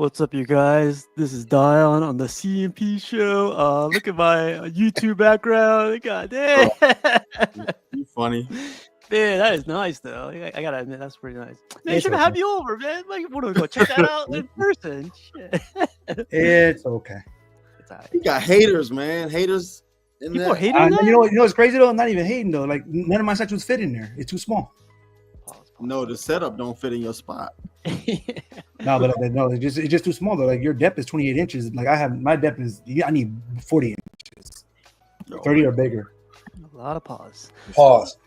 What's up, you guys? This is Dion on the CMP show. Look at my YouTube background. God damn. You funny. Man, that is nice, though. I gotta admit, that's pretty nice. Man, you should have you over, man. Like, what do we go check that out in person? Shit. It's okay. It's all right. You got haters, man. Haters. People hate on that? You know what's crazy though? I'm not even hating though. Like none of my sections fit in there. It's too small. No, the setup don't fit in your spot. No, but no, it's just too small though. Like your depth is 28 inches. Like my depth is I need 40 inches, 30 or bigger. A lot of pause. Pause.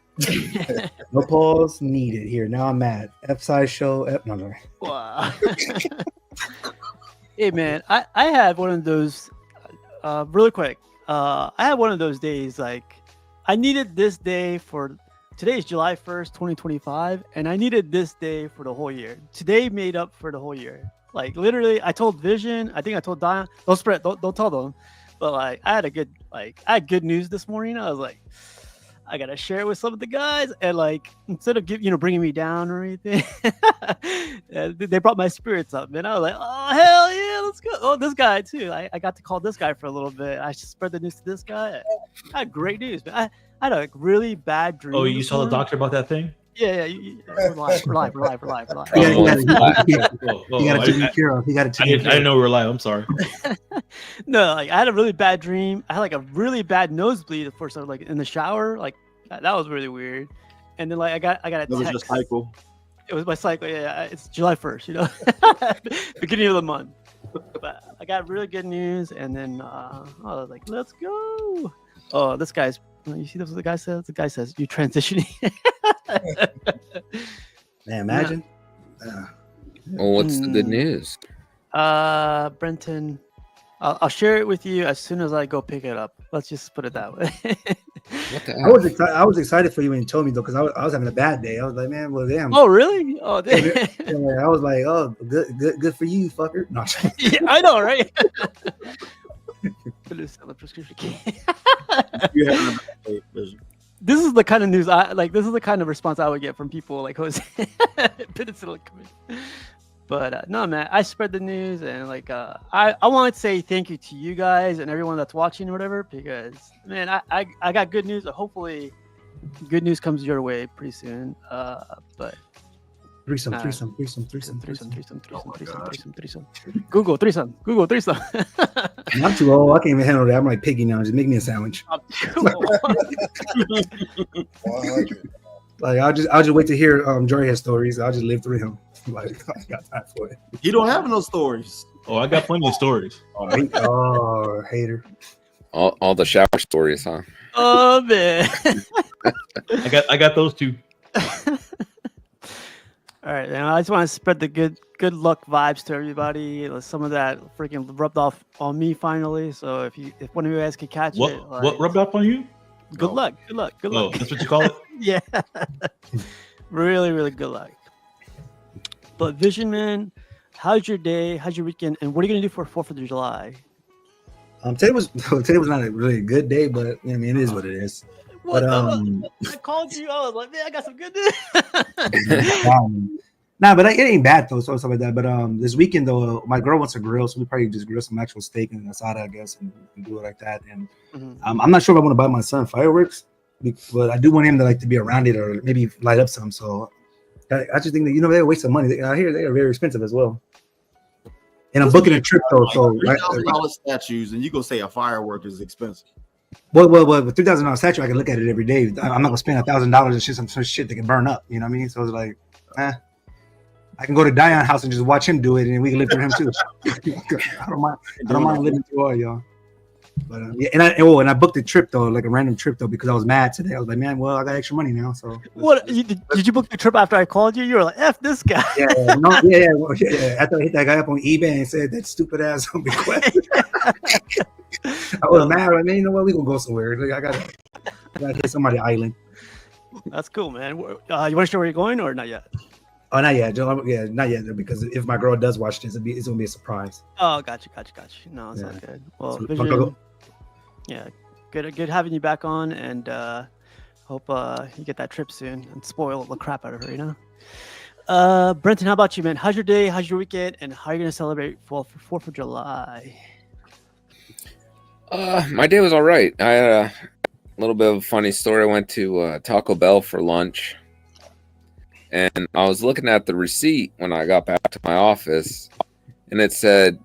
No pause needed here. Now I'm mad. Sideshow. No. Wow. Hey man, I had one of those. Really quick. I had one of those days. Like I needed this day for. Today is July 1st, 2025, and I needed this day for the whole year. Today made up for the whole year. Like literally, I told Vision, I think I told Dion, don't tell them. But like I had good news this morning. I was like, I gotta share it with some of the guys, and like instead of bringing me down or anything, they brought my spirits up, man. I was like, oh hell yeah, let's go. Oh, this guy too. I got to call this guy for a little bit. I should spread the news to this guy. I had great news, man. I had a really bad dream. Oh, you saw the doctor about that thing? Yeah. We're live. You got to take care of. I didn't know we were live. I'm sorry. No, like I had a really bad dream. I had like a really bad nosebleed at first. I was like in the shower. Like that was really weird. And then like I got a text. It was your cycle. It was my cycle. Yeah, it's July 1st. Beginning of the month. But I got really good news, and then I was like, "Let's go!" Oh, this guy's. You see what the guy says? The guy says, "You're transitioning." Man, imagine. Well, what's the good news? Brenton, I'll share it with you as soon as I go pick it up. Let's just put it that way. What the hell? I was excited for you when you told me though, because I was having a bad day. I was like, man, well, damn. Oh, really? Oh, damn. I was like, oh, good for you, fucker. No, yeah, I know, right? Prescription. This is the kind of news I like. This is the kind of response I would get from people like Jose. But no, man, I spread the news, and like I want to say thank you to you guys and everyone that's watching or whatever, because man, I got good news. Hopefully, good news comes your way pretty soon. But threesome. Google threesome. I'm too old. I can't even handle that. I'm like Piggy now. Just make me a sandwich. I'm too old. Like I'll just wait to hear Jorge's stories. I'll just live through him. Like I got time for it. You don't have no stories. Oh, I got plenty of stories. Oh, hater. All the shower stories, huh? Oh man. I got those too. All right, and I just want to spread the good luck vibes to everybody. Some of that freaking rubbed off on me finally. So if one of you guys could catch it, like, what rubbed off on you? Good luck. Oh, that's what you call it? Yeah. Really, really good luck. But Vision Man, how's your day? How's your weekend? And what are you gonna do for 4th of July? Today was not a really good day, but I mean it is what it is. What? But I called you. I was like, man, I got some good news. Nah, but it ain't bad though, so stuff like that. But this weekend though, my girl wants to grill, so we probably just grill some actual steak and asada, I guess, and do it like that. And I'm not sure if I want to buy my son fireworks, but I do want him to be around it or maybe light up some. So I just think that they're a waste of money. I hear they are very expensive as well. And I'm booking a trip though, so $3,000 statues, and you go say a firework is expensive. Well, with $3,000 statue, I can look at it every day. I'm not gonna spend $1,000 and shit some shit that can burn up. You know what I mean? So it's like, I can go to Dion's house and just watch him do it, and we can live through him too. I don't mind living through all y'all. But and I booked a trip though, like a random trip though, because I was mad today. I was like, man, well, I got extra money now. So what did you book the trip after I called you? You were like, "F this guy." Yeah. After I hit that guy up on eBay and said that stupid ass on request, I was mad. I mean, you know what? We gonna go somewhere. Like, I gotta hit somebody island. That's cool, man. You want to share where you're going or not yet? Oh, not yet. Yeah, not yet. Because if my girl does watch this, it's gonna be a surprise. Oh, gotcha. No, it's not good. Well, Vision, yeah, good having you back on, and hope you get that trip soon and spoil the crap out of her. Brenton, how about you, man? How's your day? How's your weekend? And how are you gonna celebrate 4th of July? My day was all right. I had a little bit of a funny story. I went to Taco Bell for lunch, and I was looking at the receipt when I got back to my office, and it said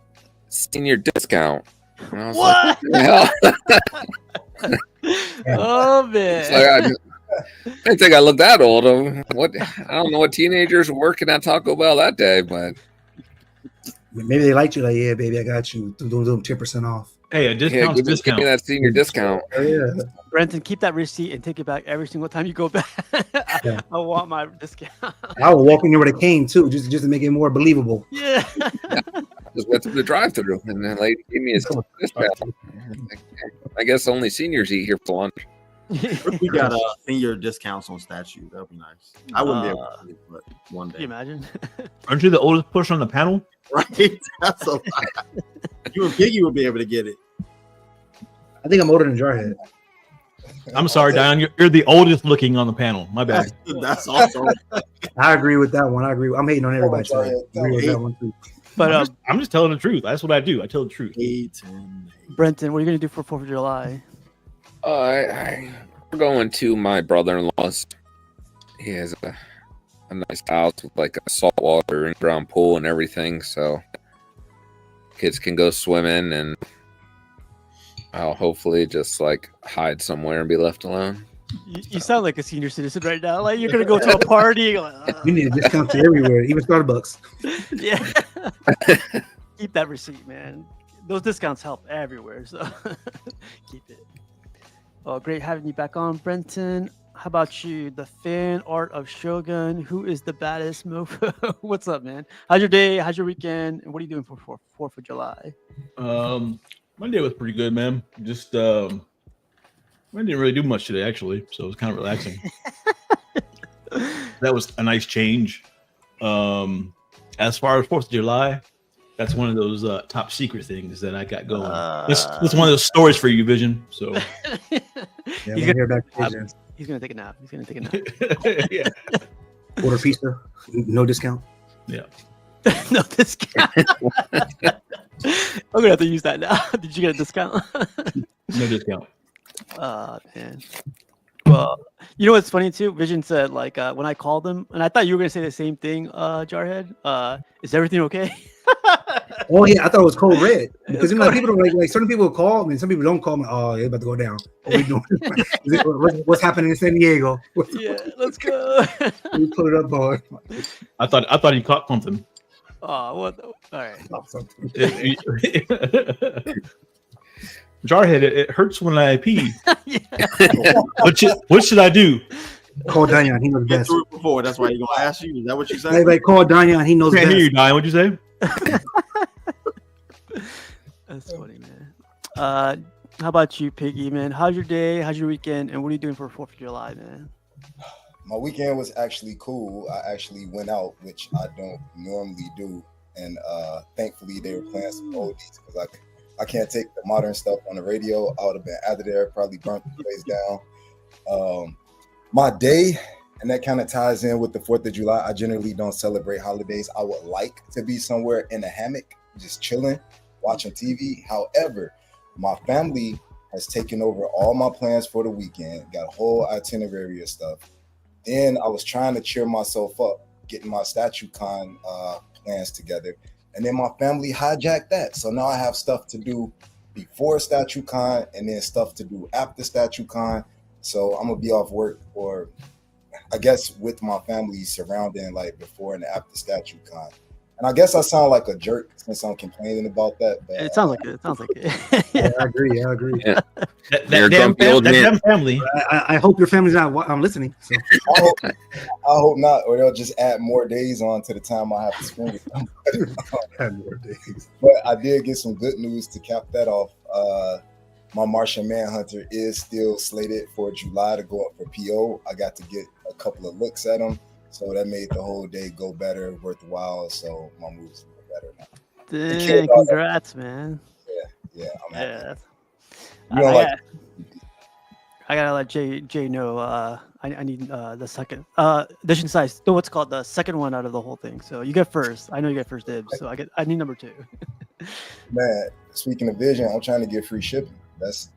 senior discount. And I was What? like, what the hell? Oh man! It's like, I didn't think I looked that old. I don't know what teenagers were working at Taco Bell that day, but maybe they liked you. Like, yeah, baby, I got you. Doing 10% off. Hey, a discount. give Discount. me that senior discount. Oh, yeah. Brenton, keep that receipt and take it back every single time you go back. Yeah. I want my discount. I will walk in there with a cane too, just to make it more believable. Yeah. Just went through the drive-through, and the lady gave me a discount. I guess only seniors eat here for lunch. We got senior discounts on statue. That would be nice. I wouldn't be able to do it, but one day. Can you imagine? Aren't you the oldest person on the panel? Right? That's a lot. You and Piggy would be able to get it. I think I'm older than Jarhead. I'm sorry, Dion. You're the oldest looking on the panel. My bad. That's awesome. I agree with that one. I'm hating on everybody. So I agree with that one too. But I'm just telling the truth. That's what I do. I tell the truth. Brenton, what are you gonna do for 4th of July? We're going to my brother-in-law's. He has a nice house with like a saltwater in-ground pool and everything, so kids can go swimming, and I'll hopefully just like hide somewhere and be left alone. You sound like a senior citizen right now. Like you're gonna go to a party. You're like, You need a discount to everywhere, even Starbucks. Yeah. Keep that receipt, man. Those discounts help everywhere, so keep it. Oh, great having you back on, Brenton. How about you? The fan art of Shogun. Who is the baddest mofo? What's up, man? How's your day? How's your weekend? And what are you doing for 4th of July? My day was pretty good, man. Just I didn't really do much today, actually, so it was kind of relaxing. That was a nice change. As far as 4th of July, that's one of those top secret things that I got going. That's one of those stories for you, Vision. So Yeah, he's gonna take a nap. He's gonna take a nap. yeah. Order pizza, no discount. Yeah. No discount. I'm gonna have to use that now. Did you get a discount? No discount. Man. Well, you know what's funny too? Vision said like when I called him, and I thought you were gonna say the same thing, Jarhead. Is everything okay? Oh yeah, I thought it was code red because you know people are like certain people call me, and some people don't call me. Oh, it's about to go down. What we doing? What's happening in San Diego? Yeah, let's go. We put it up, boy. I thought he caught something. Oh, what? All right. Jarhead, it hurts when I pee. Yeah. What should I do? Call Dion. He knows Been best. through it before. That's why you're gonna ask you. Is that what you said? Like call Dion. He knows Can't best. hear you, Dion. What'd you say? That's funny, man. How about you, Piggy, man? How's your day? How's your weekend? And what are you doing for 4th of July, man? My weekend was actually cool. I actually went out, which I don't normally do, and thankfully they were playing some oldies because I can't take the modern stuff on the radio. I would have been out of there, probably burnt the place down. My day, And that kind of ties in with the 4th of July. I generally don't celebrate holidays. I would like to be somewhere in a hammock, just chilling, watching TV. However, my family has taken over all my plans for the weekend, got a whole itinerary of stuff. Then I was trying to cheer myself up, getting my StatueCon plans together. And then my family hijacked that. So now I have stuff to do before StatueCon and then stuff to do after StatueCon. So I'm going to be off work for, I guess, with my family surrounding like before and after StatueCon. And I guess I sound like a jerk since I'm complaining about that. But It sounds like it. It sounds like it. Yeah, I agree. Yeah. That You're a damn, grumpy old that man. damn family. I hope your family's not listening. So. I hope not, or they'll just add more days on to the time I have to spend with them. Had more days. But I did get some good news to cap that off. My Martian Manhunter is still slated for July to go up for PO. I got to get a couple of looks at him, so that made the whole day go better, worthwhile. So my moves are better now. Dang, congrats, man. Yeah, I'm happy. Yeah. You don't like I gotta let Jay know. I need the second edition size. No, what's called the second one out of the whole thing. So you get first. I know you get first dibs. So I need number 2. Man, speaking of vision, I'm trying to get free shipping. That's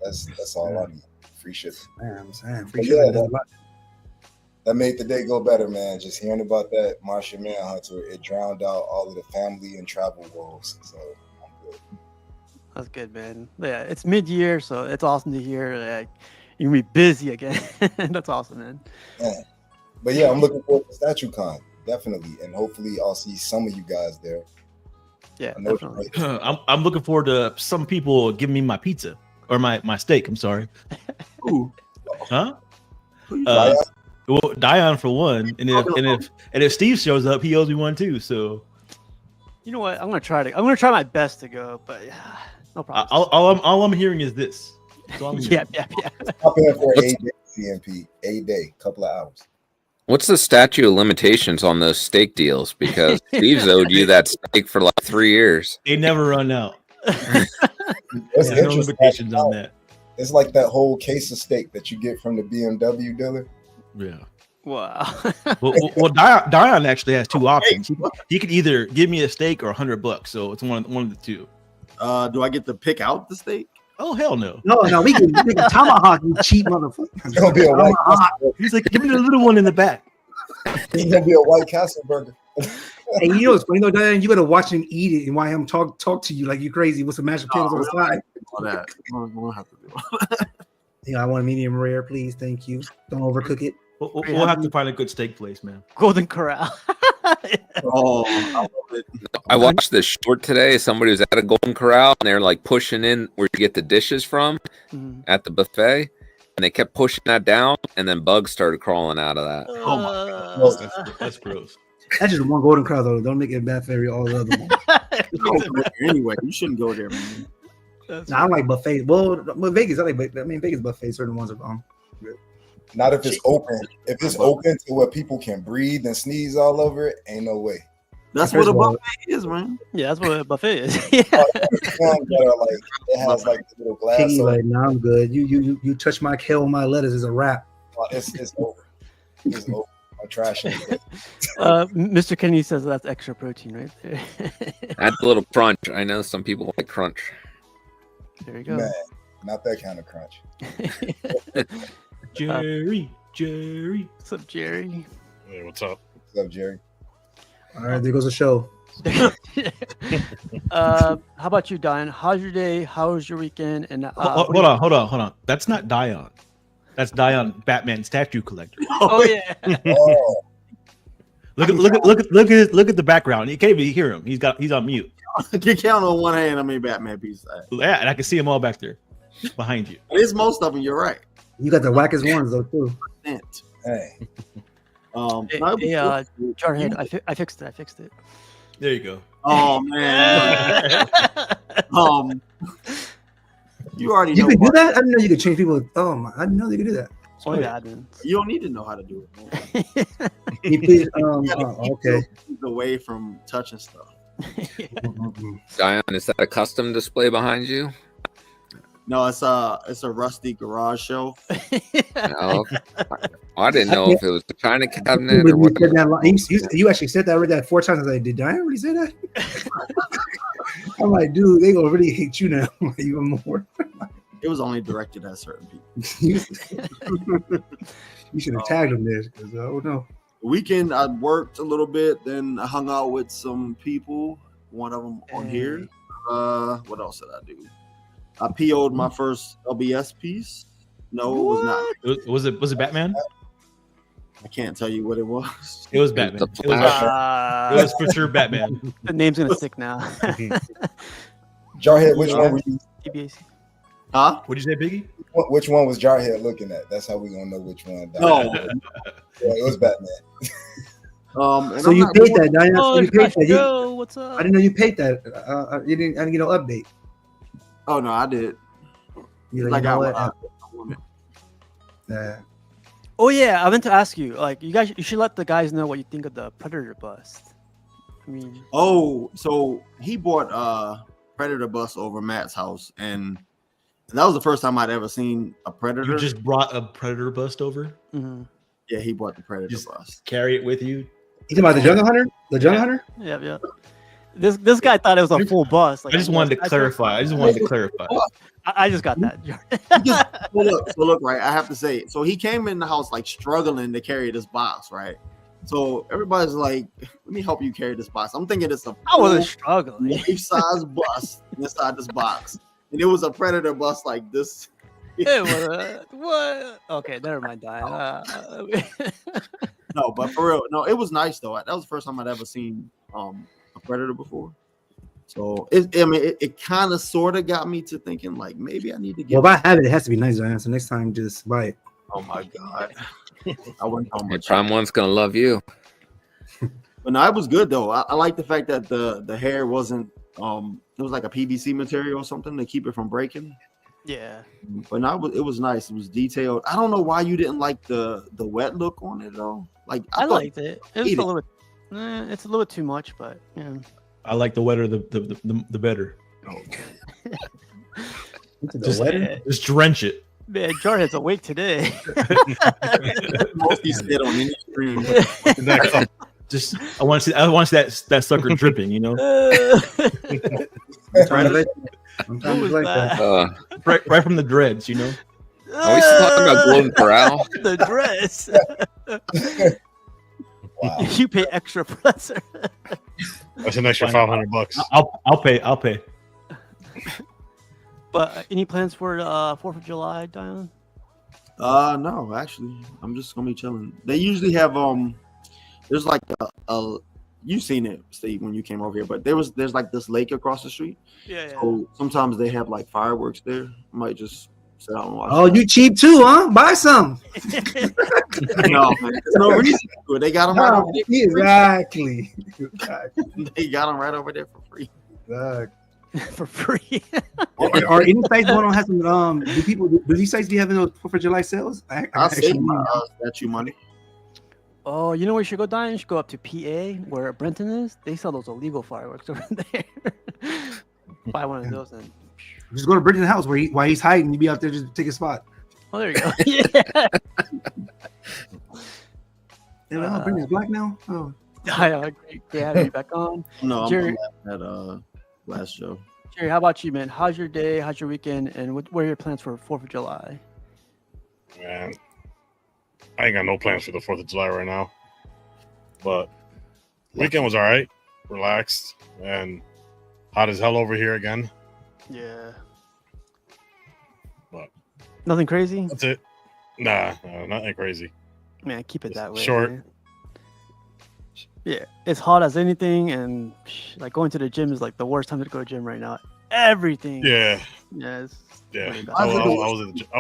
all I need. Free shipping. Man, I'm saying, But free yeah, shipping does a lot. that made the day go better, man. Just hearing about that Martian Manhunter, it drowned out all of the family and travel woes. So I'm good. That's good, man. Yeah, it's mid-year, so it's awesome to hear. Like you're gonna be busy again. That's awesome, man. Man. But yeah, I'm looking forward to StatueCon, definitely, and hopefully I'll see some of you guys there. Yeah, I know definitely. I'm looking forward to some people giving me my pizza or my steak. I'm sorry. Ooh. Huh? Who you Dion? Well, Dion for one, and if Steve shows up, he owes me one too. So You know what? I'm gonna try my best to go, but no problem. all I'm hearing is this. That's all I'm hearing. Yeah. Hop in for a day CMP, a day, couple of hours. What's the statute of limitations on those steak deals? Because Steve's owed you that steak for like 3 years. They never run out. It's There's no interesting. limitations on that. It's like that whole case of steak that you get from the BMW dealer. Yeah. Wow. Well, Dion actually has 2 options. He could either give me a steak or $100. So it's one of the two. Do I get to pick out the steak? Oh hell no! No, we can tomahawk, you cheap motherfucker. It's gonna be a White Castle. He's like, give me the little one in the back. It's gonna be a White Castle burger. Hey, you know what's funny though, Diane? You gotta watch him eat it and why him talk to you like you crazy with some mashed potatoes on the side. All that. We'll have to do. Yeah, I want a medium rare, please. Thank you. Don't overcook it. We'll have to find a good steak place, man. Golden Corral. Oh, I love it. I watched this short today. Somebody was at a Golden Corral and they're like pushing in where you get the dishes from at the buffet, and they kept pushing that down, and then bugs started crawling out of that. Oh my God. That's gross. That's just one Golden Corral though. Don't make it bad for all the other ones. You don't go there anyway, you shouldn't go there, man. Nah, I like buffets. Well, Vegas, Vegas buffets. Certain ones are bomb. Not if it's open. If it's open to where people can breathe and sneeze all over it, ain't no way. That's First what a of all- buffet is, man. Yeah, that's what a buffet is. Yeah. Ones that are like it has like the little glass. Piggy, So like, nah, I'm good. You touch my kale, my lettuce is a wrap. it's over. It's over. I'm trashing it. Mr. Kennedy says that's extra protein right there. Add a little crunch. I know some people like crunch. There you go. Man, not that kind of crunch. Jerry. What's up, Jerry? Hey, what's up? What's up, Jerry? All right, there goes the show. How about you, Diane? How's your day? How was your weekend? And Hold on. That's not Dion. That's Dion, Batman statue collector. Oh yeah. Oh, Look at the background. You can't even hear him. He's on mute. You can count on one hand how many Batman pieces I have. Yeah, and I can see them all back there behind you. It is most of them, you're right. You got the wackest ones though too. hey. Hey, No, Jarhead, I fixed it. There you go. oh man. You already You know. could do Mark. that? I didn't know you could change people. Oh my! I didn't know you could do that. Only the admins. You don't need to know how to do it. Can you please, okay. Keep away from touching stuff. Dion, is that a custom display behind you? No, it's a rusty garage shelf. No, I didn't know if it was the China cabinet But or you, what. said that, you actually said that. I read that 4 times. I was like, did I really say that? I'm like, dude, they gonna really hate you now even more. It was only directed at certain people. You should have tagged them there because oh no. Weekend, I worked a little bit, then I hung out with some people. One of them on here. What else did I do? I PO'd my first LBS piece. No, it was not. Was it Batman? I can't tell you what it was. It was Batman. It was for sure Batman. The name's gonna stick now. Jarhead, which one were you? TBAC. Huh? What'd you say, Biggie? Which one was Jarhead looking at? That's how we gonna know which one. No. Yeah, it was Batman. And So I'm you not paid going- that, Diane? Oh, So you paid that. Joe, what's up? I didn't know you paid that. You didn't. I didn't get no update. Oh no, I did. You're Like you know I what? want. Oh yeah, I meant to ask you. Like, you should let the guys know what you think of the Predator bust. I mean, Oh, so he bought Predator bus over Matt's house, and that was the first time I'd ever seen a Predator. You just brought a Predator bust over. mm-hmm. Yeah, he bought the Predator Just bus. carry it with you. You talking about the Jungle Hunter? The Jungle Hunter? Yeah. This guy thought it was a full bus. Like, I just wanted to clarify. I just got that. So look, right. I have to say, so he came in the house like struggling to carry this box, right? So everybody's like, "Let me help you carry this box." I'm thinking it's a I wasn't struggling. life-size bus inside this box, and it was a Predator bus like this. It was what? Okay, never mind. Diane. No, but for real, no, it was nice though. That was the first time I'd ever seen a Predator before. So it kind of sort of got me to thinking like maybe I need to get. Well, if I have it, it has to be nice, Diane. So next time, just buy it. Oh my god, I wouldn't know The much. Prime One's gonna love you. But no, it was good though. I like the fact that the hair wasn't it was like a PVC material or something to keep it from breaking. Yeah. But no, it was nice. It was detailed. I don't know why you didn't like the wet look on it though. Like I thought- liked it. It was a little bit. It's a little bit too much, but yeah. I like the wetter the better. Just drench it. Man, Jarhead's awake today. Mostly said on any stream. Just I want to see that sucker dripping. You know, I'm trying to like that. right from the dreads. You know. Are we still talking about Golden Corral? The dress. Wow. You pay extra for that, sir. That's an extra $500. I'll pay. But any plans for 4th of July, Diane? No, actually, I'm just gonna be chilling. They usually have there's like a you've seen it, Steve, when you came over here, but there's like this lake across the street. Yeah. So sometimes they have like fireworks there. I might just sit out and watch. Oh, you cheap too, huh? Buy some. No, man, there's no reason to it. They got them right over there. Exactly. They got them right over there for free. For free. Are any sites going on have some do these sites be having those 4th of July sales? I'll save my statue money. Oh, you know where you should go, Diane? You should go up to PA, where Brenton is. They sell those illegal fireworks over there. Buy one of those and. Just go to Brenton's house while he's hiding. You be out there just take a spot. Oh, there you go. Yeah. Brenton's black now. Oh, Great having you back on. No, I'm Jerry, at last show. Jerry, how about you, man? How's your day? How's your weekend? And what are your plans for 4th of July? Man, I ain't got no plans for the 4th of July right now. But weekend was all right, relaxed, and hot as hell over here again. Yeah. What? Nothing crazy? That's it. Nah, nothing crazy. Man, keep it that way. Short. Man. Yeah, it's hot as anything, and like going to the gym is like the worst time to go to the gym right now. Everything. Yeah. Yeah. It's Yeah. really bad. I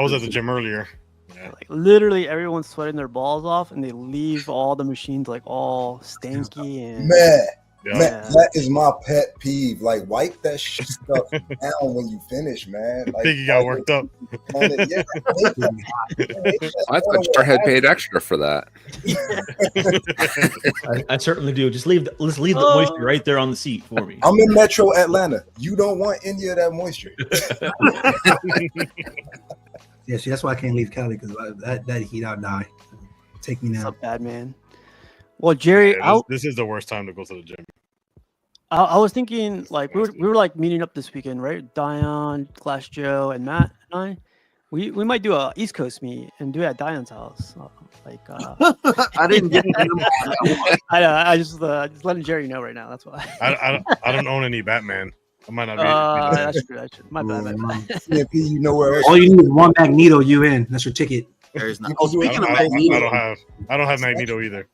was at the gym earlier. Yeah. Like literally everyone's sweating their balls off, and they leave all the machines like all stanky and Man, Man, that is my pet peeve. Like, wipe that stuff down when you finish, man. Like, Piggy got worked up. Yeah, I thought Jarhead paid extra for that. I certainly do. Just leave the moisture right there on the seat for me. I'm in Metro Atlanta. You don't want any of that moisture. Yeah, see, that's why I can't leave Cali, because that heat, I'll die. Take me What's now. up, bad man? Well, Jerry, This is the worst time to go to the gym. I was thinking like we were like meeting up this weekend, right? Dion, Clash Joe, and Matt and I. We might do a East Coast meet and do it at Dion's house. I didn't get them. I just letting Jerry know right now. That's why. I don't own any Batman. I might not be. That's true. My bad. You know where? All you need is one Magneto. You in? That's your ticket. There's not. Oh, speaking of Magneto, I don't have Magneto either.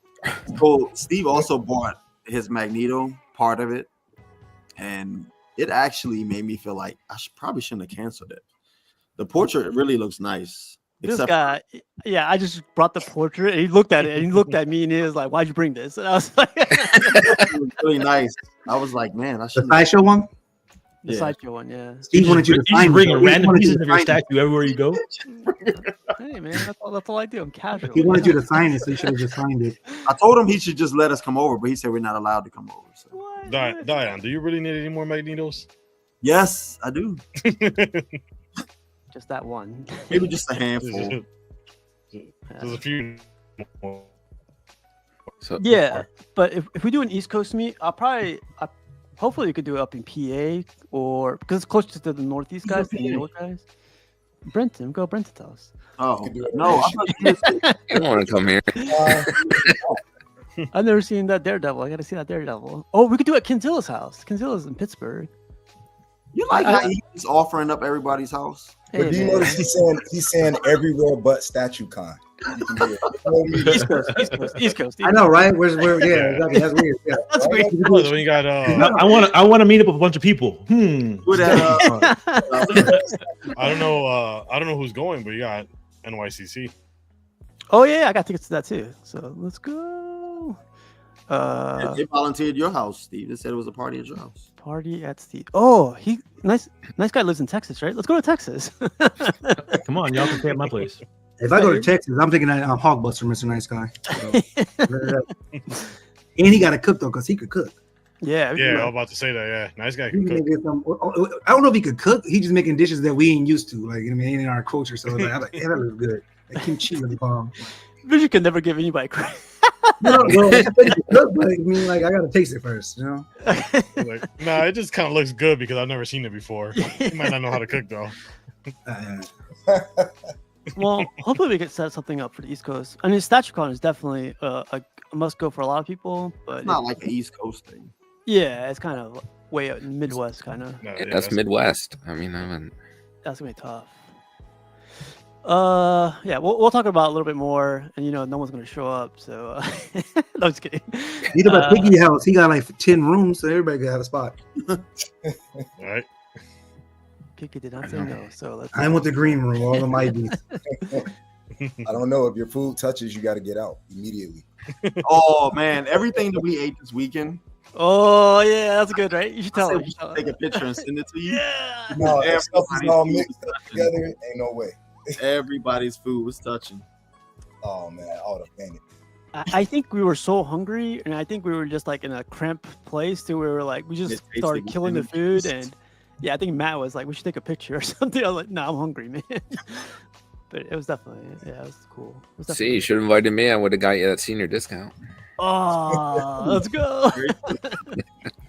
So Steve also bought his Magneto part of it, and it actually made me feel like I probably shouldn't have canceled it. The portrait really looks nice. This guy, yeah, I just brought the portrait and he looked at it and he looked at me and he was like, "Why'd you bring this?" And I was like, it was really nice. I was like, man, I should. The Sideshow one. The Sideshow one, yeah. Steve wanted you to You find just bring a random wanted pieces you to of your sign it. statue everywhere you go. Hey man, that's all I do. I'm casual. He wanted you to sign it, so you should have just signed it. I told him he should just let us come over, but he said we're not allowed to come over. So. Dion, do you really need any more Magnetos? Yes, I do. Just that one. Maybe just a handful. There's a few. So, Yeah, but if we do an East Coast meet, hopefully we could do it up in PA or because it's closer to the Northeast guys, the New York guys. Brenton, go Brenton's house. Oh no, I thought you I don't want to come here. I've never seen that Daredevil. I got to see that Daredevil. Oh, we could do it at Kinzilla's house. Kinzilla's in Pittsburgh. You like how he's offering up everybody's house? But do you notice he's saying everywhere but StatueCon? East Coast. I know, right? Where? Yeah, exactly. That's weird. Yeah. That's weird. When you got, I want to meet up with a bunch of people. With I don't know who's going, but you got NYCC. Oh yeah, I got tickets to that too. So let's go. They volunteered your house, Steve. They said it was a party at your house. Party at Steve. Oh, he nice guy lives in Texas, right? Let's go to Texas. Come on, y'all can stay at my place. If I go to Texas, I'm thinking that Hogbuster, Mr. Nice Guy. So, and he got to cook though, because he could cook. Yeah, I was about to say that. Yeah, nice guy can cook. I don't know if he could cook. He's just making dishes that we ain't used to, like I mean, in our culture. So I'm like, yeah, that looks good. Like kimchi was bomb. But you can never give anybody credit. No, I mean, like I gotta taste it first, you know. Like, nah, it just kind of looks good because I've never seen it before. You might not know how to cook though. Well, hopefully we can set something up for the East Coast. I mean, StatueCon is definitely a must go for a lot of people, but It's not like an East Coast thing. yeah, it's kind of way out in Midwest, kind of. No, that's Midwest. I mean, That's gonna be tough. Yeah, we'll talk about it a little bit more, and no one's gonna show up, so no, just kidding. Either by Piggy house, he got like 10 rooms, so everybody got a spot. All right. Piggy did not say no, so let's. I want the green room, all the mighty. I don't know if your food touches, you got to get out immediately. Oh man, everything that we ate this weekend. Oh yeah, that's good, right? You should tell I her. said we should take a picture and send it to you. Yeah. No, if stuff is Everybody's all food mixed was up touching. together, ain't no way. Everybody's food was touching. Oh man, I would have fainted. I think we were so hungry, and I think we were just like in a cramped place too. We were like, we just It tasted started killing the food, delicious. and yeah, I think Matt was like, we should take a picture or something. I was like, no, I'm hungry, man. But it was definitely, yeah, it was cool. It was see, definitely you should have invited me. I would have got you that senior discount. Oh, let's go.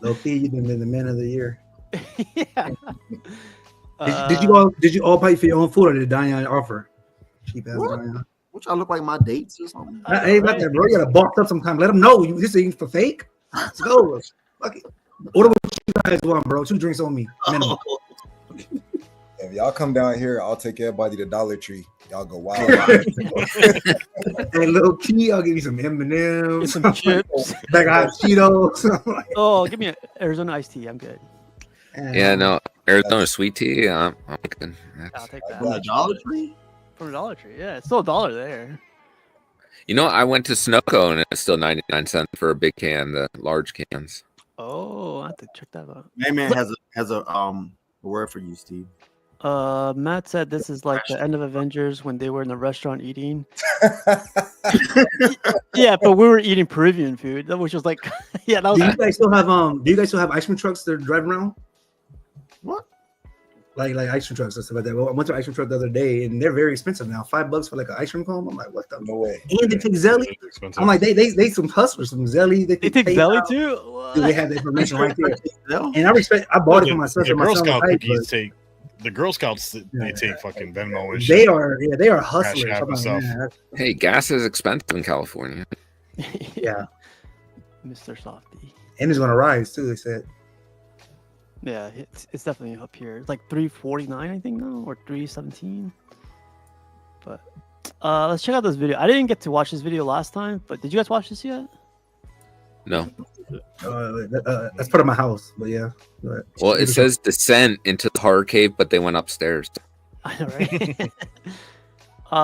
Low key, you've been the man of the year. Yeah. Did you all pay for your own food, or did Diane offer? Cheap ass What? Diane. Which I look like my dates or something. Hey, about that, bro. You gotta box up sometime. Let them know this ain't for fake. Let's go. Fuck it. Order what you guys want, bro. 2 drinks on me. Minimum. If y'all come down here, I'll take everybody to Dollar Tree. Y'all go wild. Hey, little key, I'll give you some M&Ms, Some chips. bag of hot Cheetos. Oh, give me an Arizona iced tea. I'm good. Yeah, no, Arizona sweet tea. I'm good. I'll take From the that. Dollar Tree? From Dollar Tree. Yeah, it's still $1 there. You know, I went to Sunoco and it's still 99 cents for a big can, the large cans. Oh, I have to check that out. Man has a word for you, Steve. Matt said this is like the end of Avengers when they were in the restaurant eating. Yeah, but we were eating Peruvian food, which was like, yeah, that was. Do you guys still have ice cream trucks that are driving around? What? Like ice cream trucks and stuff like that. Well, I went to an ice cream truck the other day, and they're very expensive now. $5 for like an ice cream cone. I'm like, what the? No way. And they take Zelly. I'm like, they some hustlers, some Zelly. They take Zelly too. Dude, they have the information right there. No? And I bought it for myself. The My Girl son Scout was hyped, cookies but take. The Girl Scouts they take fucking Venmo and they shit. are hustlers. Cash App I'm and like, stuff. man, that's- Hey, gas is expensive in California. yeah, Mr. Softy. and it's gonna rise too. They said. Yeah, it's definitely up here. It's like 349, I think now, or 317. But let's check out this video. I didn't get to watch this video last time, but did you guys watch this yet? No. That's part of my house, but yeah. But Well, it says descent into the horror cave, but they went upstairs. I know, right?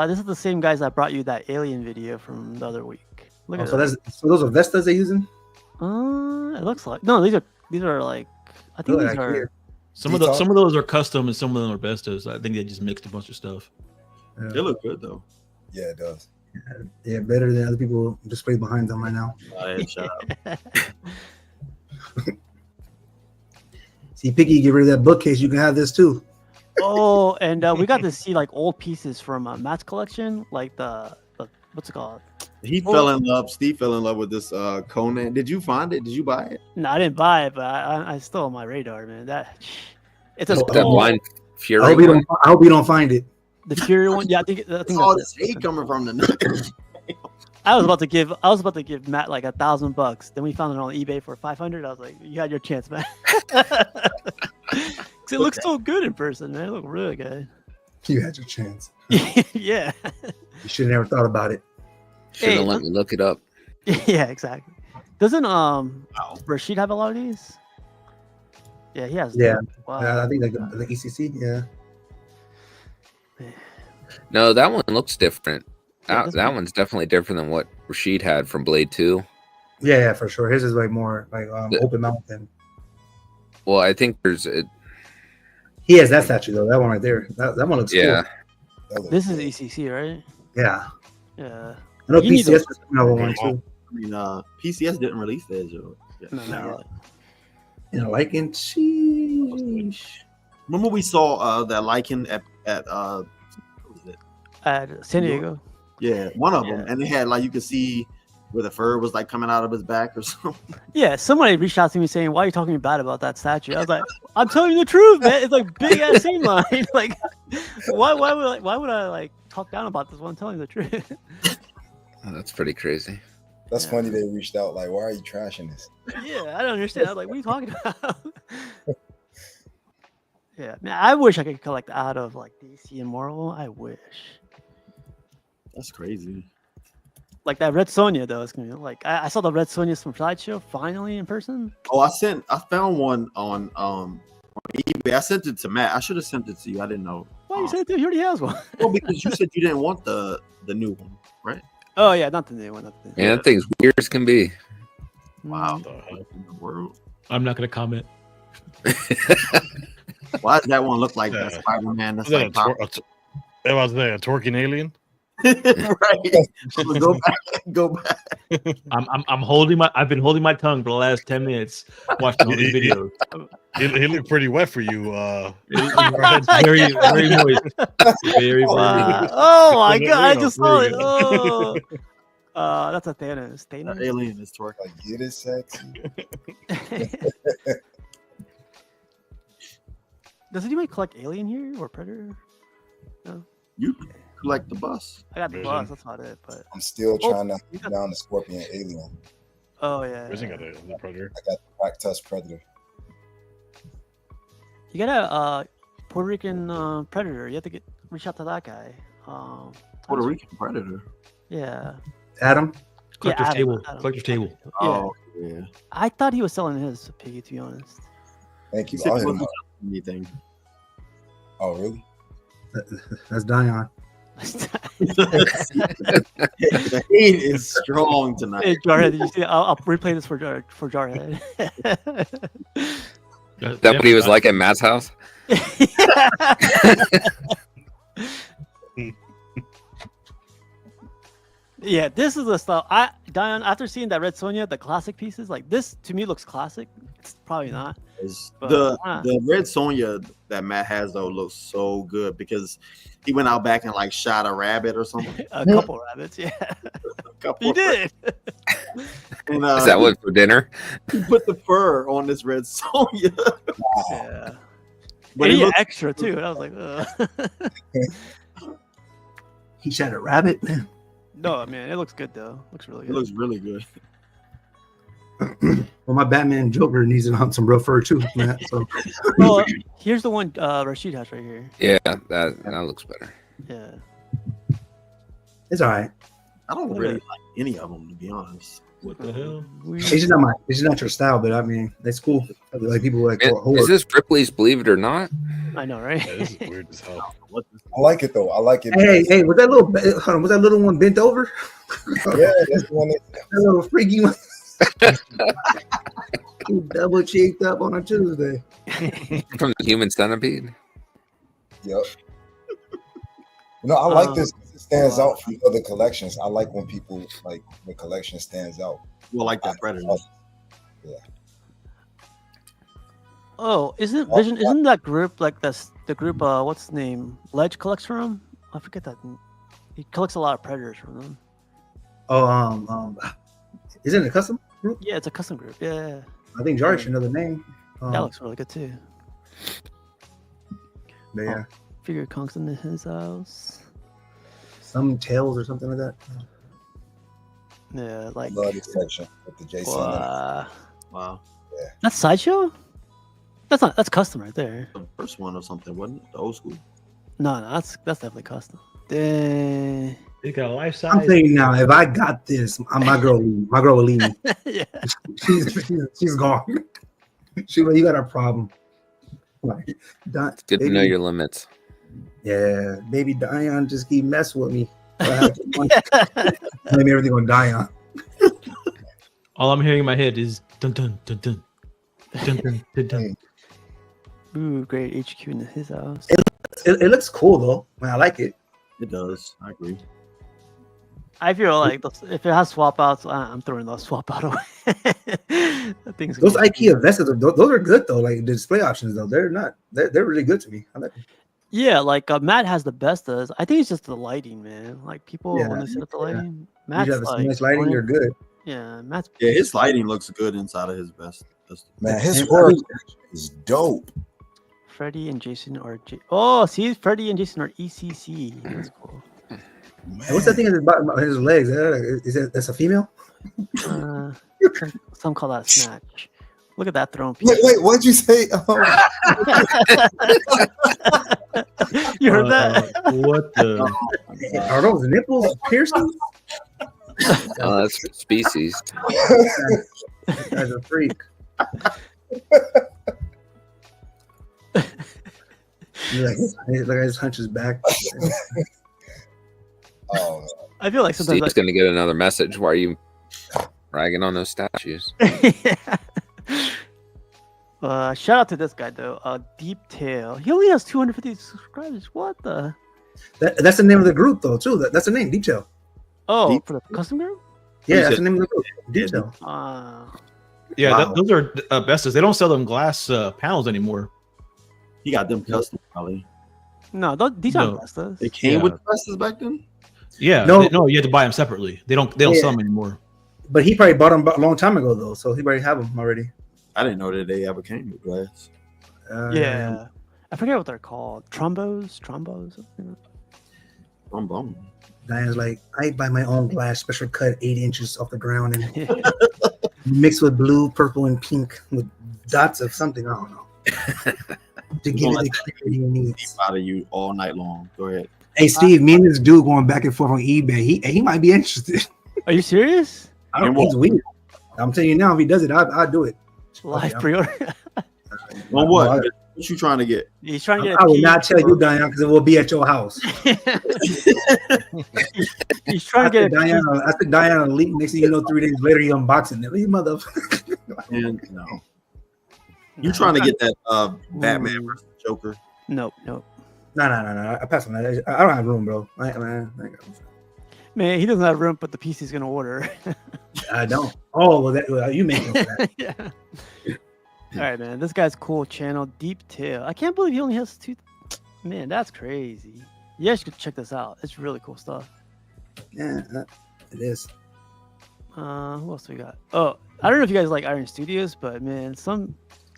This is the same guys that brought you that alien video from the other week. Look at so that. so those are Vestas they're using. It looks like no. These are like I think Look these like are. here. Some of those are custom, and some of them are bestos. I think they just mixed a bunch of stuff. They look good though. Yeah, it does. Yeah, better than other people displayed behind them right now. Shut up. See, Picky, get rid of that bookcase. You can have this too. Oh, and we got to see like old pieces from Matt's collection, like the what's it called? Steve fell in love with this Conan. Did you find it? Did you buy it? No, I didn't buy it, but I still on my radar, man. It's a Oh, That blind fury. I hope you don't find it. the Fury one. Yeah, I think All that's this it. hate coming from the I was about to give Matt like $1,000. Then we found it on eBay for 500. I was like, you had your chance, man. 'Cause it looks so good in person, man. It looked really good. You had your chance. Yeah. You should have never thought about it. Should have Hey, let me look it up. Yeah, exactly. Doesn't Rashid have a lot of these? Yeah, he has. Yeah. Wow. I think like the ECC. Yeah. No, that one looks different. Yeah, That one's definitely different than what Rashid had from Blade 2. Yeah, for sure. His is like more like open mouth and Well, I think there's he has that statue though. That one right there. That one looks yeah. cool. This is ECC, right? Yeah. Yeah. I know You need PCS is another one too. I mean, PCS didn't release theirs. No. You know, like in sheesh. Remember we saw that lichen at what was it? At San Diego. Yeah, one of them, Yeah. and they had like you could see where the fur was like coming out of his back or something. Yeah, somebody reached out to me saying, "Why are you talking bad about that statue?" I was like, "I'm telling you the truth, man. It's like big ass seam line. Like, why would I like talk down about this when I'm telling you the truth?" Oh, that's pretty crazy. That's Yeah. funny they reached out. Like, why are you trashing this? Yeah, I don't understand. I was like, "What are you talking about?" Yeah, man, I wish I could collect out of like DC and Marvel. I wish. That's crazy. Like that Red Sonja though. It's gonna be like I saw the Red Sonjas from Sideshow finally in person. Oh, I found one on eBay. I sent it to Matt. I should have sent it to you. I didn't know. Why you said that? He already has one. Well, because you said you didn't want the new one, right? Oh yeah, not the new one. Not the new Man, that thing's weird as can be. Wow. one. The hell? In the world. I'm not going to comment. Why does that one look like Yeah. that Spider-Man? That's Is that like it was there, a twerking alien? right. Go back. I've been holding my tongue for the last 10 minutes watching all these videos. He looked pretty wet for you. It's very, very moist. Very, Wow. very. Oh my god, I Very just saw it. good. Oh. That's a Thanos. That Thanos? alien is twerking. Like, get it sexy. Does anybody collect Alien here or Predator? You collect the bus. I got the Vision. bus, that's about it. But I'm still trying to you get got- down the Scorpion Alien. oh yeah. Vision got the predator. I got the Black Tusk Predator. You got a Puerto Rican Predator. You have to reach out to that guy. Puerto Rican predator. Yeah. Adam. Collector's Adam, table. Adam. Collector's table. Yeah. Oh yeah. I thought he was selling his to Piggy, to be honest. Thank He you. said I'll he hit him wasn't up. anything. Oh, really? That's Dion. The heat is strong tonight. Hey, Jarhead, did you see? I'll replay this for Jarhead. That's what he was like at Matt's house. Yeah, this is the stuff. Dion, after seeing that Red Sonja, the classic pieces, like this to me looks classic. It's probably not. But, The Red Sonja that Matt has though looks so good because he went out back and like shot a rabbit or something. A couple rabbits, yeah. He did. And, Is that what for dinner? He put the fur on this Red Sonja. Yeah. But And it he looks, extra too. And I was like, ugh. He shot a rabbit. No, man, it looks good though. Looks really it good. looks really good. Well, my Batman Joker needs to hunt some real fur too, man. So Well, here's the one Rashid has right here. Yeah, that looks better. Yeah. it's all right. I don't really like any of them to be honest. What the hell? It's just not your style, but I mean, it's cool. Like people like. Is this Ripley's Believe It or Not? I know, right? Yeah, this is weird as hell. I like it though. I like it. Hey, was that little one bent over? Yeah, that's the one. That little freaky one. He double cheeked up on a Tuesday. From the Human Centipede? Yep. I like this. It stands out from other collections. I like when people like the collection stands out. Well, like that Predator. Yeah. Oh, isn't that group like the group what's the name? Ledge collects from him? I forget that. He collects a lot of predators from them. Oh, is it a custom group? Yeah, it's a custom group. Yeah. I think Jari should know the name. That looks really good too. But yeah, Figure Kong's in his house. some tails or something like that. Yeah, like Love this section with the JC. Wow. that's Sideshow? That's custom right there. The first one or something, wasn't it? The old school. No, that's definitely custom. Dang. They got a life size. I'm saying now, if I got this, my girl will leave me. Yeah. She's gone. She like, you got a problem. Like, It's good to know your limits. Yeah, baby Dion just keep messing with me. Maybe everything on Dion. All I'm hearing in my head is dun dun dun dun dun dun dun dun. Ooh, great HQ in his house. It looks cool though. Man, I like it. It does. I agree. I feel like if it has swap outs, I'm throwing those swap out away. Those IKEA vests, those are good though. Like the display options though, they're really good to me. I like them. Yeah, like Matt has the best of us. I think it's just the lighting, man. Like people when they set up the lighting, Matt's You have like, nice lighting, you're good. Yeah, Matt's His lighting looks good inside of his vest. Man, his horror is dope. Freddie and Jason are oh, see, Freddie and Jason are ECC. That's cool. Hey, what's that thing at the bottom of his legs? That's a female? Some call that a snatch. Look at that throne piece. Wait, what'd you say? You heard that? What the? Are those nipples piercing? Oh, that's species. This guy's a freak. Look at his hunches back. Oh, I feel like sometimes Steve's gonna get another message. Why are you ragging on those statues? Shout out to this guy though. Deep Tail. He only has 250 subscribers. What the? That's the name of the group though, too. That's the name, Detail. Oh, for the custom group? Yeah, that's the name of the group. Detail. Yeah, Wow. those are bestas. They don't sell them glass panels anymore. He got them custom, probably. No, these aren't bestas. They came with vestas back then. Yeah, No. no, you have to buy them separately. They don't sell them anymore. But he probably bought them a long time ago though, so he probably have them already. I didn't know that they ever came with glass. Yeah. I forget what they're called. Trombos? Trombone. Diane's like, I buy my own glass, special cut 8 inches off the ground and mixed with blue, purple, and pink with dots of something. I don't know. To give it the clarity you need. Out of you all night long. Go ahead. Hey Steve, me and this dude going back and forth on eBay. He might be interested. Are you serious? I don't think he's weird. I'm telling you now, if he does it, I'll do it. Live pre-order. On what? What you trying to get? He's trying to get. I will not tell you, Diane, because it will be at your house. He's trying to get. I think Diana leak. Next thing you know, 3 days later, he unboxing it. You motherfucker. And no. You trying to get that Batman versus Joker? Nope. No. I pass on that. I don't have room, bro. I ain't got room. Man, he doesn't have room, but the piece he's gonna order. I don't. Oh, well, you make that. Yeah. All right, man. This guy's cool channel, Deep Tail. I can't believe he only has 2. Man, that's crazy. You guys should check this out. It's really cool stuff. Yeah, it is. Who else we got? Oh, I don't know if you guys like Iron Studios, but man, some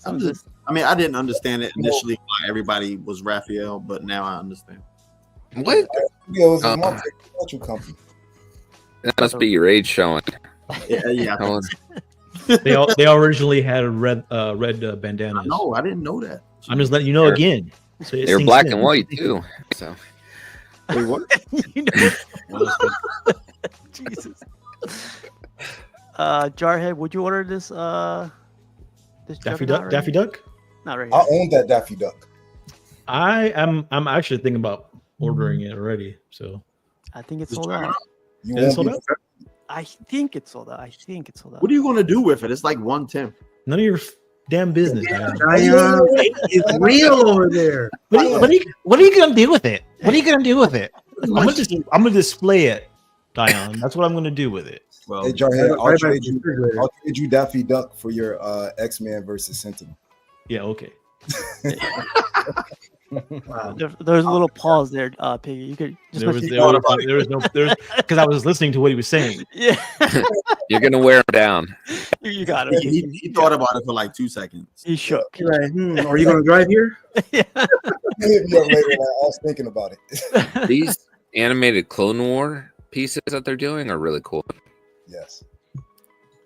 of this. I mean, I didn't understand it initially why everybody was Raphael, but now I understand. What? Studios is multi-cultural company. That must be your age showing. Yeah. They all originally had red bandanas. No, I didn't know that. I'm just letting you know again. So They're black and white too. So Wait, what? You know? Jesus. Jarhead, would you order this? This Daffy Juggernaut Duck. right Daffy here? Duck. Not right. I Here. own that Daffy Duck. I'm actually thinking about ordering it already. So I think it's sold out. You Is it won't sold be out? I think it's sold out. What are you gonna do with it? It's like 1/10. None of your damn business. Man. Diane, it's real over there. What are you gonna do with it? What are you gonna do with it? I'm gonna display it, Dion. That's what I'm gonna do with it. Well, Hey, Jarhead, I'll Right trade back you. to the refrigerator. I'll trade you Daffy Duck for your X-Men versus Sentinel. Yeah, okay. Wow. There's a little pause there, Piggy. You could just There was because I was listening to what he was saying. yeah. you're gonna wear them down. You got it. he thought about it for like 2 seconds. He shook. You're like, are you gonna drive here? Yeah. Hit me up later. I was thinking about it. These animated Clone War pieces that they're doing are really cool. Yes.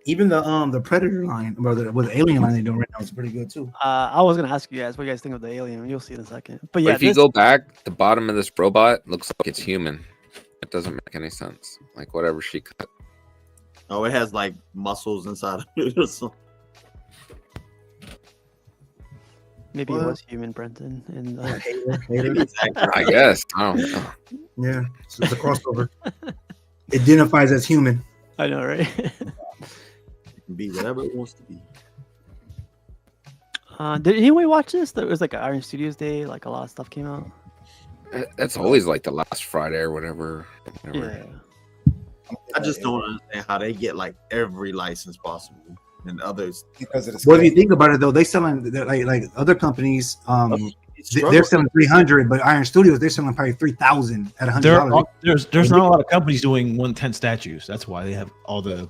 Even the Predator line, or the Alien line they're doing right now is pretty good too. I was gonna ask you guys what you guys think of the alien. You'll see in a second. But But yeah, if you go back, the bottom of this robot looks like it's human. It doesn't make any sense. Like whatever she cut. Oh, it has like muscles inside of it. Or something. maybe it What? was human, Brenton. And Maybe it's accurate. I guess. I don't know. Yeah, it's a crossover. Identifies as human. I know, right? It can be whatever it wants to be. Did anyone watch this? There was like an Iron Studios Day. Like a lot of stuff came out. That's always like the last Friday or whatever. Yeah. I just don't understand how they get like every license possible and others. Because of the Well, if you think about it, though, they're like other companies. They're selling 300, but Iron Studios they're selling probably 3,000 at $100. There's not a lot of companies doing 1/10 statues. That's why they have all the.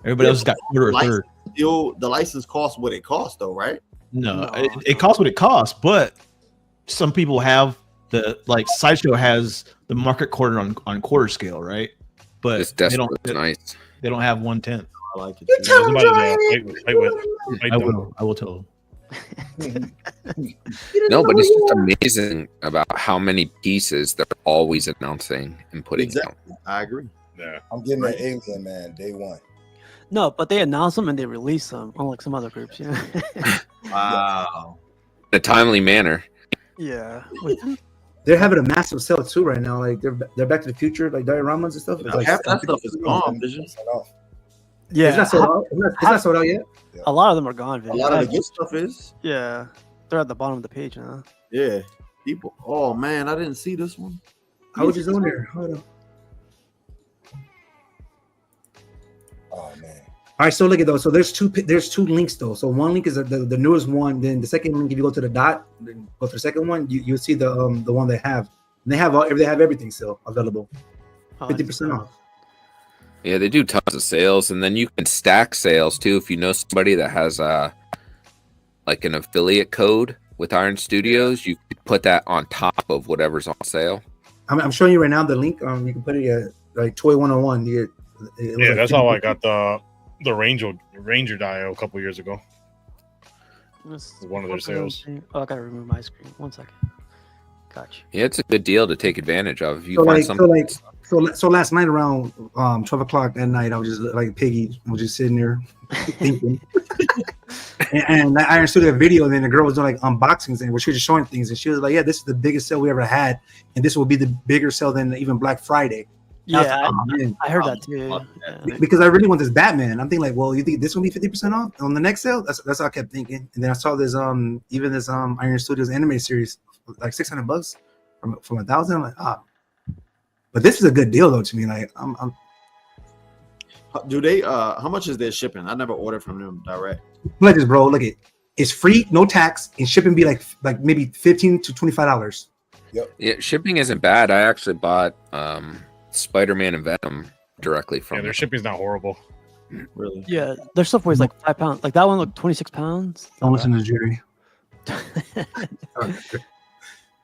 Everybody else has got quarter or third. Still, the license costs what it costs, though, right? No, it costs what it costs, but some people have Sideshow has the market quarter on quarter scale, right? But This they desk don't. looks nice. They don't have 1/10. I like it. You're Too. telling I will tell them. No, but it's just amazing about how many pieces they're always announcing and putting out. Exactly. I agree. Yeah. I'm getting an Alien, man, day one. No, but they announce them and they release them, unlike some other groups. You know? Wow. In a timely manner. Yeah. They're having a massive sale too right now. Like they're Back to the Future, like dioramas and stuff. It's like Half that stuff is gone, Vision. Yeah. It's not sold out. It's not sold out yet. A lot of them are gone. A lot of the good stuff is. Yeah. They're at the bottom of the page now. Yeah. People. Oh man, I didn't see this one. I was just on there. Hold on. Oh man. All right, so look at those. So there's two links though. So one link is the newest one. Then the second link, if you go to the dot, then go to the second one, you'll see the one they have. And they have everything still available. 50% off. Yeah, they do tons of sales, and then you can stack sales too if you know somebody that has like an affiliate code with Iron Studios. You can put that on top of whatever's on sale. I'm showing you right now the link. You can put it at like Toy 101. Yeah, that's how I got the Ranger Dio a couple years ago. One of their sales. Oh, I gotta remove my screen. 1 second. Gotcha. Yeah, it's a good deal to take advantage of. If you So find like, something. so last night around 12 o'clock at night, I was just like Piggy. I was just sitting there thinking. And I understood a video, and then the girl was doing like unboxings, and where she was just showing things, and she was like, "Yeah, this is the biggest sale we ever had, and this will be the bigger sale than even Black Friday." And I was Yeah, like, "Oh, man." I heard that too. Yeah. Because I really want this Batman. I'm thinking like, well, you think this will be 50% off on the next sale? That's how I kept thinking. And then I saw this even this Iron Studios anime series, like $600 from 1,000. I'm like, but this is a good deal though to me. Like, I'm Do they? How much is their shipping? I never ordered from them direct. like this, bro. Look, it's free, no tax, and shipping be like maybe $15 to $25. Yeah, shipping isn't bad. I actually bought Spider-Man and Venom directly from. Yeah, their shipping's not horrible. Really? Yeah, their stuff weighs like 5 pounds. Like that one looked 26 pounds. Don't listen to Jerry.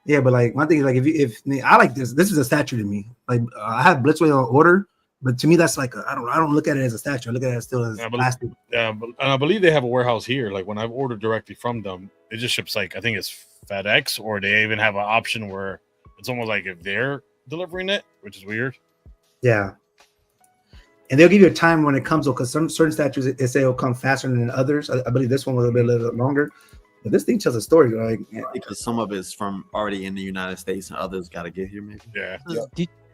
Yeah, but like my thing is like if I like this is a statue to me. Like I have Blitzway on order, but to me that's like I don't look at it as a statue. I look at it still as plastic. Yeah, and I believe they have a warehouse here. Like when I've ordered directly from them, it just ships like I think it's FedEx, or they even have an option where it's almost like if they're delivering it, which is weird. Yeah. And they'll give you a time when it comes, because some certain statues they say it'll come faster than others. I believe this one was a little bit longer. But this thing tells a story, like Because some of it's from already in the United States and others got to get here, maybe. Yeah.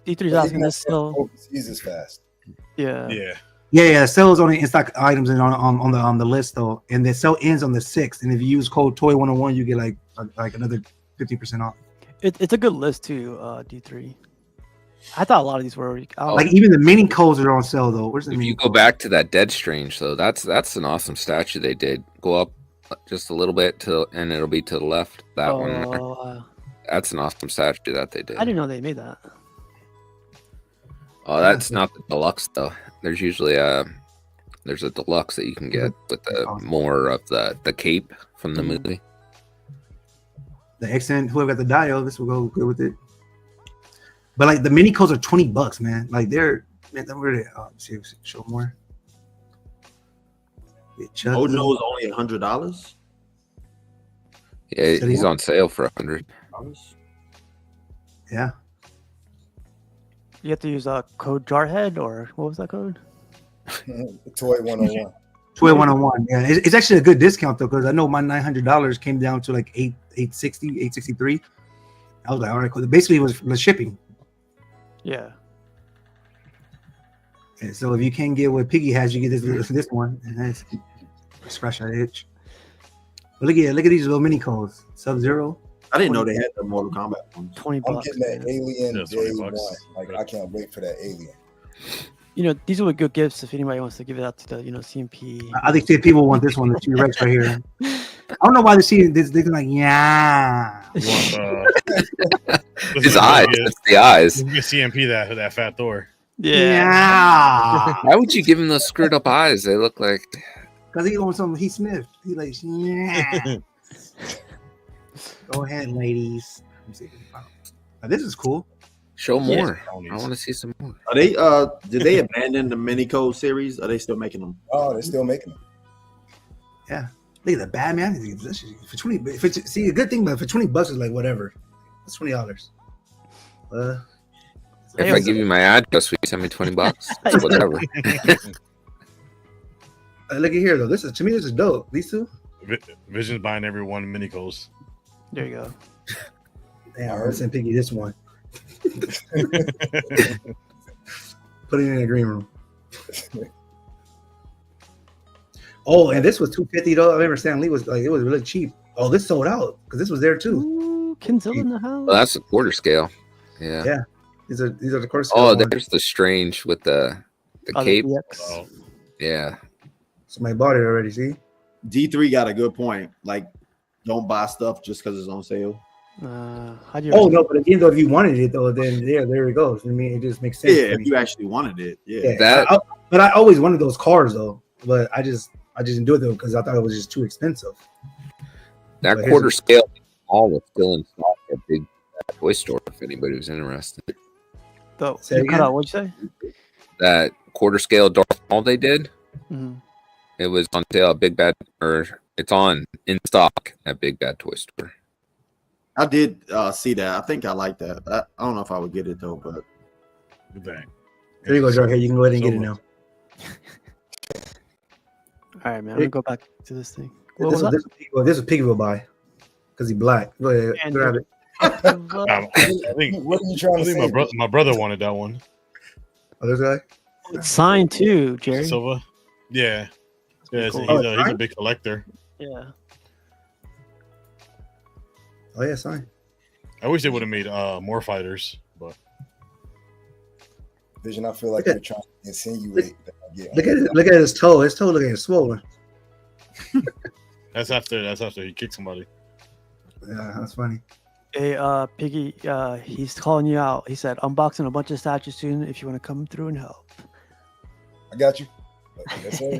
D3's asking this still. Overseas is fast. Yeah. Yeah. yeah, sales only in stock items and on the list though, and the sale ends on the 6th. And if you use code TOY101, you get like another 50% off. It's a good list too. D3. I thought a lot of these were Like even the mini codes are on sale though. Where's the If mini you go back to that Dead Strange, though, that's an awesome statue they did. Go up just a little bit and it'll be to the left. That one. There. That's an awesome statue that they did. I didn't know they made that. Oh, that's not the deluxe though. There's usually there's a deluxe that you can get with the more of the cape from the movie. The accent, whoever got the dial, this will go good with it. But like the mini codes are $20, man. Like they're where they see show more. Oh no, it's only $100. Yeah, he's on sale for $100. Yeah. You have to use code Jarhead, or what was that code? Toy 101. Toy 101. Yeah, it's actually a good discount though, because I know my $900 came down to like $863. I was like, all right, cool. Basically, it was the shipping. Yeah. And so if you can't get what Piggy has, you get this one, and that's scratch that itch. But look at these little mini codes. Sub-Zero. I didn't know they had the Mortal Kombat ones. $20. I'm getting that alien Yeah, day 20 one. bucks. Like I can't wait for that alien. You know, these are good gifts if anybody wants to give it out to the CMP. I think people want this one, the T-Rex right here. I don't know why they see this. They're like, yeah. You want, His eyes. It's the eyes. You get CMP that fat Thor. Yeah. Why would you give him those screwed up eyes? They look like. Because he on something. He sniffed. He like, yeah. Go ahead, ladies. Let me see. Now, this is cool. Show more. Yeah. I want to see some more. Are they? Did they abandon the mini code series? Are they still making them? Oh, they're still making them. Yeah. Look at the Batman. For 20. See, a good thing, but for $20 is like whatever. It's $20. If I give you my address, will you send me $20? Whatever. Look at here though. This is dope. These two. Vision's buying everyone minicos. There you go. Damn, I'm gonna send Piggy this one. Put it in the green room. Oh, and this was $250 though. I remember Stan Lee was like, it was really cheap. Oh, this sold out because this was there too. Ooh, Kinzilla in the house. Well, that's a quarter scale. Yeah. Yeah. These are the course. Oh, there's the Strange with the cape. Oh, Yeah. Somebody bought it already. See. D3 got a good point. Like, don't buy stuff just because it's on sale. How do you? Oh no, but again, though, if you wanted it though, then there it goes. I mean, it just makes sense. Yeah, if you actually wanted it. Yeah. That. But I always wanted those cars though. But I just didn't do it though because I thought it was just too expensive. That But quarter scale all was still in stock at Big Toy Store if anybody was interested. Say You cut again? out. What'd you say? That quarter scale Darth Maul they did, Mhm. it was on sale at Big Bad, or it's on in stock at Big Bad Toy Store. I did see that. I think I like that. I don't know if I would get it though, but good thing. There you go, Jarhead. You can go ahead and get it now. All right, man. I'm gonna go back to this thing. What was that? This is Piggy will buy because he's black. Go ahead, And- grab it. I think, What are you trying I to think say? my brother wanted that one. Oh, this guy. It's signed too, Jerry. Silva. Yeah. Yeah, Cool. he's a big collector. Yeah. Oh yeah, sign. I wish they would have made more fighters, but Vision, I feel like Look you're trying to insinuate that I get. Look at his toe. His toe looking swollen. that's after he kicked somebody. Yeah, that's funny. Hey, Piggy, he's calling you out. He said, unboxing a bunch of statues soon if you want to come through and help. I got you. Yes, sir.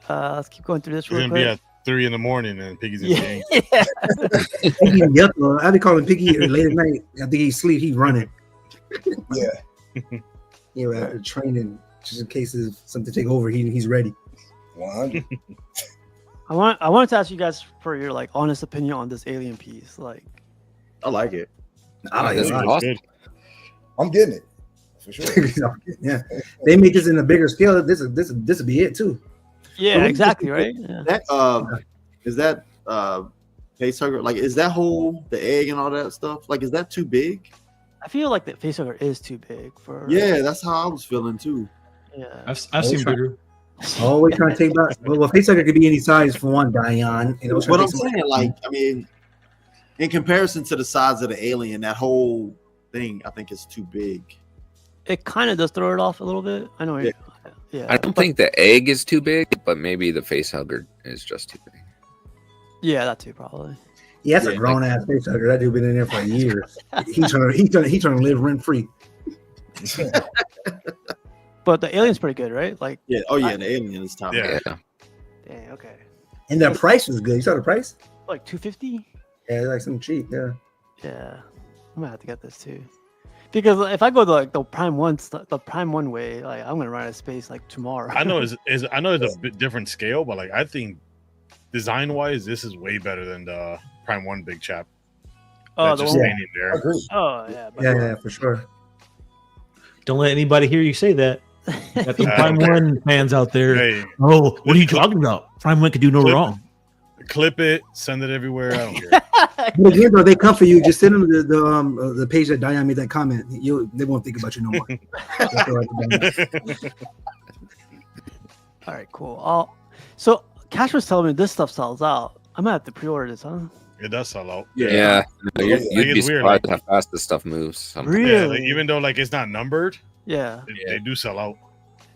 Let's keep going through this He's real gonna be quick. at 3 a.m. and Piggy's in the Yeah. game. Piggy, yep. I be calling Piggy late at night. I think he sleep. He's running. Yeah. You know, training just in case there's something to take over. He's ready. 100. I wanted to ask you guys for your like honest opinion on this alien piece. Like, I like it. I like This it. is a lot. awesome. Good. I'm getting it for sure. Yeah, they make this in a bigger scale. This would be it too. yeah, exactly, right? Yeah. That is that facehugger, like, is that whole the egg and all that stuff, like, is that too big? I feel like the facehugger is too big for. Yeah, that's how I was feeling too. Yeah. I've seen bigger. Always trying to take back. Well, facehugger could be any size for one guy on. You know, What I'm saying, like, I mean, in comparison to the size of the alien, that whole thing I think is too big. It kind of does throw it off a little bit. I know. Yeah. Yeah. I don't think the egg is too big, but maybe the face hugger is just too big. Yeah, that too probably. Yeah, that's a Yeah, grown ass facehugger. That dude been in there for years. He's trying to live rent free. But the alien's pretty good, right? Like, Yeah. Oh yeah, the alien is top. Yeah. Yeah. dang, okay. And the price was good. You saw the price? Like 250. Yeah, like something cheap. Yeah. Yeah, I'm gonna have to get this too. Because if I go the Prime One way, like I'm gonna run out of space like tomorrow. I know it's a bit different scale, but like I think design wise, this is way better than the Prime 1 big chap. Oh, That's the just one. standing I there. agree. Oh yeah. by Yeah, far. for sure. Don't let anybody hear you say that. Got the Prime One fans out there. Hey, Oh, what are you talking about? Prime One could do no Clip- wrong. clip it, send it everywhere. I don't care. But again, though, they come for you. Just send them the page that Diane made that comment. They won't think about you no more. That's all right. All right, cool. So Cash was telling me this stuff sells out. I'm gonna have to pre-order this, huh? It does sell out. Yeah. No, you'd Like, be it's weird, surprised like- how fast this stuff moves. Sometimes. Really? Yeah, like, even though like it's not numbered, Yeah. they do sell out.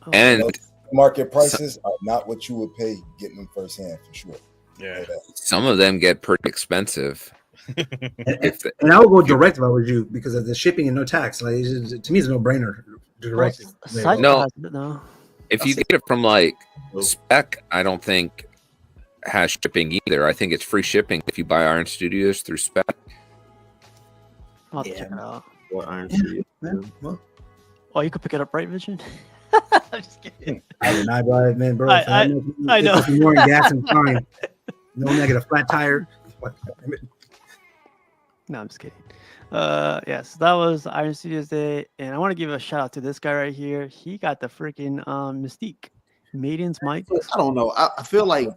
Oh, And Market prices are not what you would pay getting them firsthand for sure. Yeah. some of them get pretty expensive. If the- And I would go direct if I was you because of the shipping and no tax. Like to me, it's a no-brainer. Direct. Sideshow No. has it now. if you get it from like Spec, I don't think has shipping either. I think it's free shipping if you buy Iron Studios through Spec. I'll have to Yeah. check it out. Or Iron Yeah. Studio. Man, well, Oh, you could pick it up, right, Vision? I'm just kidding. I would not buy it, man, bro. I know. It's more in gas and time. No, I get a flat tire. What? No, I'm just kidding. Yes, that was Iron Studios Day, and I want to give a shout out to this guy right here. He got the freaking Mystique Maidens mic. I don't know. I feel like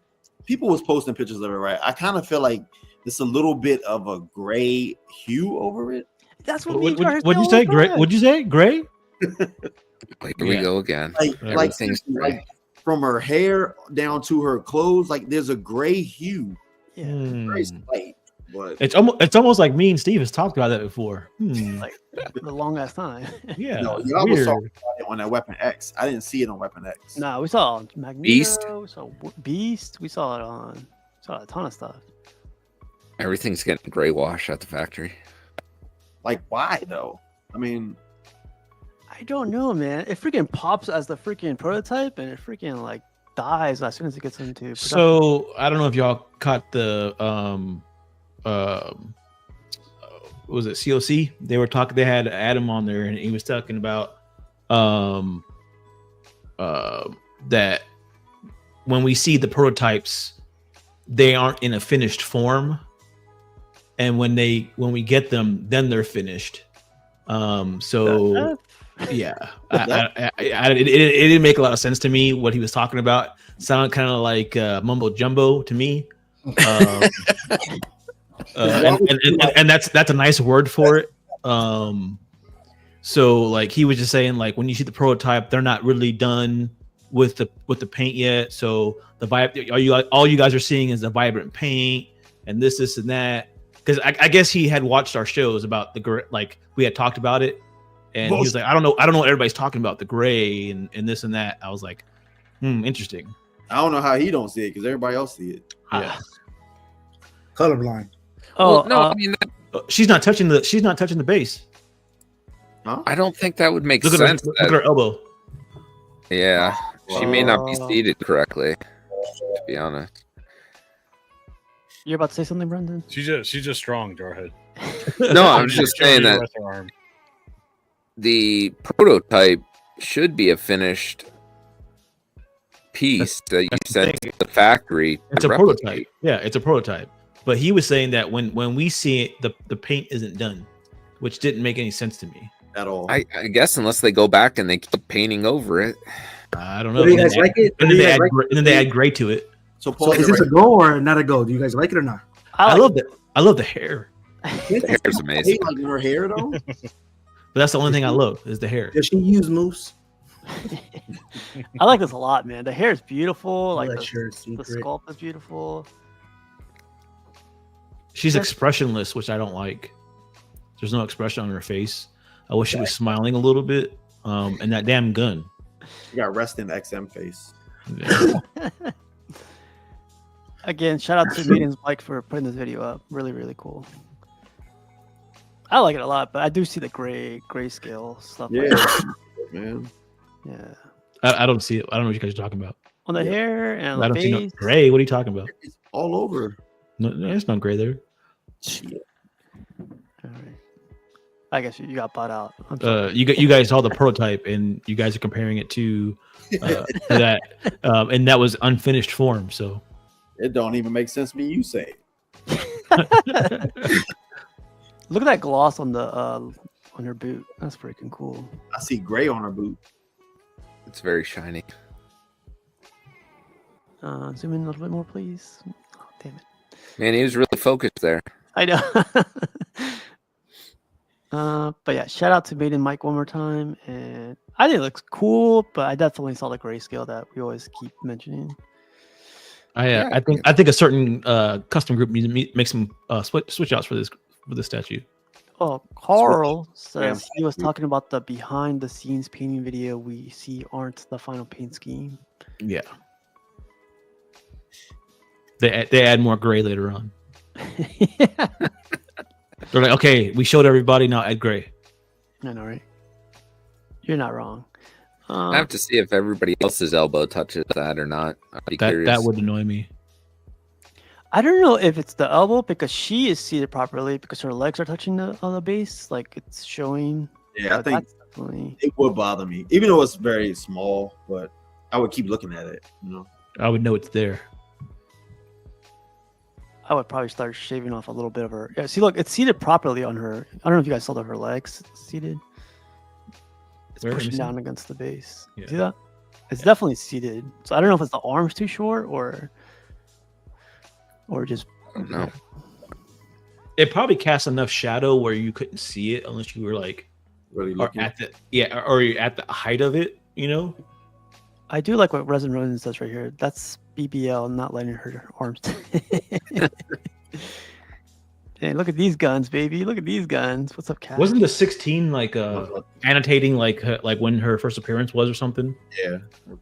people was posting pictures of it, right? I kind of feel like it's a little bit of a gray hue over it. That's what we What'd you say, Gray? What'd you say, Gray? Here we go again. Like Everything's gray. like from her hair down to her clothes, like there's a gray hue. Yeah, Very slight, but It's almost like me and Steve has talked about that before. like the long ass time. Yeah. no, y'all was weird. talking about it on that Weapon X. I didn't see it on Weapon X. Nah, we saw it on Magneto, Beast. we saw Beast, we saw a ton of stuff. Everything's getting gray wash at the factory. Like why though? I mean, I don't know, man. It freaking pops as the freaking prototype, and it freaking like dies as soon as it gets into production. So I don't know if y'all caught the was it COC? They were talking. They had Adam on there, and he was talking about that when we see the prototypes, they aren't in a finished form, and when we get them, then they're finished. So Yeah, it didn't make a lot of sense to me what he was talking about. Sounded kind of like mumbo jumbo to me. And that's a nice word for it. So like he was just saying, like when you see the prototype, they're not really done with the paint yet. So the vibe, all you guys are seeing is the vibrant paint and this and that. Because I guess he had watched our shows about like we had talked about it, and he was like, I don't know what everybody's talking about, the gray and this and that. I was like, interesting. I don't know how he don't see it because everybody else see it. Yeah. Colorblind. Oh Well, no, I mean, she's not touching the base. Huh? I don't think that would make Look sense. Look at her elbow. Yeah, she may not be seated correctly, to be honest. You're about to say something, Brendan? She's just strong, Jarhead. No, I was just saying that With her arm. the prototype should be a finished piece that you sent to the factory. It's a prototype. Yeah, it's a prototype. But he was saying that when we see it, the paint isn't done, which didn't make any sense to me at all. I guess unless they go back and they keep painting over it. I don't know. Do you guys like it? And then they add gray to it. So is this a go or not a go? Do you guys like it or not? I love it. I love the hair. The hair's amazing. Like her hair though. But that's the only thing I love is the hair. Does she use mousse? I like this a lot, man. The hair is beautiful. Like that the sculpt is beautiful. She's expressionless, which I don't like. There's no expression on her face. I wish she was smiling a little bit. And that damn gun. You got rest in XM face. Yeah. Again, shout out to Meetings Mike for putting this video up. Really, really cool. I like it a lot, but I do see the grayscale stuff. Yeah, like that. man. Yeah. I don't see it. I don't know what you guys are talking about. On the hair and I the don't see no face. gray. What are you talking about? It's all over. No, there's no gray there. Shit. All right. I guess you got bought out. You guys saw the prototype, and you guys are comparing it to that, and that was unfinished form. So it don't even make sense to me. You say it. Look at that gloss on the on her boot. That's freaking cool. I see gray on her boot. It's very shiny. Zoom in a little bit more, please. Oh, damn it. Man, he was really focused there. I know. But yeah, shout out to Made in Mike one more time. And I think it looks cool, but I definitely saw the grayscale that we always keep mentioning. I think a certain custom group needs to make some switch outs for this statue. Oh, Carl says he was talking about the behind the scenes painting video we see aren't the final paint scheme. Yeah. They add more gray later on. Yeah. They're like, okay, we showed everybody, now add gray. I know, right? You're not wrong. I have to see if everybody else's elbow touches that or not. I'd be curious. That would annoy me. I don't know if it's the elbow because she is seated properly because her legs are touching the base, like it's showing. Yeah, I think definitely... it would bother me, even though it's very small. But I would keep looking at it. You know, I would know it's there. I would probably start shaving off a little bit of her. Yeah, see, look, it's seated properly on her. I don't know if you guys saw that her legs seated. It's pushing down against the base. Yeah. See that? It's definitely seated. So I don't know if it's the arms too short or just. I don't know. It probably casts enough shadow where you couldn't see it unless you were like really or at you're at the height of it. You know. I do like what Resin Ronin says right here. That's BBL not letting her arms. Hey, look at these guns, baby. Look at these guns. What's up, Cat? Wasn't the 16 like annotating like when her first appearance was or somp? Yeah.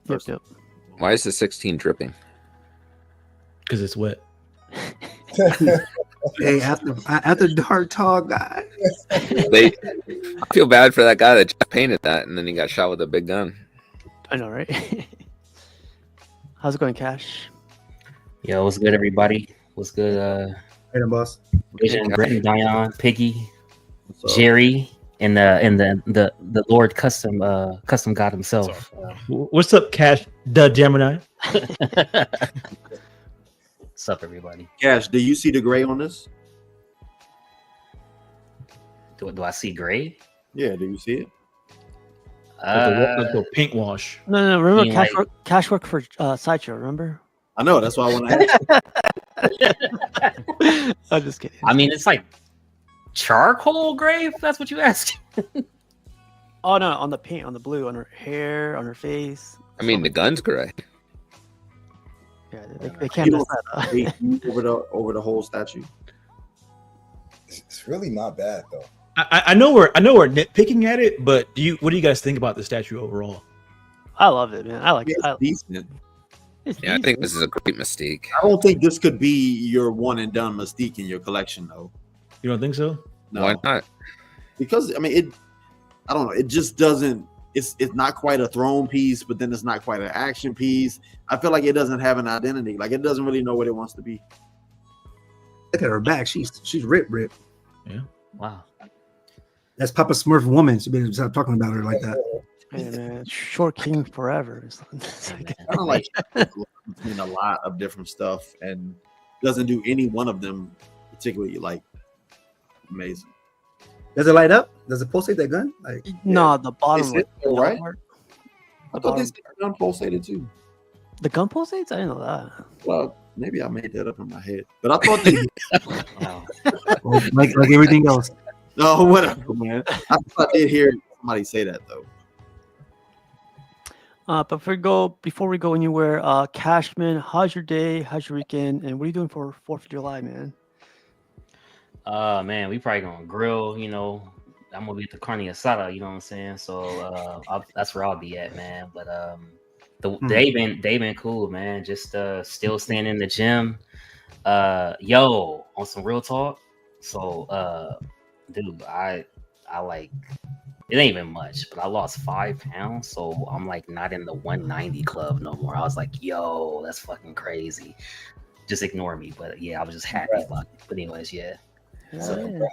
Yep. Why is the 16 dripping? Because it's wet. Hey, after dark talk, guys. I feel bad for that guy that just painted that and then he got shot with a big gun. I know, right? How's it going, Cash? Yo, what's good, everybody? What's good? Hey, boss. Vision, Brenton, Dion, Piggy, Jerry, and the Lord Custom God himself. What's up, Cash? The Gemini. What's up, everybody? Cash, do you see the gray on this? Do I see gray? Yeah, do you see it? Like the paint wash. No. Remember mean, like- cash work for Sideshow. Remember? I know. That's why I want to ask. I'm just kidding. I mean, it's like charcoal gray. If that's what you asked. Oh no, on the paint, on the blue, on her hair, on her face. I mean, the gun's gray. Yeah, they can't mess that up. over the whole statue. It's really not bad though. I know we're nitpicking at it, but what do you guys think about the statue overall? I love it, man. I like it. It's decent. It's Yeah, I decent. think this is a great Mystique. I don't think this could be your one and done Mystique in your collection, though. You don't think so? No, Why not? because I mean, I don't know. It just doesn't. It's not quite a throne piece, but then it's not quite an action piece. I feel like it doesn't have an identity. Like it doesn't really know what it wants to be. Look at her back. She's ripped. Wow. That's Papa Smurf woman. She better stop talking about her like that. Hey, man, short king forever. It's like- Kind of like between a lot of different stuff and doesn't do any one of them particularly like amazing. Does it light up? Does it pulsate that gun? Like, No, the bottom. Is Like, it still right? part. I The thought this bottom. gun pulsated too. The gun pulsates? I didn't know that. Well, maybe I made that up in my head, but I thought they. Wow. like everything else. No, whatever, man. I thought I did hear somebody say that though. But before we go anywhere, Cashman, how's your day? How's your weekend? And what are you doing for 4th of July, man? Man, we probably gonna grill. You know, I'm gonna be at the carne asada. You know what I'm saying? So that's where I'll be at, man. But they been cool, man. Just still staying in the gym. Yo, on some real talk. So dude, I like, it ain't even much, but I lost 5 pounds, so I'm like not in the 190 club no more. I was like, yo, that's fucking crazy. Just ignore me, but yeah, I was just happy about it. But anyways, yeah. So,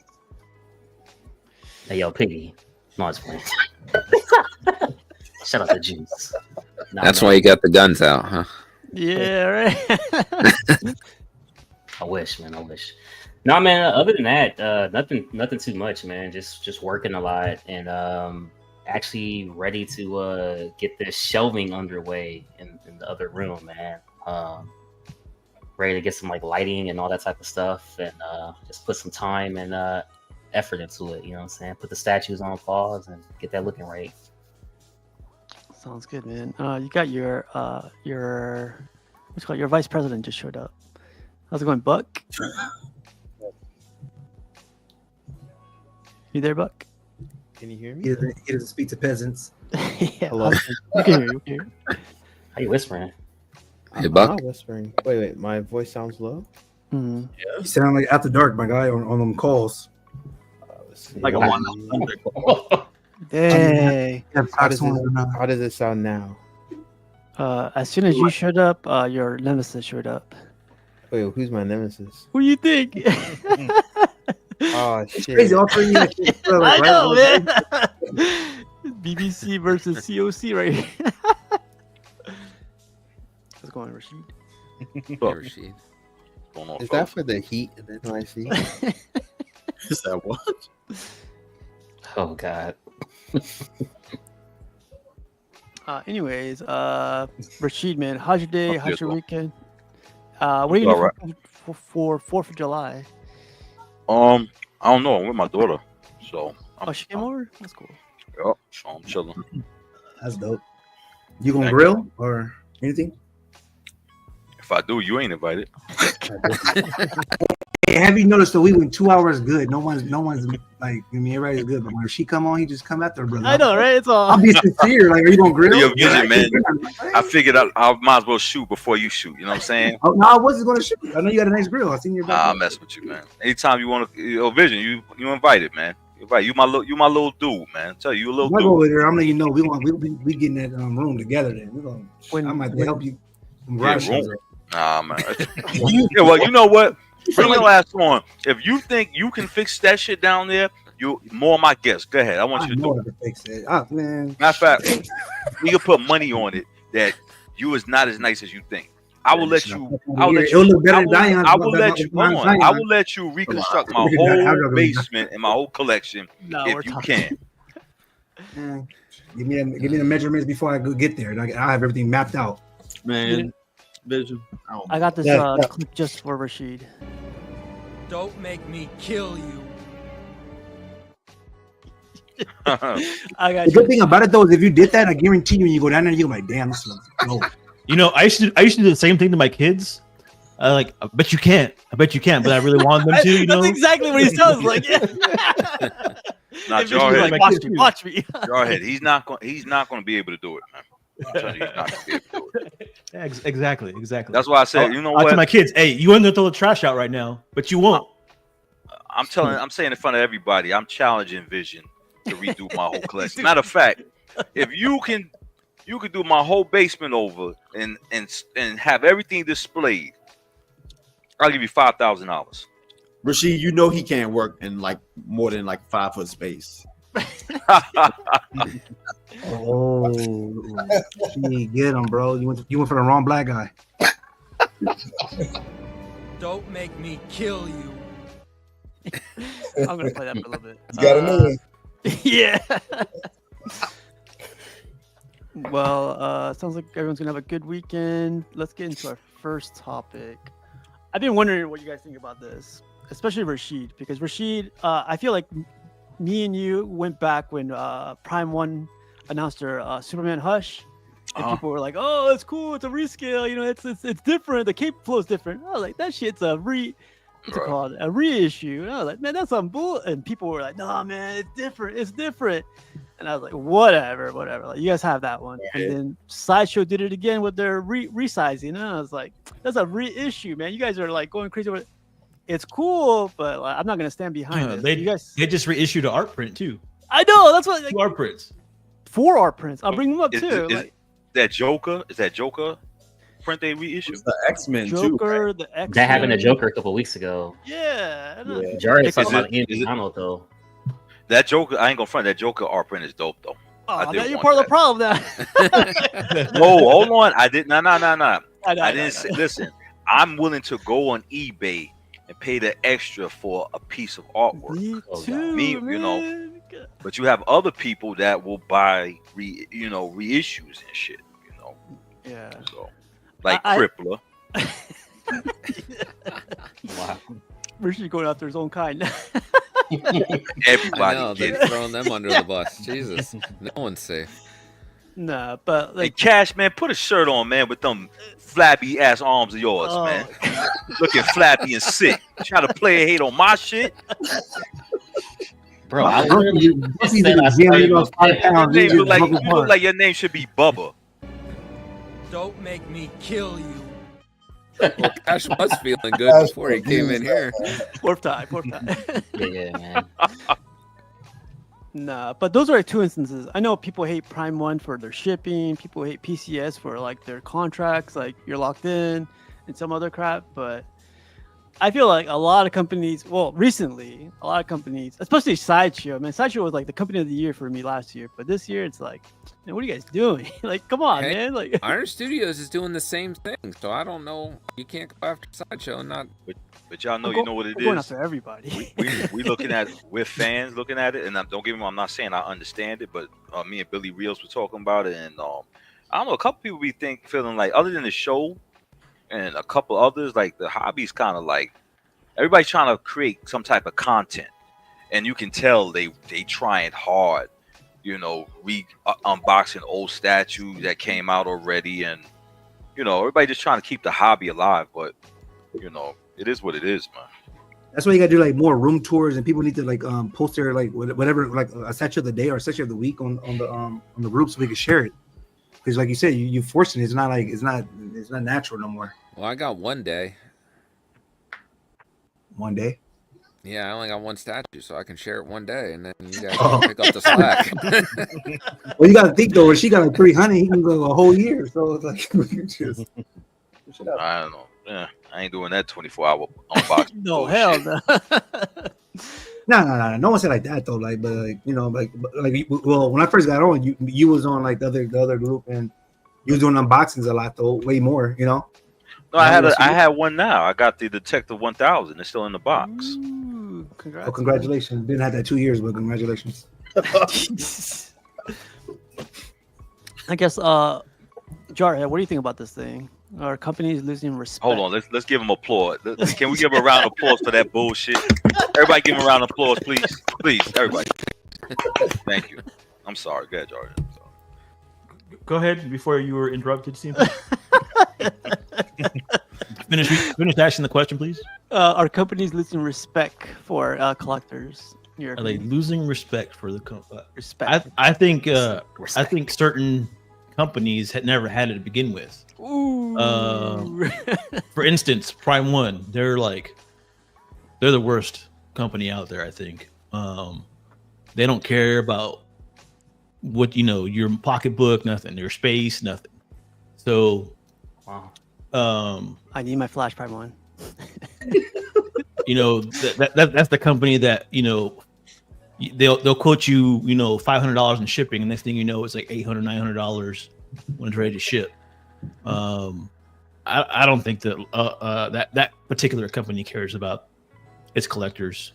hey, yo, Piggy. No, it's playing. Shout out to Juice. Nah, That's man, why you got the guns out, huh? Yeah, right. I wish, man. I wish. No, man. Other than that, nothing too much, man. Just working a lot and actually ready to get this shelving underway in the other room, man. Ready to get some like lighting and all that type of stuff, and just put some time and effort into it. You know what I'm saying? Put the statues on pause and get that looking right. Sounds good, man. You got your what's it called? Your vice president just showed up. How's it going, Buck? You there, Buck? Can you hear me? He doesn't speak to peasants. Yeah. Hello. We can hear you. We can hear you. How you whispering? Hey, I'm Buck. not whispering. Wait. My voice sounds low. Mhm. You sound like after dark, my guy, on them calls. Let's see. Like a 100. Hey. How does it sound now? As soon as you showed up, your nemesis showed up. Wait, who's my nemesis? Who do you think? Oh It's shit! crazy. All three of you like, I know, right? man. BBC versus COC right here. How's it going, Rashid? Rashid. Is that for the heat in my seat? Is that what? Oh God. Anyways, Rashid, man, how's your day? I'm How's good, your though. weekend? What are you All doing for 4th of July? I don't know. I'm with my daughter, so Oh, she came over? That's cool. yeah, so I'm chilling. That's dope. You gonna grill or anything? If I do, you ain't invited. Hey, have you noticed that we went 2 hours good? No one's like, I mean, everybody's good, but when she come on, he just come after her, brother. I know, right? It's all. I'll be sincere. Like, are you gonna grill? Yo, music, man. I figured I might as well shoot before you shoot. You know what I'm saying? Oh, no, I wasn't gonna shoot. I know you got a nice grill. I seen your back. Nah, I'm messing with you, man. Anytime you want to, Vision, you invited, man. You invited. You my little dude, man. I tell you, you a little I'll go dude. over there. I'm letting you know we getting that room together. Then we're gonna. I might help you. Yeah, room. Nah, man. Yeah, well, you know what? Bring your ass on. If you think you can fix that shit down there, you more my guest. Go ahead. I want you to do it. Fix it. Oh, man. Matter of fact, we can put money on it that you is not as nice as you think. I will let you. I will let you. I will let you reconstruct my whole basement and my whole collection if you can. Give me the measurements before I go get there, and I have everything mapped out. Man, vision. I got this clip just for Rashid. Don't make me kill you. I got the good thing about it though is if you did that, I guarantee you when you go down there, you're like, damn, this looks dope. You know, I used to do the same thing to my kids. I bet you can't, but I really want them to. You know, that's exactly what he sounds like. Yeah. Now, Jarhead, like, watch me. Jarhead, he's not going to be able to do it, man. I'm telling you, he's not going to be able to do it. Exactly. That's why I said, you know what? To my kids, hey, you want to throw the trash out right now, but you won't. I'm saying in front of everybody, I'm challenging Vision to redo my whole collection. Matter of fact, if you can do my whole basement over and have everything displayed, I'll give you $5,000. Rashid, you know he can't work in like more than like 5 foot space. Oh, gee, get him, bro. You went for the wrong black guy. Don't make me kill you. I'm gonna play that for a little bit. You got a new one. Yeah. Well, sounds like everyone's gonna have a good weekend. Let's get into our first topic. I've been wondering what you guys think about this, especially Rashid, because Rashid, I feel like me and you went back when Prime One announced their Superman Hush, and people were like, "Oh, it's cool. It's a rescale. You know, it's different. The cape flow is different." I was like, "That shit's a what's it called? A reissue." And I was like, "Man, that's some bull." And people were like, "No, man, it's different. It's different." And I was like, "Whatever. Like, you guys have that one." Yeah. And then Sideshow did it again with their resizing, and I was like, "That's a reissue, man. You guys are like going crazy with it. It's cool, but like, I'm not gonna stand behind it." They just reissued an art print too. I know. That's what. Like, 2 art prints. 4 art prints. I'll bring them up too. Is that Joker print they reissued? It's the X-Men Joker, too. the X-Men. That happened to Joker a couple weeks ago. Yeah. Jared talking about Andy Donald though. That Joker, I ain't gonna front. That Joker art print is dope though. Oh, now you're part of the problem now. No, hold on. I did no. I didn't say. No. Listen, I'm willing to go on eBay and pay the extra for a piece of artwork. Me, you know. But you have other people that will buy reissues and shit. You know. Yeah. So, like Crippler. Wow. Rashid going after his own kind. Everybody they're throwing them under the bus. Jesus, no one's safe. Nah, but like, hey, Cash, man, put a shirt on, man, with them flabby ass arms of yours, man. Looking flabby and sick. Try to play a hate on my shit. Bro, I literally you look like your name should be Bubba. Don't make me kill you. Well, Cash was feeling good before he came in here. Fourth time. Yeah, man. Nah, but those are like 2 instances. I know people hate Prime One for their shipping. People hate PCS for like their contracts, like you're locked in and some other crap. But I feel like a lot of companies, recently, especially Sideshow, man. Sideshow was like the company of the year for me last year. But this year, it's like, man, what are you guys doing? Like, come on, man. Like, Iron Studios is doing the same thing. So I don't know. You can't go after Sideshow and not. But y'all know, you know what it is. Going after everybody. we looking at it. We're fans looking at it. And don't get me wrong, I'm not saying I understand it. But me and Billy Reels were talking about it. And I don't know, a couple people feeling like, other than the show, and a couple others, like the hobby's kind of like everybody's trying to create some type of content, and you can tell they trying hard, you know, unboxing old statues that came out already, and you know, everybody just trying to keep the hobby alive. But you know, it is what it is, man. That's why you gotta do like more room tours, and people need to like post their like whatever, like a statue of the day or a statue of the week on the group so we can share it. Because like you said, you forcing it. It's not natural no more. Well, I got one day. One day? Yeah, I only got one statue, so I can share it one day, and then you guys can pick up the slack. Well, you got to think though. She got like 300. He can go a whole year. So it's like, just, I don't know. Yeah, I ain't doing that 24-hour unboxing. No, hell no. No. No one said like that though. Like, but like, you know, well, when I first got on, you was on like the other group, and you was doing unboxings a lot though, way more. You know. No, I had one now. I got the Detective 1000. It's still in the box. Ooh, congratulations. Didn't have that 2 years, but congratulations. I guess, Jarhead, what do you think about this thing? Are companies losing respect? Hold on, let's give him applause. Can we give a round of applause for that bullshit? Everybody, give him a round of applause, please, please, everybody. Thank you. I'm sorry. Go ahead, Jordan. Go ahead before you were interrupted, Simple. Finish asking the question, please. Are companies losing respect for collectors? Are they losing respect for the respect? I think certain companies had never had it to begin with. For instance, Prime One, they're the worst company out there. I think they don't care about what your pocketbook, nothing, your space, nothing. So, wow. I need my Flash Prime One. That's the company that they'll quote you $500 in shipping, and next thing you know, it's like $800, $900 when it's ready to ship. I don't think that that particular company cares about its collectors.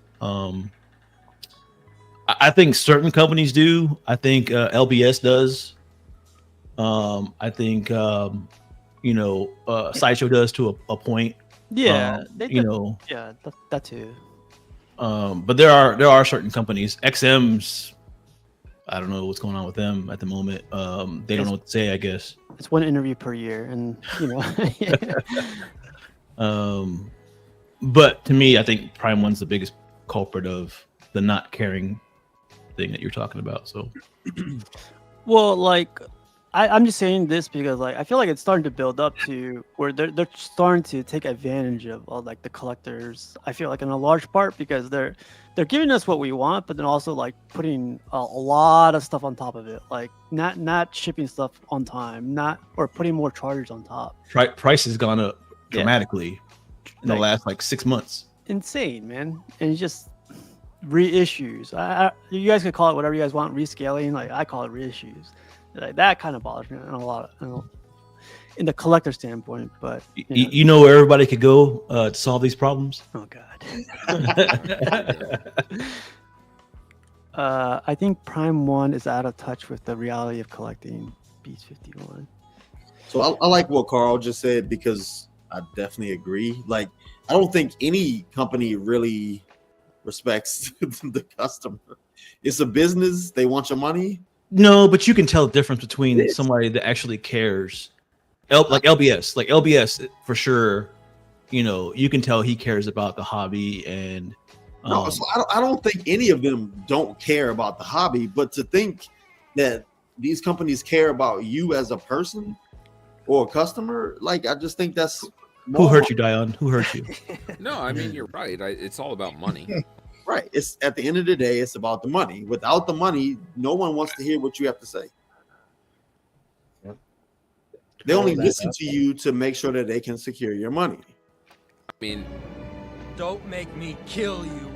I think certain companies do. I think LBS does. I think Sideshow does to a point. Yeah, yeah, that too. But there are certain companies. XM's, I don't know what's going on with them at the moment. They don't know what to say, I guess. It's one interview per year, and But to me, I think Prime One's the biggest culprit of the not caring thing that you're talking about. So, well, I'm just saying this because I feel like it's starting to build up to where they're starting to take advantage of all the collectors. I feel like in a large part because they're giving us what we want, but then also putting a lot of stuff on top of it, not shipping stuff on time, or putting more charges on top. Price has gone up dramatically in the last 6 months. Insane, man. And it's just reissues. You guys could call it whatever you guys want, rescaling. I call it reissues. That kind of bothers me in the collector standpoint. But you know where everybody could go to solve these problems? Oh God. I think Prime One is out of touch with the reality of collecting. Beats 51. So I like what Carl just said because I definitely agree. I don't think any company really respects the customer. It's a business. They want your money. No, but you can tell the difference between somebody that actually cares. LBS, LBS for sure. You can tell he cares about the hobby and. No, so I don't think any of them don't care about the hobby, but to think that these companies care about you as a person or a customer, I just think that's. Who hurt you, Dion? Who hurt you? No, I mean you're right. It's all about money. Right. It's at the end of the day, it's about the money. Without the money, no one wants to hear what you have to say. Yep. They only listen to you to make sure that they can secure your money. I mean, don't make me kill you.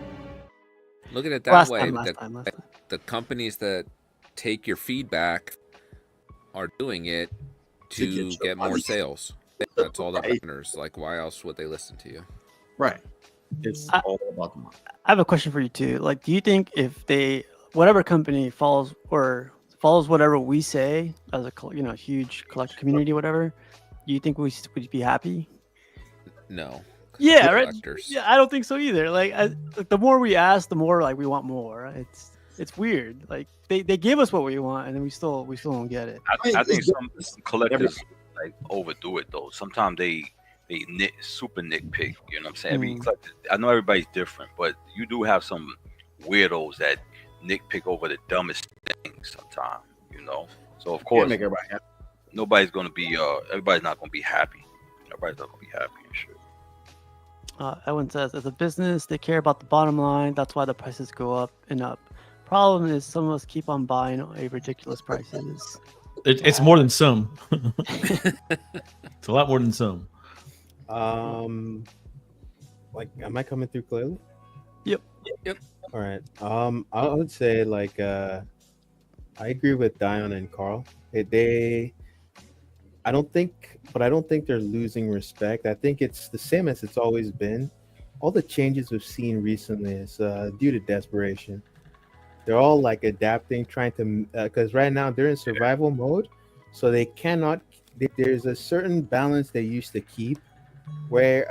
Look at it that way. The companies that take your feedback are doing it to get more sales. That's all that matters. Why else would they listen to you? Right. It's all about the money. I have a question for you too. Do you think if whatever company follows whatever we say as a huge collector community, whatever, do you think we would be happy? No. Yeah, right. Yeah, I don't think so either. The more we ask, the more we want more. It's weird. They give us what we want, and then we still don't get it. I think some collectors overdo it though. Sometimes they super nitpick. You know what I'm saying? Every collector, I know everybody's different, but you do have some weirdos that nitpick over the dumbest things sometimes. So of course, make everybody happy. Nobody's gonna be. Everybody's not gonna be happy. Everybody's not gonna be happy and shit. Ewan says, as a business, they care about the bottom line. That's why the prices go up and up. Problem is, some of us keep on buying at ridiculous prices. It's more than some. It's a lot more than some. Am I coming through clearly? Yep. All right. I would say I agree with Dion and Carl. I don't think they're losing respect. I think it's the same as it's always been. All the changes we've seen recently is due to desperation. They're all adapting, trying to, because right now they're in survival mode. so they cannot. There's a certain balance they used to keep, where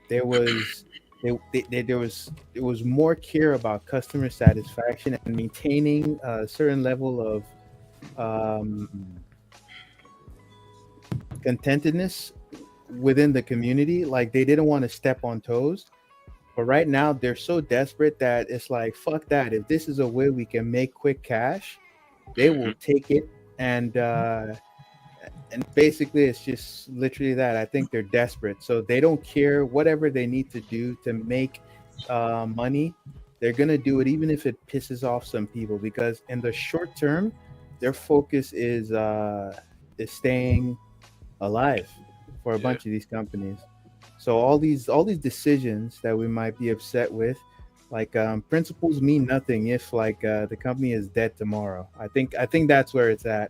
there was there was more care about customer satisfaction and maintaining a certain level of um, contentedness within the community. Like they didn't want to step on toes. But right now they're so desperate that it's like fuck that. If this is a way we can make quick cash, they will take it. And basically it's just literally that. I think they're desperate, so they don't care whatever they need to do to make money. They're gonna do it even if it pisses off some people, because in the short term their focus is staying alive for a Yeah. bunch of these companies. So all these decisions that we might be upset with, like principles mean nothing if like the company is dead tomorrow. I think that's where it's at.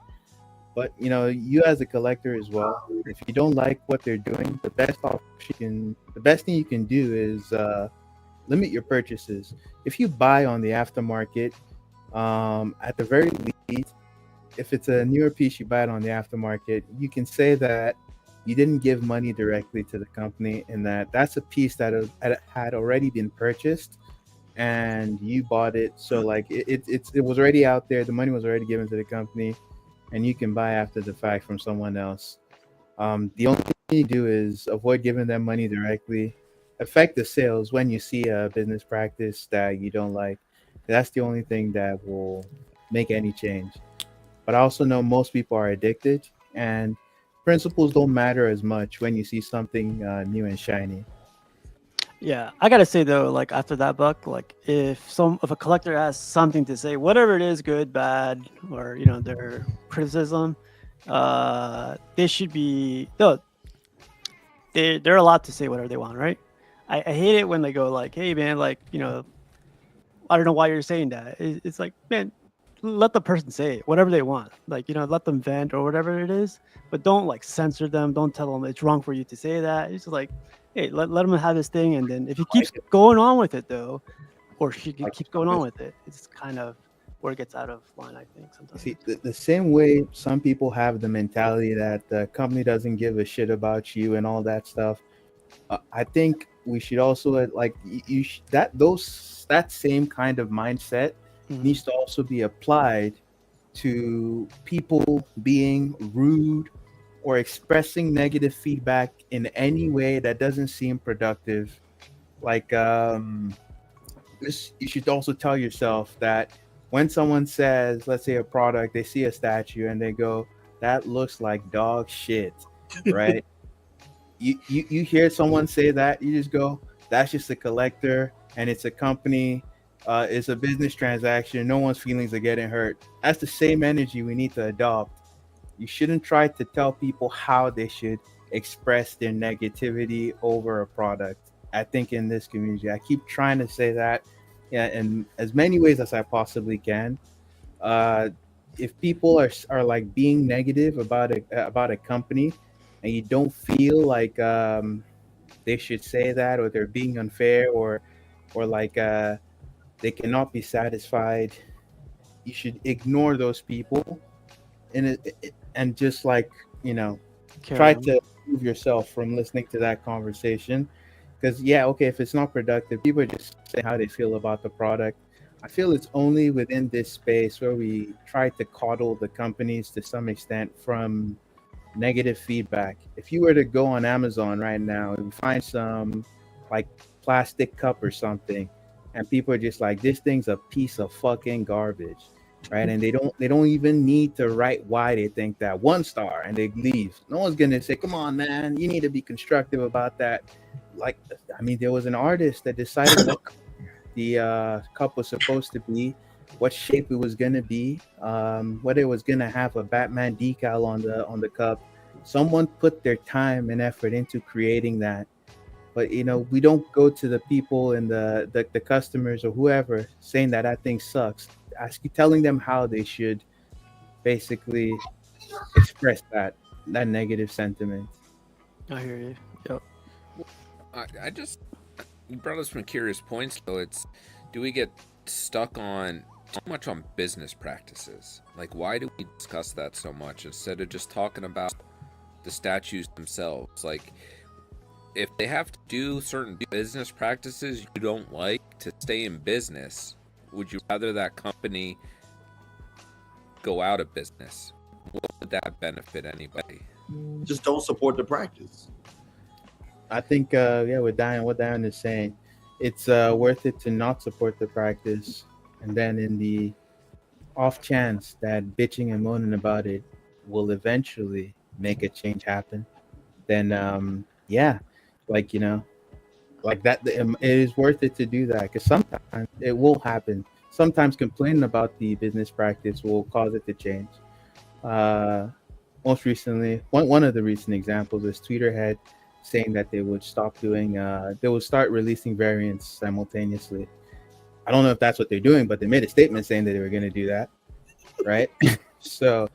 But you as a collector as well, if you don't like what they're doing, the best thing you can do is limit your purchases. If you buy on the aftermarket, at the very least, if it's a newer piece you buy it on the aftermarket, you can say that you didn't give money directly to the company, and that's a piece that had already been purchased and you bought it. So like it was already out there, the money was already given to the company, and you can buy after the fact from someone else. The only thing you do is avoid giving them money directly. Affect the sales when you see a business practice that you don't like. That's the only thing that will make any change. But I also know most people are addicted, and principles don't matter as much when you see something new and shiny. Yeah, I gotta say though, like after that buck, like if a collector has something to say, whatever it is, good, bad, or their criticism, they should be no, they're allowed to say whatever they want, right? I hate it when they go like, hey man, like I don't know why you're saying that. It's like, man, let the person say it, whatever they want. Like, let them vent or whatever it is, but don't like censor them. Don't tell them it's wrong for you to say that. It's just like, hey, let him have his thing. And then if he keeps going on with it though, or she keeps going on with it, it's kind of where it gets out of line, I think, sometimes. See, the same way some people have the mentality that the company doesn't give a shit about you and all that stuff. I think we should also like that same kind of mindset needs to also be applied to people being rude or expressing negative feedback in any way that doesn't seem productive. Like you should also tell yourself that when someone says, let's say a product, they see a statue and they go, that looks like dog shit, right? You hear someone say that, you just go, that's just a collector and it's a company, it's a business transaction, no one's feelings are getting hurt. That's the same energy we need to adopt. You shouldn't try to tell people how they should express their negativity over a product. I think in this community, I keep trying to say that, yeah, in as many ways as I possibly can. uh if people are like being negative about a company, and you don't feel like they should say that, or they're being unfair, or like they cannot be satisfied, you should ignore those people, and just like try Carry on. to remove yourself from listening to that conversation. Because yeah, okay, if it's not productive, people are just saying how they feel about the product. I feel it's only within this space where we try to coddle the companies to some extent from negative feedback. If you were to go on Amazon right now and find some like plastic cup or something, and people are just like, this thing's a piece of fucking garbage, right? And they don't even need to write why they think that. 1 star, and they leave. No one's gonna say, come on man, you need to be constructive about that. Like, I mean, there was an artist that decided what the cup was supposed to be, what shape it was gonna be, whether it was gonna have a Batman decal on the cup. Someone put their time and effort into creating that. But we don't go to the people and the customers or whoever saying that that thing sucks. Telling them how they should basically express that negative sentiment. I hear you. Yep. I just, you brought up some curious points though. It's, do we get stuck on so much on business practices. Like, why do we discuss that so much instead of just talking about the statues themselves? Like, if they have to do certain business practices you don't like to stay in business, would you rather that company go out of business? What would that benefit anybody? Just don't support the practice. I think, yeah, what Diane is saying, it's worth it to not support the practice, and then in the off chance that bitching and moaning about it will eventually make a change happen, then yeah, like like that, it is worth it to do that, because sometimes it will happen. Sometimes complaining about the business practice will cause it to change. Most recently, one of the recent examples is Twitter had saying that they would they would start releasing variants simultaneously. I don't know if that's what they're doing, but they made a statement saying that they were going to do that, right? So,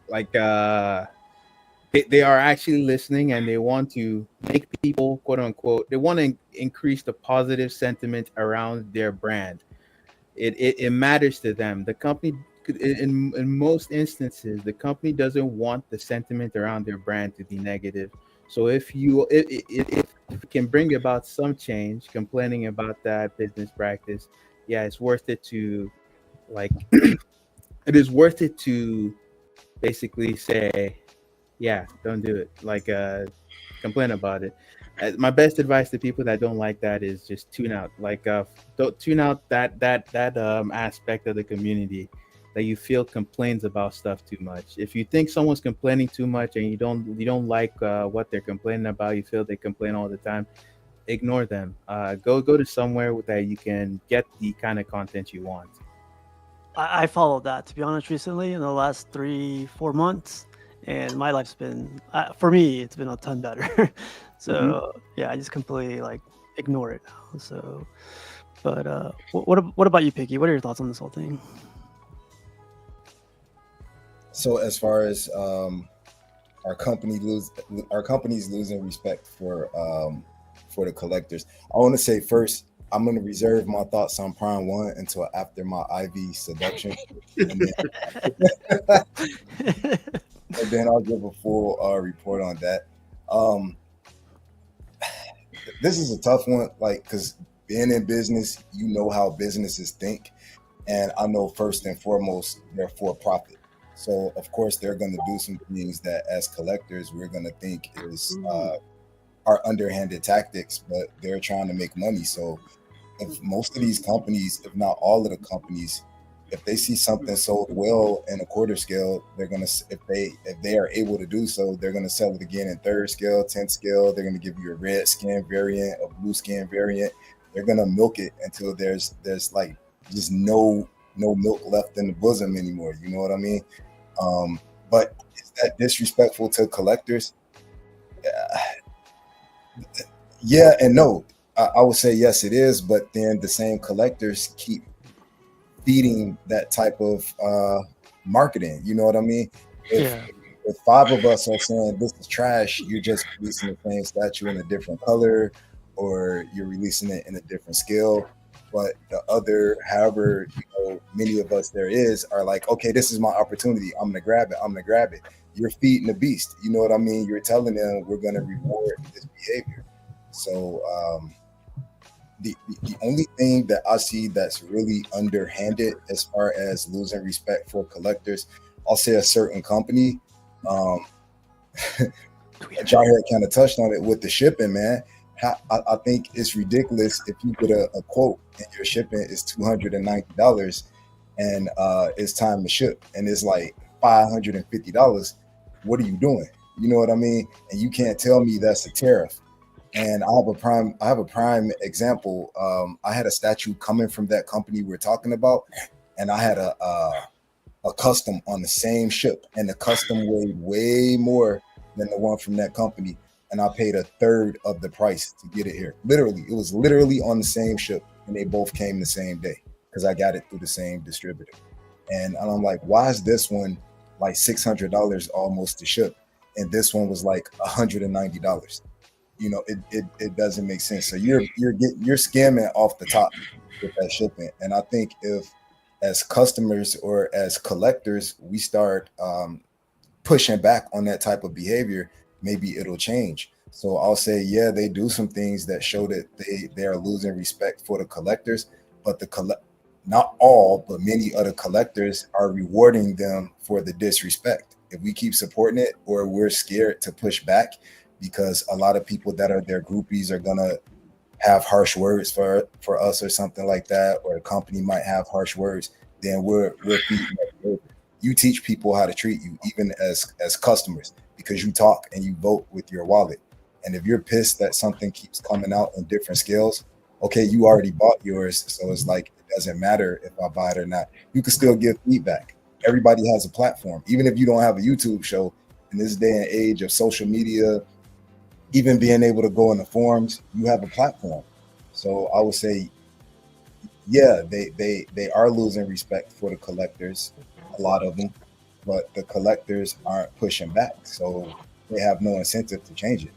like, they are actually listening, and they want to make people, quote unquote, they want to increase the positive sentiment around their brand. It matters to them. The company, in most instances, the company doesn't want the sentiment around their brand to be negative. So if it can bring about some change, complaining about that business practice, yeah, it's worth it to, like, it is worth it to basically say, yeah, don't do it. Like, complain about it. My best advice to people that don't like that is just tune out. Like, don't tune out that aspect of the community that you feel complains about stuff too much. If you think someone's complaining too much and you don't like what they're complaining about, you feel they complain all the time, ignore them. Go to somewhere that you can get the kind of content you want. I followed that, to be honest, recently in the last 3-4 months, and my life's been, for me, it's been a ton better. So yeah, I just completely like ignore it now. So, but what about you, Picky? What are your thoughts on this whole thing? So as far as our companies losing respect for the collectors, I want to say first, I'm going to reserve my thoughts on Prime 1 until after my IV seduction. And then I'll give a full report on that. This is a tough one, like, because being in business, you know how businesses think. And I know first and foremost, they're for profit. So, of course, they're going to do some things that as collectors, we're going to think is are underhanded tactics, but they're trying to make money. So if most of these companies, if not all of the companies, if they see something sold well in a quarter scale, they're gonna, if they are able to do so, they're gonna sell it again in third scale, 10th scale. They're gonna give you a red skin variant, a blue skin variant. They're gonna milk it until there's like just no milk left in the bosom anymore. You know what I mean? But is that disrespectful to collectors? Yeah and no. I would say yes, it is, but then the same collectors keep feeding that type of marketing. You know what I mean? If 5 of us are saying this is trash, you're just releasing the same statue in a different color, or you're releasing it in a different scale. But the other, however, many of us there is, are like, okay, this is my opportunity. I'm gonna grab it. I'm gonna grab it. You're feeding the beast. You know what I mean? You're telling them we're gonna reward this behavior. So the only thing that I see that's really underhanded as far as losing respect for collectors, I'll say a certain company. Jahir kind of touched on it with the shipping, man. I think it's ridiculous if you get a quote and your shipping is $290 and it's time to ship and it's like $550. What are you doing? You know what I mean? And you can't tell me that's a tariff. And I have a prime example. I had a statue coming from that company we're talking about, and I had a custom on the same ship, and the custom weighed way more than the one from that company, and I paid a third of the price to get it here. Literally, it was literally on the same ship, and they both came the same day because I got it through the same distributor. And I'm like, why is this one like $600 almost to ship, and this one was like $190? You know, it doesn't make sense. So you're scamming off the top with that shipping. And I think if as customers or as collectors, we start pushing back on that type of behavior, maybe it'll change. So I'll say, yeah, they do some things that show that they are losing respect for the collectors, but not all, but many other collectors are rewarding them for the disrespect. If we keep supporting it, or we're scared to push back because a lot of people that are their groupies are gonna have harsh words for us or something like that, or a company might have harsh words, then we're feeding that over. You teach people how to treat you, even as customers, because you talk and you vote with your wallet. And if you're pissed that something keeps coming out in different scales, okay, you already bought yours, so it's like it doesn't matter if I buy it or not. You can still give feedback. Everybody has a platform, even if you don't have a YouTube show. In this day and age of social media, even being able to go in the forums, you have a platform. So I would say, yeah, they are losing respect for the collectors, a lot of them, but the collectors aren't pushing back, so they have no incentive to change it.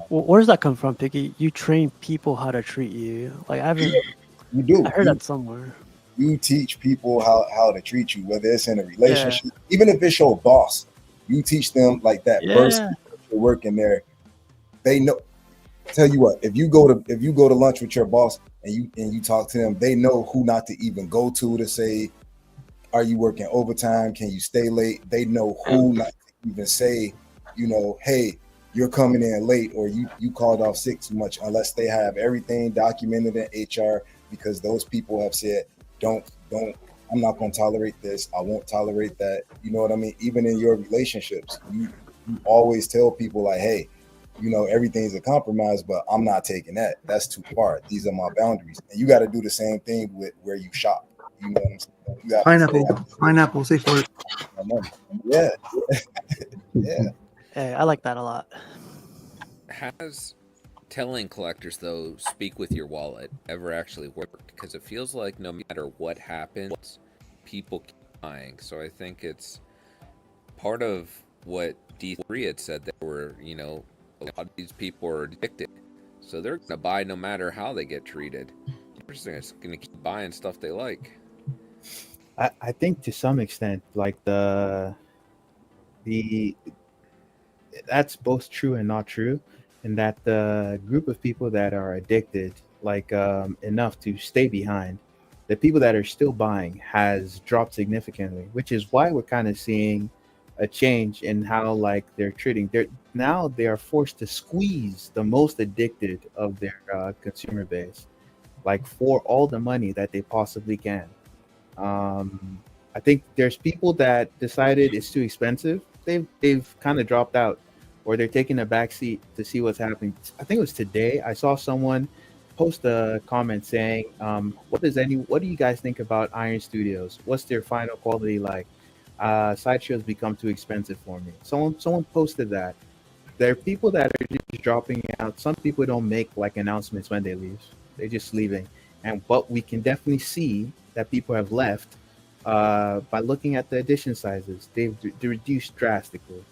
Well, where does that come from, Piggy? You train people how to treat you. Like I haven't. You do. I heard that somewhere. You teach people how to treat you, whether it's in a relationship, even if it's your boss. You teach them like that person you're working there. They know. Tell you what, if you go to lunch with your boss and you talk to them, they know who not to even go to say, are you working overtime? Can you stay late? They know who not to even say, hey, you're coming in late, or you called off sick too much, unless they have everything documented in HR, because those people have said, don't, I'm not going to tolerate this. I won't tolerate that. You know what I mean? Even in your relationships, you always tell people like, hey, everything's a compromise, but I'm not taking that. That's too far. These are my boundaries. And you got to do the same thing with where you shop. You know what I'm saying? You Pineapple, say for it. Yeah. Yeah. Hey, I like that a lot. Has telling collectors, though, speak with your wallet ever actually worked? Because it feels like no matter what happens, people keep buying. So I think it's part of what D3 had said, that were, a lot of these people are addicted. So they're going to buy no matter how they get treated. They're just going to keep buying stuff they like. I think to some extent, like the that's both true and not true, in that the group of people that are addicted, like enough to stay behind, the people that are still buying has dropped significantly, which is why we're kind of seeing a change in how like they're treating. Now they are forced to squeeze the most addicted of their consumer base, like for all the money that they possibly can. I think there's people that decided it's too expensive. They've kind of dropped out, or they're taking a back seat to see what's happening. I think it was today I saw someone post a comment saying, what do you guys think about Iron Studios? What's their final quality like? Sideshow has become too expensive for me. Someone posted that. There are people that are just dropping out. Some people don't make like announcements when they leave. They're just leaving. But we can definitely see that people have left by looking at the edition sizes. They've reduced drastically.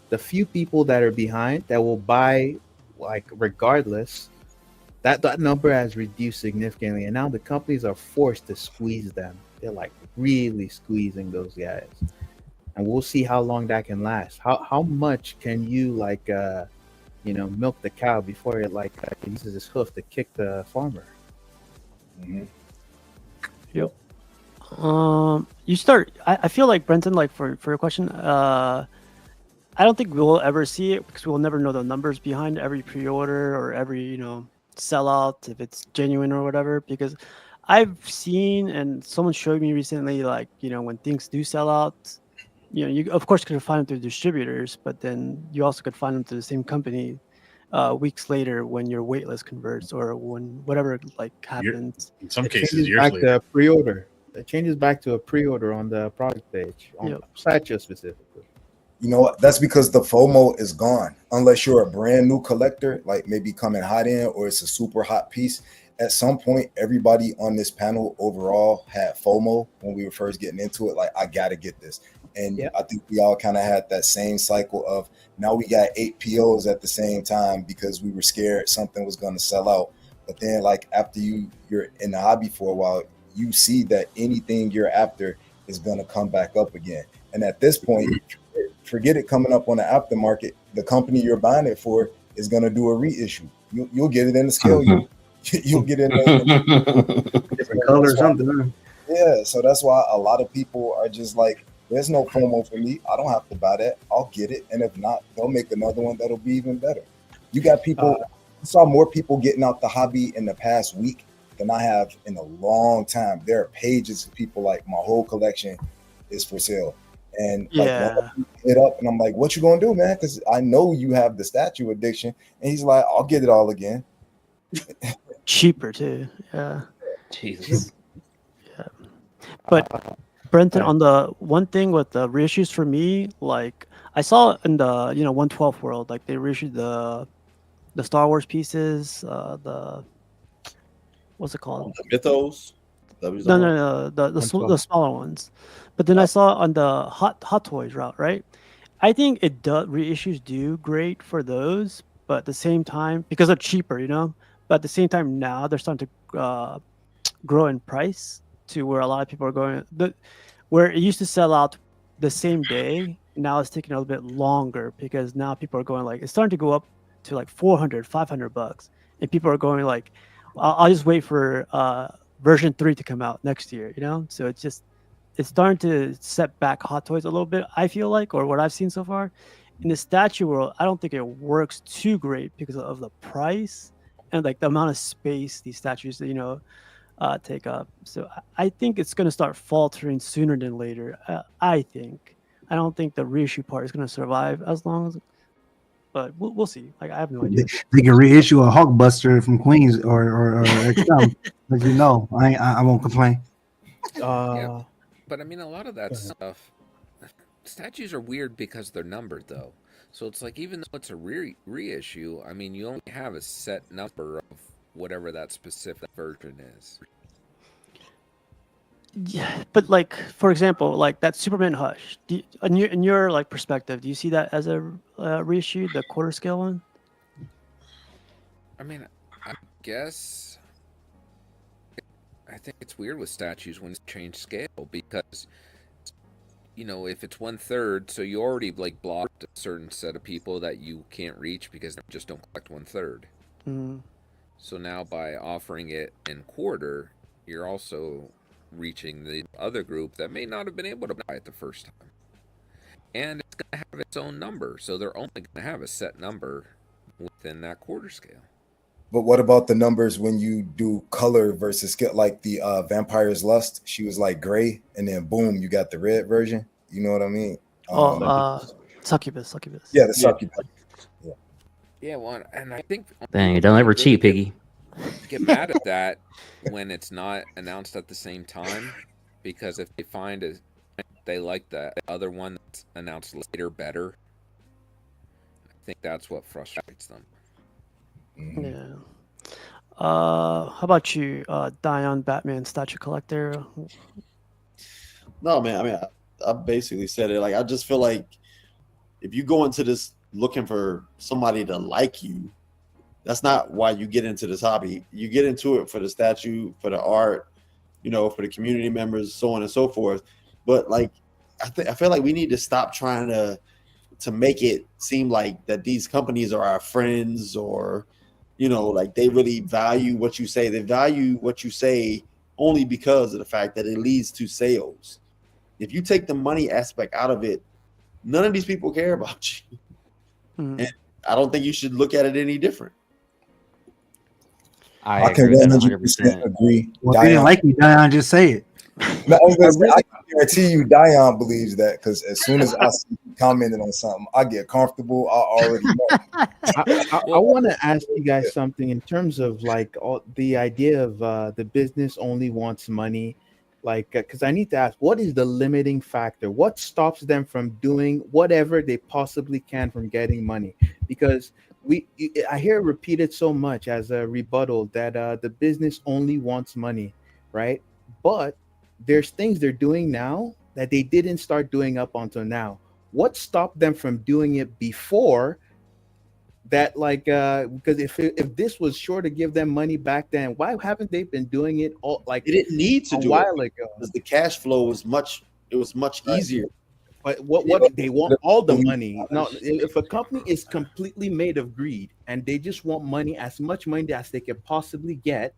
The few people that are behind that will buy like regardless, that number has reduced significantly. And now the companies are forced to squeeze them. They're like really squeezing those guys. And we'll see how long that can last. How much can you like milk the cow before it like uses its hoof to kick the farmer? Mm-hmm. Yep. I feel like Brenton, like for your question, I don't think we'll ever see it because we'll never know the numbers behind every pre-order or every sellout, if it's genuine or whatever, because I've seen, and someone showed me recently, like when things do sell out, you of course could find them through distributors, but then you also could find them through the same company weeks later when your waitlist converts, or when whatever like happens. In some It cases, changes years back later. to a pre-order. It changes back to a pre-order on the product page on Sideshow specifically. You know what? That's because the FOMO is gone. Unless you're a brand new collector, like maybe coming hot in, or it's a super hot piece. At some point, everybody on this panel overall had FOMO when we were first getting into it. Like, I gotta get this. And I think we all kind of had that same cycle of, now we got 8 POs at the same time because we were scared something was going to sell out. But then like after you're in the hobby for a while, you see that anything you're after is going to come back up again. And at this point, forget it coming up on the aftermarket. The company you're buying it for is going to do a reissue. You'll get it in the scale. You'll get it in different color or something. Yeah, so that's why a lot of people are just like, there's no FOMO for me. I don't have to buy that. I'll get it. And if not, they'll make another one that'll be even better. You got people, I saw more people getting out the hobby in the past week than I have in a long time. There are pages of people like, my whole collection is for sale. And like, hit up and I'm like, what you gonna do, man? Because I know you have the statue addiction. And he's like, I'll get it all again. Cheaper too. Yeah. Jesus. Yeah. But Brenton, on the one thing with the reissues for me, like I saw in the 112 world, like they reissued the Star Wars pieces, the what's it called? The Mythos. No, the smaller ones. But then I saw on the Hot Toys route, right? I think it does reissues do great for those, but at the same time, because they're cheaper, But at the same time, now they're starting to grow in price to where a lot of people are going. Where it used to sell out the same day, now it's taking a little bit longer because now people are going like it's starting to go up to like $400-$500, and people are going like, I'll just wait for version 3 to come out next year, So it's starting to set back Hot Toys a little bit. I feel like, or what I've seen so far, in the statue world, I don't think it works too great because of the price and like the amount of space these statues, take up. So I think it's going to start faltering sooner than later. I don't think the reissue part is going to survive as long as. But we'll see. Like I have no idea. They can reissue a Hulkbuster from Queens or XM, but I won't complain. Yeah. But I mean, a lot of that stuff, statues are weird because they're numbered, though. So it's like, even though it's a reissue, I mean, you only have a set number of whatever that specific version is. Yeah, but like, for example, like that Superman Hush, in your like perspective, do you see that as a reissue, the quarter scale one? I mean, I guess I think it's weird with statues when it's changed scale because, if it's 1/3, so you already like blocked a certain set of people that you can't reach because they just don't collect 1/3. Mm-hmm. So now by offering it in quarter, you're also reaching the other group that may not have been able to buy it the first time. And it's going to have its own number, so they're only going to have a set number within that quarter scale. But what about the numbers when you do color versus scale? Like the Vampire's Lust, she was like gray, and then boom, you got the red version. You know what I mean? Succubus. Yeah, the Succubus. Yeah, well, and I think... Dang, don't ever cheat, Piggy. Get mad at that when it's not announced at the same time, because if they find they like the other one that's announced later better, I think that's what frustrates them. Yeah. How about you, Dion, Batman statue collector? No, man. I mean, I basically said it. Like, I just feel like if you go into this looking for somebody to like you, that's not why you get into this hobby. You get into it for the statue, for the art, for the community members, so on and so forth. But like, I feel like we need to stop trying to make it seem like that these companies are our friends, or like they really value what you say. They value what you say only because of the fact that it leads to sales. If you take the money aspect out of it, none of these people care about you. Mm-hmm. And I don't think you should look at it any different. I can 100% agree. Well, if you didn't like me, Dion, just say it. No, I can guarantee you Dion believes that, because as soon as I see you commenting on something, I get comfortable. I already know. I want to ask you guys something in terms of like the idea of the business only wants money. Like, because I need to ask, what is the limiting factor? What stops them from doing whatever they possibly can from getting money? Because I hear it repeated so much as a rebuttal that the business only wants money, right? But there's things they're doing now that they didn't start doing up until now. What stopped them from doing it before that like because if this was sure to give them money back then, why haven't they been doing it all like They didn't need to a do while it ago? because the cash flow was much. It was much Right. easier. But what they want all the money. Now, if a company is completely made of greed and they just want money, as much money as they can possibly get,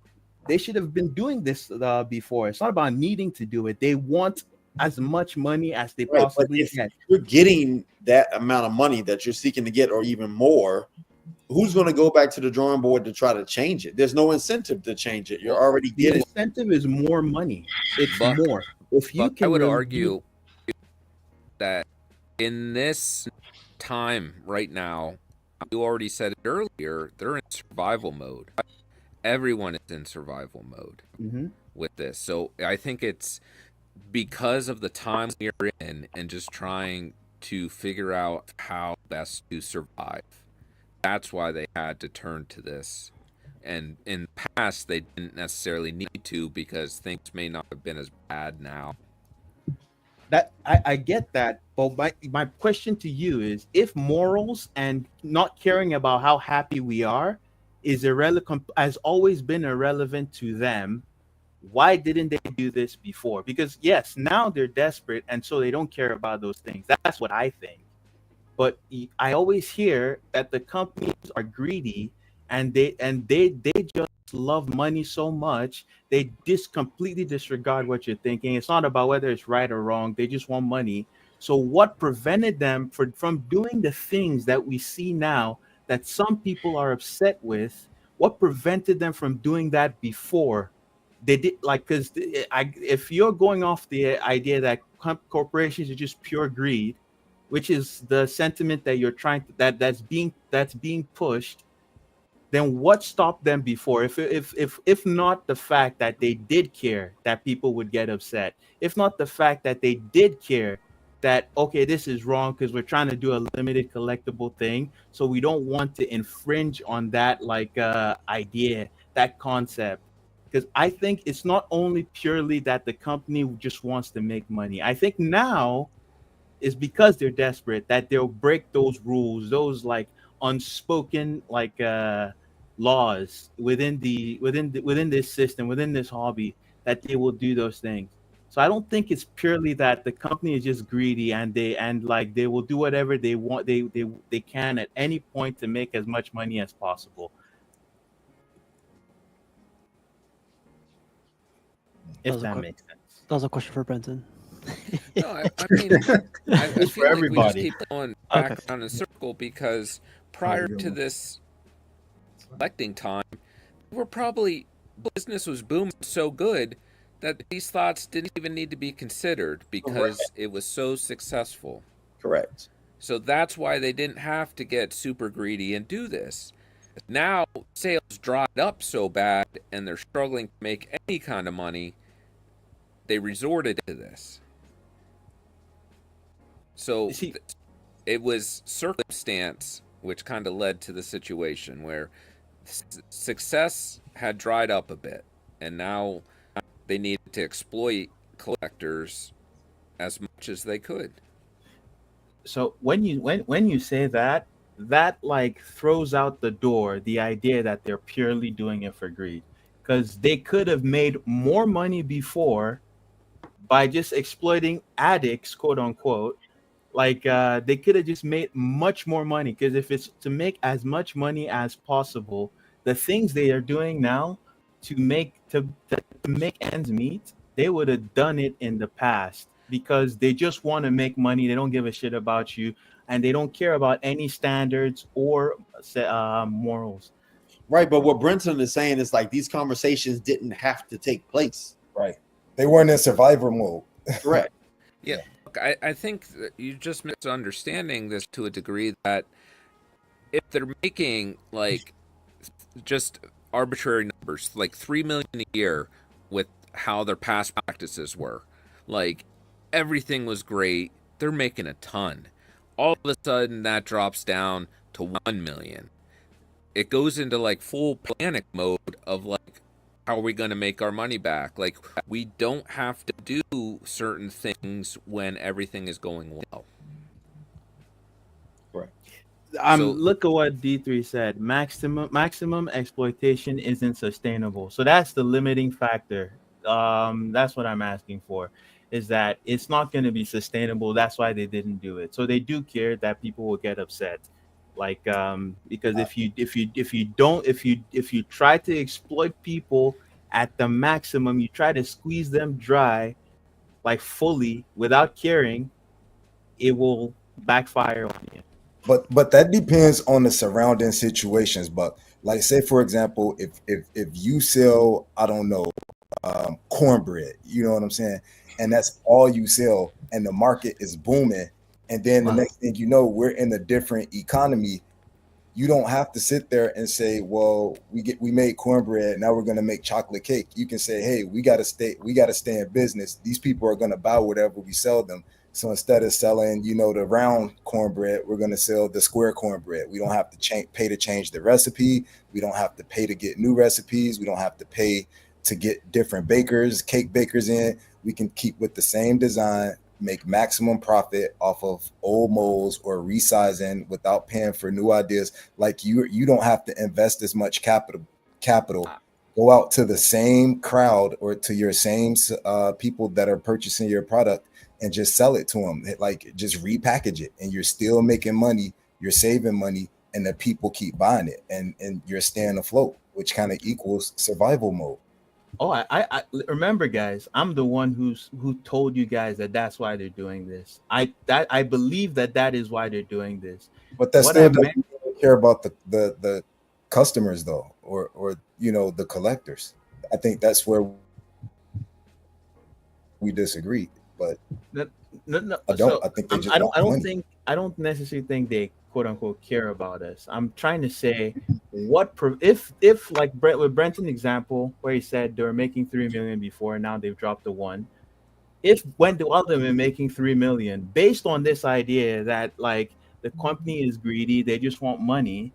they should have been doing this before. It's not about needing to do it. They want as much money as they Right, but possibly if get. you're getting that amount of money that you're seeking to get, or even more, who's going to go back to the drawing board to try to change it? There's no incentive to change it. You're already The getting. incentive is more money. It's Buck, more. If you Buck, can I would really argue that in this time right now, you already said it earlier, they're in survival mode. Everyone is in survival mode with this. So I think it's because of the time we're in and just trying to figure out how best to survive. That's why they had to turn to this. And in the past, they didn't necessarily need to because things may not have been as bad now. that I get that, but my question to you is, if morals and not caring about how happy we are is irrelevant, has always been irrelevant to them, why didn't they do this before? Because yes, now they're desperate and so they don't care about those things. That's what I think. But I always hear that the companies are greedy and they just love money so much they completely disregard what you're thinking. It's not about whether it's right or wrong. They just want money. So what prevented them from doing the things that we see now that some people are upset with? What prevented them from doing that before? They did, like, because if you're going off the idea that corporations are just pure greed, which is the sentiment that you're trying to, that's being pushed, then what stopped them before? If not the fact that they did care that people would get upset, if not the fact that they did care that, okay, this is wrong because we're trying to do a limited collectible thing, so we don't want to infringe on that like idea, that concept. Because I think it's not only purely that the company just wants to make money. I think now is because they're desperate that they'll break those rules, those like unspoken like laws within this system, within this hobby, that they will do those things. So I don't think it's purely that the company is just greedy and they will do whatever they want, they can at any point to make as much money as possible. If that makes sense. That was a question for Brenton. No, I mean, I It's feel for like we just everybody. keep going back Okay. around in a circle because prior to this collecting time, business was booming so good that these thoughts didn't even need to be considered because it was so successful. Correct. So that's why they didn't have to get super greedy and do this. Now sales dried up so bad and they're struggling to make any kind of money, they resorted to this. So it was circumstance which kind of led to the situation where success had dried up a bit, and now they needed to exploit collectors as much as they could. So when you say that, that like throws out the door the idea that they're purely doing it for greed, because they could have made more money before by just exploiting addicts, quote unquote. Like they could have just made much more money, because if it's to make as much money as possible, the things they are doing now to make ends meet, they would have done it in the past, because they just want to make money. They don't give a shit about you, and they don't care about any standards or morals. Right, but what Brenton is saying is like these conversations didn't have to take place. Right. They weren't in survivor mode. Correct. Yeah. Look, I think that you're just misunderstanding this to a degree, that if they're making like just arbitrary numbers, like 3 million a year with how their past practices were, like everything was great, they're making a ton. All of a sudden that drops down to 1 million. It goes into like full panic mode of like, how are we going to make our money back? Like, we don't have to do certain things when everything is going well. Right. So- Look at what D3 said. Maximum exploitation isn't sustainable. So that's the limiting factor. That's what I'm asking for. Is that it's not going to be sustainable. That's why they didn't do it. So they do care that people will get upset. Like because if you try to exploit people at the maximum, you try to squeeze them dry, like fully without caring, it will backfire on you. But that depends on the surrounding situations. But like, say for example, if you sell, I don't know, cornbread, you know what I'm saying, and that's all you sell, and the market is booming, and then the next thing you know, we're in a different economy. You don't have to sit there and say, well, we made cornbread, now we're going to make chocolate cake. You can say, hey, we got to stay in business. These people are going to buy whatever we sell them. So instead of selling, the round cornbread, we're going to sell the square cornbread. We don't have to pay to change the recipe. We don't have to pay to get new recipes. We don't have to pay to get different cake bakers in. We can keep with the same design, make maximum profit off of old molds or resizing without paying for new ideas. Like you don't have to invest as much capital. Go out to the same crowd or to your same people that are purchasing your product and just sell it to them. Like, just repackage it, and you're still making money. You're saving money, and the people keep buying it, and you're staying afloat, which kind of equals survival mode. Oh, I remember, guys. I'm the one who told you guys that that's why they're doing this. I believe that is why they're doing this. But that still doesn't care about the customers though, or the collectors. I think that's where we disagree. But no. I think they just want money. I don't necessarily think they quote unquote care about us. I'm trying to say if like with Brenton's example where he said they were making 3 million before and now they've dropped to 1. If when the other been making 3 million based on this idea that like the company is greedy, they just want money.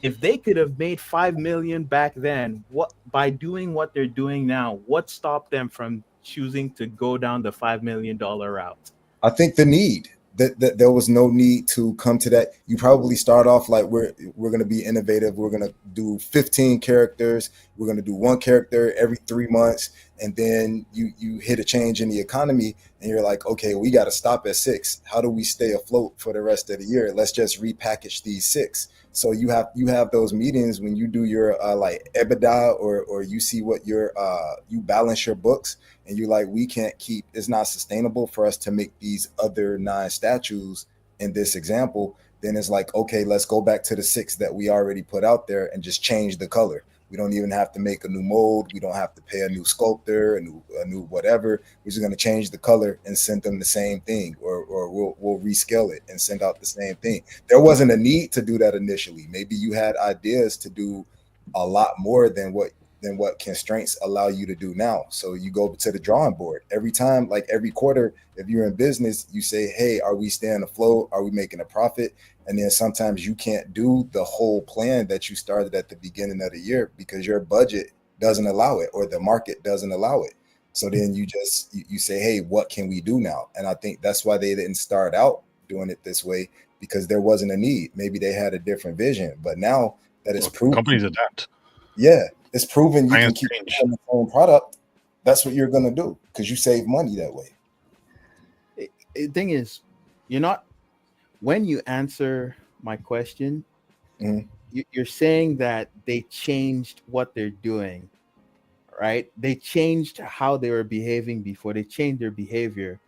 If they could have made 5 million back then, what by doing what they're doing now, what stopped them from choosing to go down the $5 million route? I think the need that there was no need to come to that. You probably start off like we're going to be innovative. We're going to do 15 characters. We're going to do one character every 3 months. And then you hit a change in the economy and you're like, okay, we got to stop at 6. How do we stay afloat for the rest of the year? Let's just repackage these 6. So you have those meetings when you do your like EBITDA or you see what your you balance your books and you're like, we can't keep, it's not sustainable for us to make these other 9 statues in this example. Then it's like, okay, let's go back to the 6 that we already put out there and just change the color. We don't even have to make a new mold. We don't have to pay a new sculptor, a new whatever. We're just going to change the color and send them the same thing, or we'll rescale it and send out the same thing. There wasn't a need to do that initially. Maybe you had ideas to do a lot more than what constraints allow you to do now. So you go to the drawing board every time, like every quarter. If you're in business, you say, hey, are we staying afloat? Are we making a profit? And then sometimes you can't do the whole plan that you started at the beginning of the year because your budget doesn't allow it or the market doesn't allow it. So then you say, hey, what can we do now? And I think that's why they didn't start out doing it this way, because there wasn't a need. Maybe they had a different vision, but now that it's proven, companies adapt. Yeah, it's proven you can keep the same product. That's what you're gonna do because you save money that way. The thing is, you're not. When you answer my question, you're saying that they changed what they're doing, right? They changed how they were behaving before. They changed their behavior.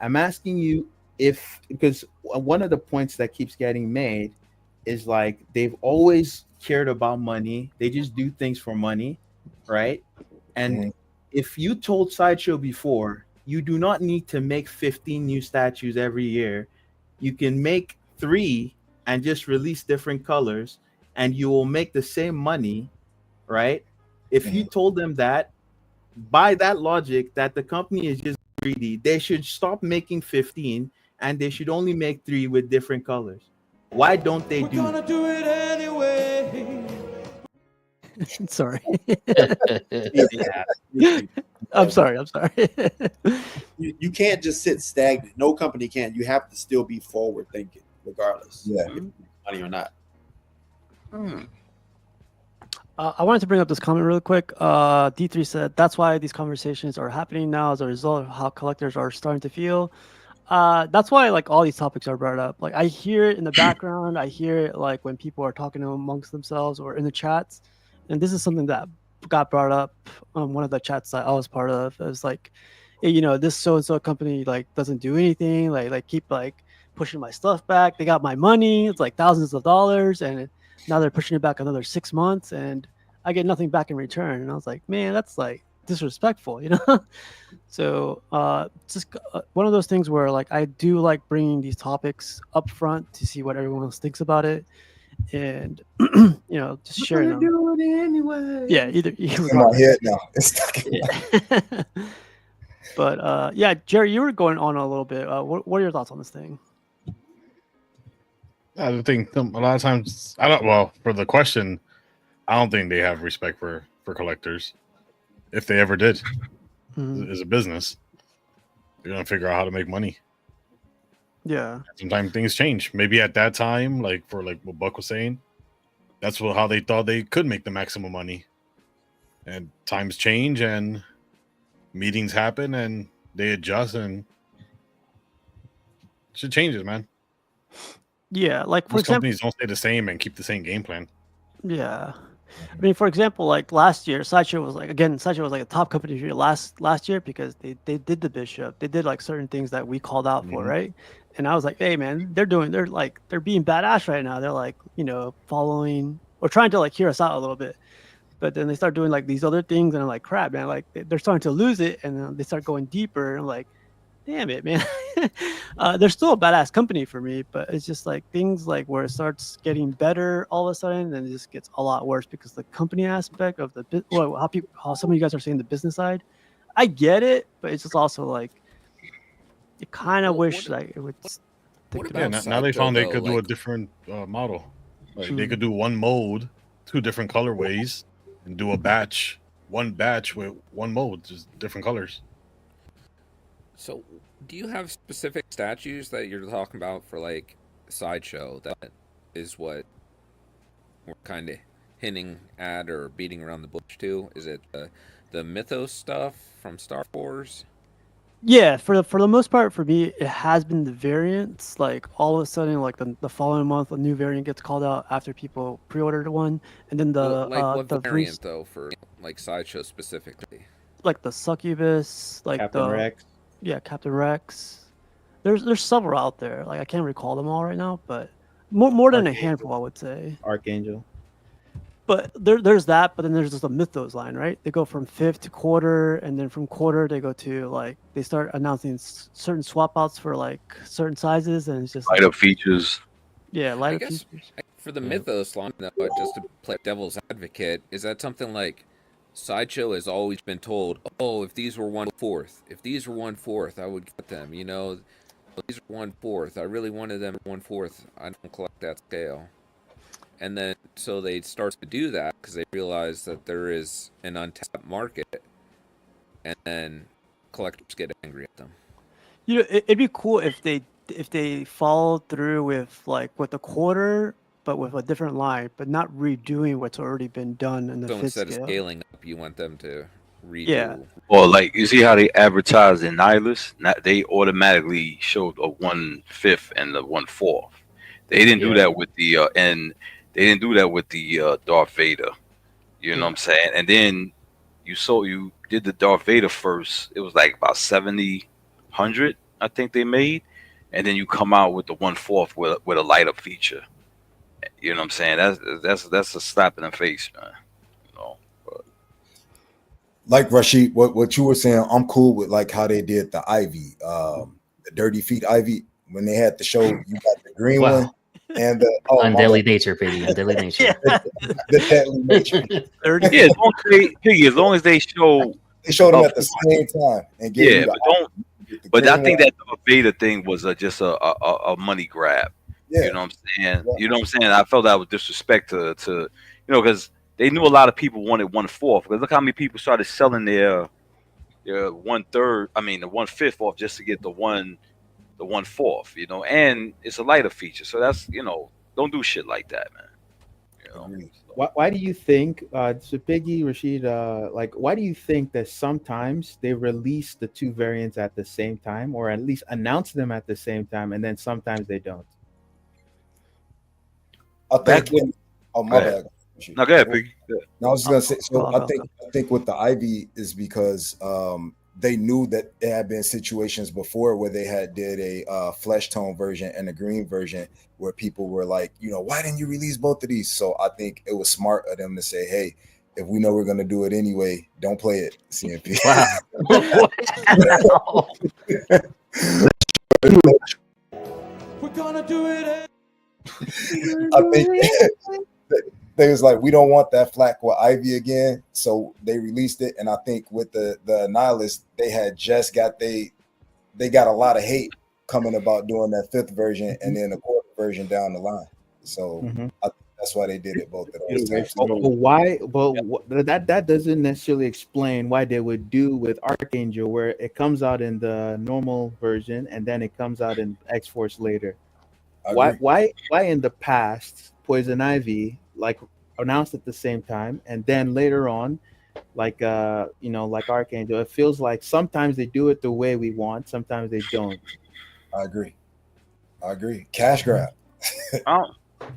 I'm asking you because one of the points that keeps getting made is like they've always cared about money. They just do things for money, right? And if you told Sideshow before, you do not need to make 15 new statues every year. You can make 3 and just release different colors and you will make the same money, right? If you told them that, by that logic, that the company is just greedy, they should stop making 15 and they should only make 3 with different colors. Why don't they do? We're gonna do it anyway. Sorry. Yeah. I'm sorry. You can't just sit stagnant. No company can. You have to still be forward thinking, regardless. Yeah. money or not. I wanted to bring up this comment real quick. D3 said that's why these conversations are happening now as a result of how collectors are starting to feel. That's why like all these topics are brought up. Like I hear it in the background. I hear it like when people are talking amongst themselves or in the chats. And this is something that got brought up on one of the chats that I was part of. It was like, hey, you know, this so and so company like doesn't do anything. Like keep like pushing my stuff back. They got my money. It's like thousands of dollars, and now they're pushing it back another 6 months, and I get nothing back in return. And I was like, man, that's like disrespectful, you know. So just one of those things where like I do like bringing these topics up front to see what everyone else thinks about it, and you know, just sharing them. Do it anyway. Yeah, either It's in my head now. It's stuck in my head. But yeah, Jerry, you were going on a little bit. What are your thoughts on this thing? I think a lot of times I don't. Well, for the question, I don't think they have respect for collectors. If they ever did, as a business, they're gonna figure out how to make money. Yeah. Sometimes things change. Maybe at that time, like for like what Buck was saying, that's how they thought they could make the maximum money. And times change, and meetings happen, and they adjust, and shit changes, man. Yeah, like for Most example, companies don't stay the same and keep the same game plan. yeah. I mean, for example, like last year, Sideshow was like a top company here last year because they did the Bishop, they did like certain things that we called out for, right? And I was like, hey man, they're being badass right now. They're like, you know, following or trying to like hear us out a little bit. But then they start doing like these other things, and I'm like, crap, man, like they're starting to lose it, and then they start going deeper. And I'm like, damn it, man. They're still a badass company for me, but it's just like things like where it starts getting better all of a sudden, then it just gets a lot worse because the company aspect of how some of you guys are saying the business side, I get it, but it's just also like you kind of wish like it would. Now they found they could do a different model. Like they could do one mode, 2 different colorways, and do one batch with one mode, just different colors. So, do you have specific statues that you're talking about for like Sideshow that is what we're kind of hinting at or beating around the bush to? Is it the Mythos stuff from Star Wars? Yeah, for the most part, for me, it has been the variants. Like all of a sudden, like the following month, a new variant gets called out after people pre-ordered one, and then what variant though for like Sideshow specifically? Like the Succubus, like Captain Rex. Yeah, Captain Rex. There's several out there. Like I can't recall them all right now, but more than a handful, I would say. Archangel. But there's that, but then there's just a Mythos line, right? They go from fifth to quarter, and then from quarter they go to like they start announcing certain swap outs for like certain sizes, and it's just light up features. Yeah, light up features. For the Mythos line, though, just to play devil's advocate, is that something like Sideshow has always been told, oh, if these were 1/4, I would get them. You know, these are 1/4. I really wanted them 1/4. I don't collect that scale. And then so they start to do that because they realize that there is an untapped market, and then collectors get angry at them. You know, it'd be cool if they followed through with the quarter, but with a different line, but not redoing what's already been done in the So fifth instead scale. of scaling up, you want them to redo. Yeah. Or like you see how they advertise in Nihilus? They automatically showed a 1/5 and the 1/4. They didn't do that with the and they didn't do that with the Darth Vader. You know what I'm saying? And then you did the Darth Vader first. It was like about 7,000, I think they made, and then you come out with the 1/4 with a light up feature. You know what I'm saying? That's a slap in the face, man. You know, but. Like Rashid, what you were saying, I'm cool with like how they did the Ivy, the Dirty Feet Ivy, when they had the show. You got the green one and the Undeadly Nature, baby. Undeadly Nature. the Deadly Nature. Yeah, as long as they show them at the same time and gave you the But I green think one. that Darth Vader thing was just a money grab. Yeah. You know what I'm saying? You know what I'm saying? I felt that was disrespect to because they knew a lot of people wanted 1/4. Because look how many people started selling their 1/3. I mean the 1/5 off just to get the 1/4. You know, and it's a lighter feature, so that's Don't do shit like that, man. You know? Why do you think, so Piggy, Rashid, like, why do you think that sometimes they release the two variants at the same time, or at least announce them at the same time, and then sometimes they don't? I think. Oh, my bad. No, go ahead, Piggy. No, I was just gonna say. So I think with the Ivy is because they knew that there had been situations before where they had did a flesh tone version and a green version where people were like, you know, why didn't you release both of these? So I think it was smart of them to say, hey, if we know we're gonna do it anyway, don't play it, CMP. Wow. We're gonna do it. I think they was like, we don't want that flack with Ivy again, so they released it. And I think with the Nihilist, they had just got they got a lot of hate coming about doing that 5th version and then the 4th version down the line. So I think that's why they did it both of those times. But why? But that doesn't necessarily explain why they would do with Archangel, where it comes out in the normal version and then it comes out in X-Force later. Why in the past Poison Ivy like announced at the same time, and then later on, like like Archangel, it feels like sometimes they do it the way we want, sometimes they don't. I agree. Cash grab.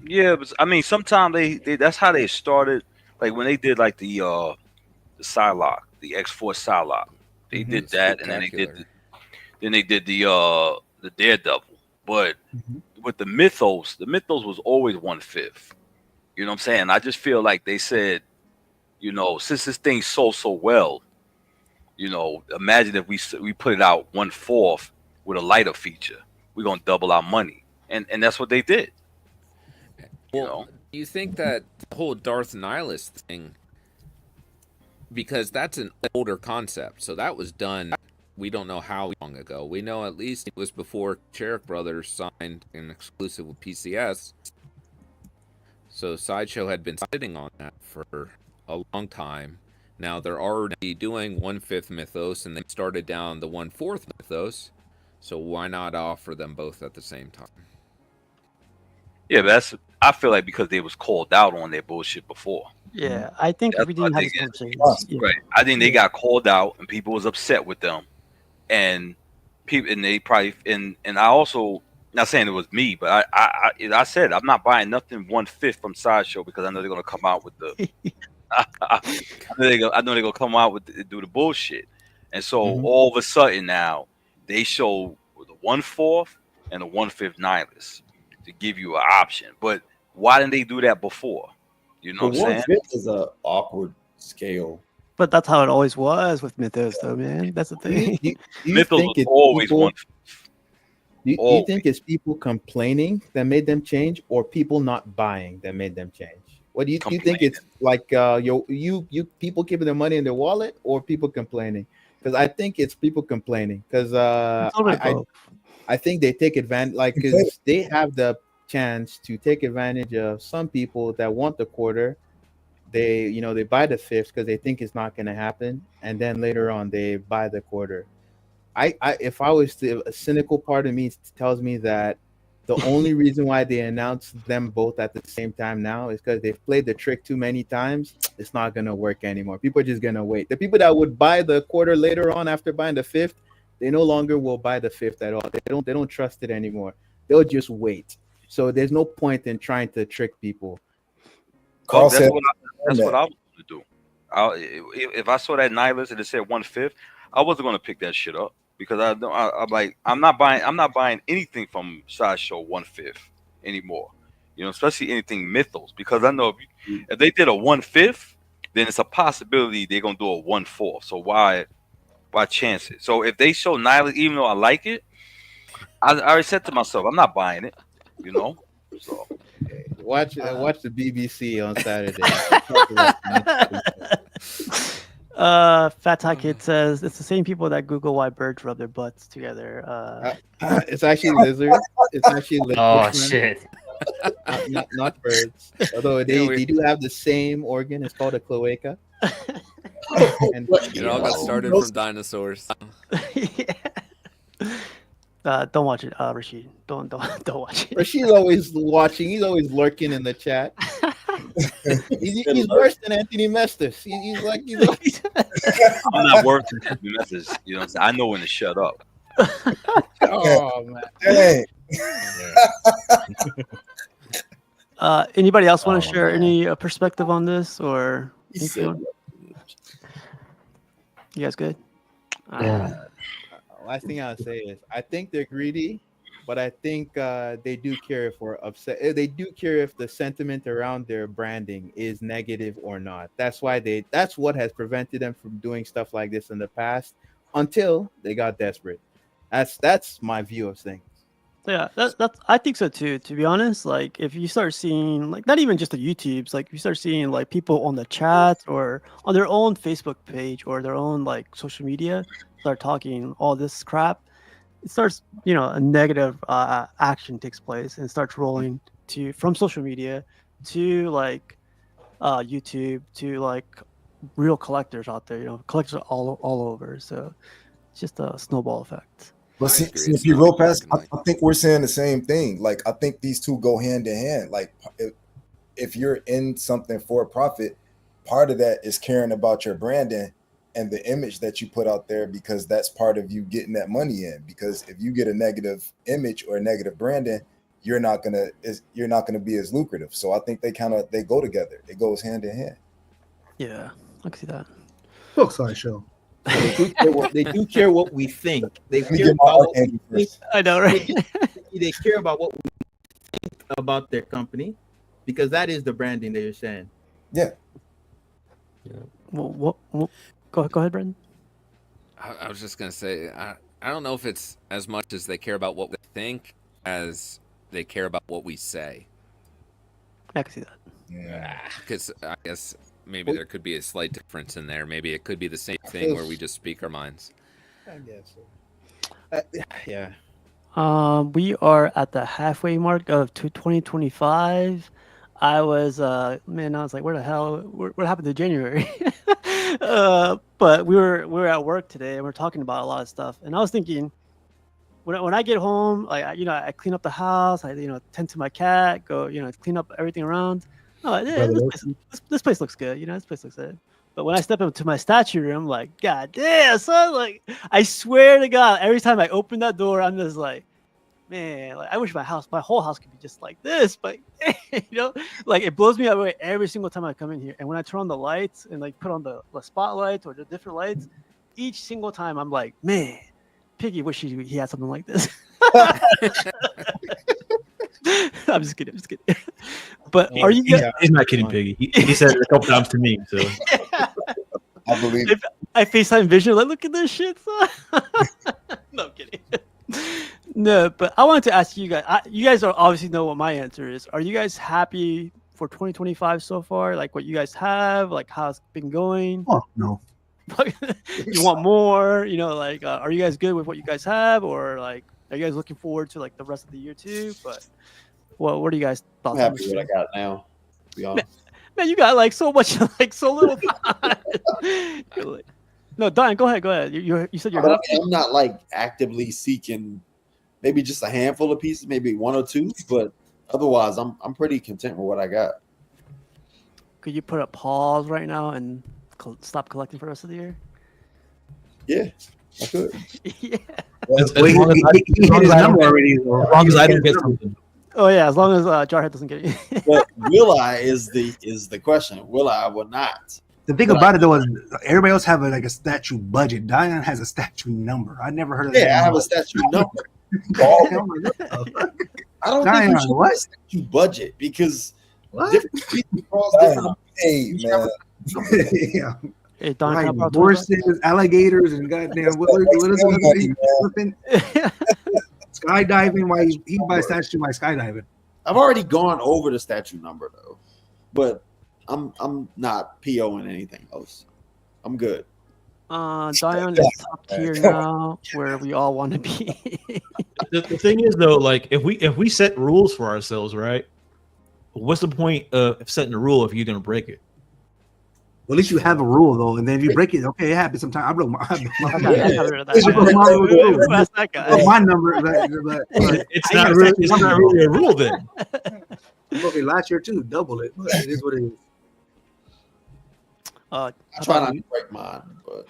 Yeah, but I mean, sometimes they that's how they started. Like when they did like the Psylocke, the X-Force Psylocke, they did that, and then they did the Daredevil. But with the Mythos was always 1/5. You know what I'm saying? I just feel like they said, you know, since this thing sold so well, you know, imagine if we put it out 1/4 with a lighter feature, we're gonna double our money, and that's what they did. Well, do you think that the whole Darth Nihilist thing, because that's an older concept, so that was done, we don't know how long ago. We know at least it was before Cherrick Brothers signed an exclusive with PCS. So Sideshow had been sitting on that for a long time. Now they're already doing 1/5 Mythos, and they started down the 1/4 Mythos. So why not offer them both at the same time? Yeah, but I feel like because they was called out on their bullshit before. Yeah, I think if we didn't have this change. Right. I think they got called out and people was upset with them. And people, and they probably, and I also, not saying it was me, but I said I'm not buying nothing 1/5 from Sideshow because I know they're gonna come out with the, I know they're gonna come out with do the bullshit, and so all of a sudden now they show the 1/4 and the 1/5 Nihilist to give you an option. But why didn't they do that before? You know what I'm saying? 1/5 is an awkward scale. But that's how it always was with Mythos, though, man. That's the thing. Mythos was always 1/5. Do you think it's people complaining that made them change, or people not buying that made them change? What do you think it's like? You people keeping their money in their wallet, or people complaining? Because I think it's people complaining. Because I think they take advantage, like, because they have the chance to take advantage of some people that want the quarter. They buy the 5th because they think it's not going to happen, and then later on they buy the quarter. If I was to, a cynical part of me tells me that the only reason why they announced them both at the same time now is because they've played the trick too many times. It's not going to work anymore. People are just going to wait. The people that would buy the quarter later on after buying the 5th, they no longer will buy the 5th at all. They don't trust it anymore. They'll just wait. So there's no point in trying to trick people. That's what I was going to do. If I saw that Nihilist and it said 1/5, I wasn't going to pick that shit up because I'm not buying anything from Sideshow 1/5 anymore. You know, especially anything Mythos, because I know if they did a 1/5, then it's a possibility they're gonna do a 1/4. So why chance it? So if they show Nihilist, even though I like it, I already said to myself, I'm not buying it. You know, so. Watch the BBC on Saturday. Fat Tie Kid says it's the same people that Google why birds rub their butts together. It's actually lizards. It's actually lizards. Oh shit! Not birds. Although they do have the same organ. It's called a cloaca. And it all got started from dinosaurs. Don't watch it, Rashid. Don't watch it. Rashid's always watching. He's always lurking in the chat. He's worse than Anthony Mestis. He's like I'm not worse than the message. You know what I'm saying? I know when to shut up. oh man. Hey. Anybody else want to share any perspective on this, or anything? You guys good? Last thing I'll say is I think they're greedy, but I think they do care for upset. They do care if the sentiment around their branding is negative or not. That's why that's what has prevented them from doing stuff like this in the past until they got desperate. That's my view of things. Yeah, that's I think so too. To be honest, like if you start seeing like not even just the YouTubes, like if you start seeing like people on the chat or on their own Facebook page or their own like social media start talking all this crap, it starts, you know, a negative action takes place and starts rolling from social media to like YouTube to like real collectors out there. You know, collectors are all over. So it's just a snowball effect. But see, if you real fast, I think we're saying the same thing. Like, I think these two go hand in hand. Like, if you're in something for profit, part of that is caring about your branding and the image that you put out there, because that's part of you getting that money in. Because if you get a negative image or a negative branding, you're not gonna be as lucrative. So I think they go together. It goes hand in hand. Yeah, I can see that. Book Sideshow. They do care what we think. They care about what we think. I know, right? They care about what we think about their company, because that is the branding that you're saying. Yeah. Well, go ahead, Brendan. I was just gonna say, I don't know if it's as much as they care about what we think as they care about what we say. I can see that. Yeah. Because I guess maybe there could be a slight difference in there. Maybe it could be the same thing where we just speak our minds. I guess so. Yeah. We are at the halfway mark of 2025. I was like, where the hell? What happened to January? But we were at work today and we're talking about a lot of stuff. And I was thinking, when I get home, like I clean up the house, I tend to my cat, go clean up everything around. Oh, yeah, this place looks good. This place looks good. But when I step into my statue room, like, God damn, son, like, I swear to God, every time I open that door, I'm just like, man, like, I wish my whole house could be just like this. But, like, it blows me away every single time I come in here. And when I turn on the lights and, like, put on the spotlights or the different lights, each single time I'm like, man, Piggy wish he had something like this. I'm just kidding. But are you guys? He's not kidding, Piggy. He said it a couple times to me. So I believe it. I FaceTime Vision, like, look at this shit, son. No, I'm kidding. No, but I wanted to ask you guys. You guys obviously know what my answer is. Are you guys happy for 2025 so far? Like what you guys have, like how it's been going? Oh no. You want more? Like, are you guys good with what you guys have, or like, are you guys looking forward to like the rest of the year too? But what are you guys thoughts? I'm happy with what I got now, to be honest. Man, you got like so much, like so little time. No, Don, go ahead. You said you're happy. I'm not like actively seeking maybe just a handful of pieces, maybe one or two, but otherwise I'm pretty content with what I got. Could you put a pause right now and stop collecting for the rest of the year? Yeah, I could. Yeah. As long as I don't get something. Oh yeah, as long as Jarhead doesn't get it. But will I is the question. Will I or not? The thing about it though is everybody else have a statue budget. Diane has a statue number. I never heard of that. Yeah, I have a statue number. I don't think we should have a statue budget because different people cross different. Hey, man. Yeah. Hey, Don, right. Horses, alligators, and goddamn what is it? Skydiving. Why he buy statue by skydiving? I've already gone over the statue number though, but I'm not POing anything else. I'm good. Dion is top tier now, where we all want to be. The thing is though, like if we set rules for ourselves, right? What's the point of setting a rule if you're gonna break it? Well, at least you have a rule though, and then if you break it, okay, it happens sometimes. I broke my. I got rid of that It's guy. Who asked that guy? my number, but It's not really a rule then. Okay, last year too, double it. But it is what it is. I try not to break mine, but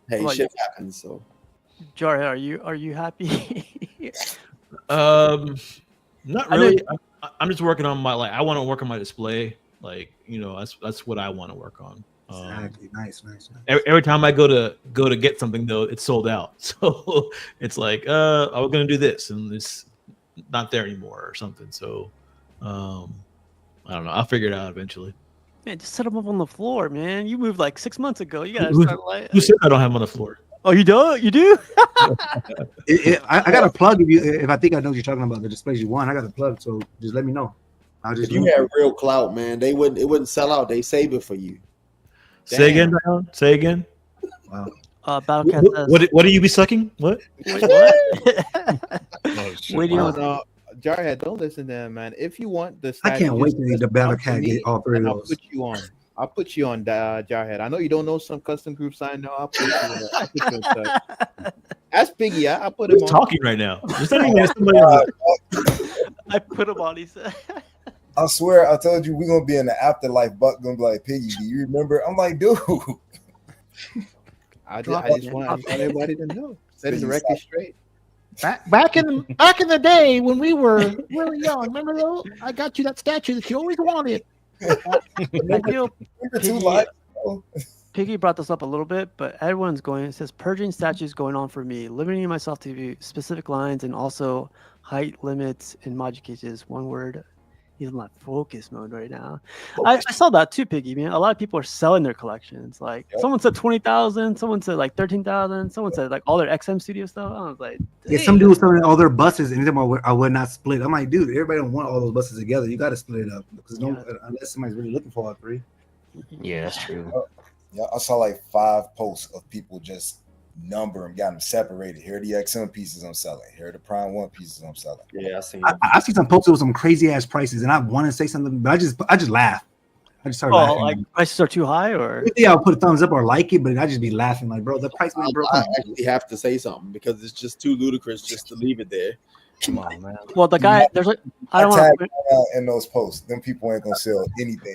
hey, shit happens. So, Jarhead, are you happy? Not really. I'm just working on my I want to work on my display. Like, you know, that's what I want to work on. Exactly. Nice. Every time I go to get something though, it's sold out. So it's like, I was gonna do this and it's not there anymore or something. So I don't know. I'll figure it out eventually. Man, just set them up on the floor, man. You moved like 6 months ago. You gotta Who start said I don't have them on the floor? Oh, you do? You do? I got a plug if I think I know what you're talking about, the displays you want. I got a plug, so just let me know. I'll just if you had real clout, man, it wouldn't sell out. They save it for you. Say again, Dion. Say again. Wow. Battlecat. What do you be sucking? What? Wait, what? Waiting on Jarhead, don't listen to him, man. If you want this, I can't wait to the Battlecat get all three of those. I'll put you on Jarhead. I know you don't know some custom groups I know. I'll put you on. Ask Piggy. I put him on. Talking right now. I put him on. He said. I swear, I told you we're gonna be in the afterlife. Buck gonna be like, Piggy, do you remember? I'm like, dude. I just want everybody to know. Set the record straight. Back in the day when we were really young, remember though? I got you that statue that you always wanted. Piggy brought this up a little bit, but everyone's going. It says purging statues going on for me, limiting myself to specific lines and also height limits in mod cases. One word. He's in like focus mode right now. I saw that too, Piggy, man. A lot of people are selling their collections. Like someone said 20,000, someone said like 13,000, someone said like all their XM Studio stuff. I was like, yeah, some dudes selling all their buses, and I would not split. I'm like, dude, everybody don't want all those buses together. You got to split it up because unless somebody's really looking for all three. Yeah, that's true. Yeah, I saw like 5 posts of people just number them, got them separated. Here are the XM pieces I'm selling. Here are the Prime 1 pieces I'm selling. Yeah, I see some posts with some crazy ass prices, and I want to say something, but I just laugh. I just start laughing. Like prices are too high, or yeah, I'll put a thumbs up or like it, but I just be laughing like, bro, the price man, bro. I actually have to say something because it's just too ludicrous just to leave it there. Come on, man. Well, the guy, there's like, I don't tag want in those posts. Them people ain't gonna sell anything,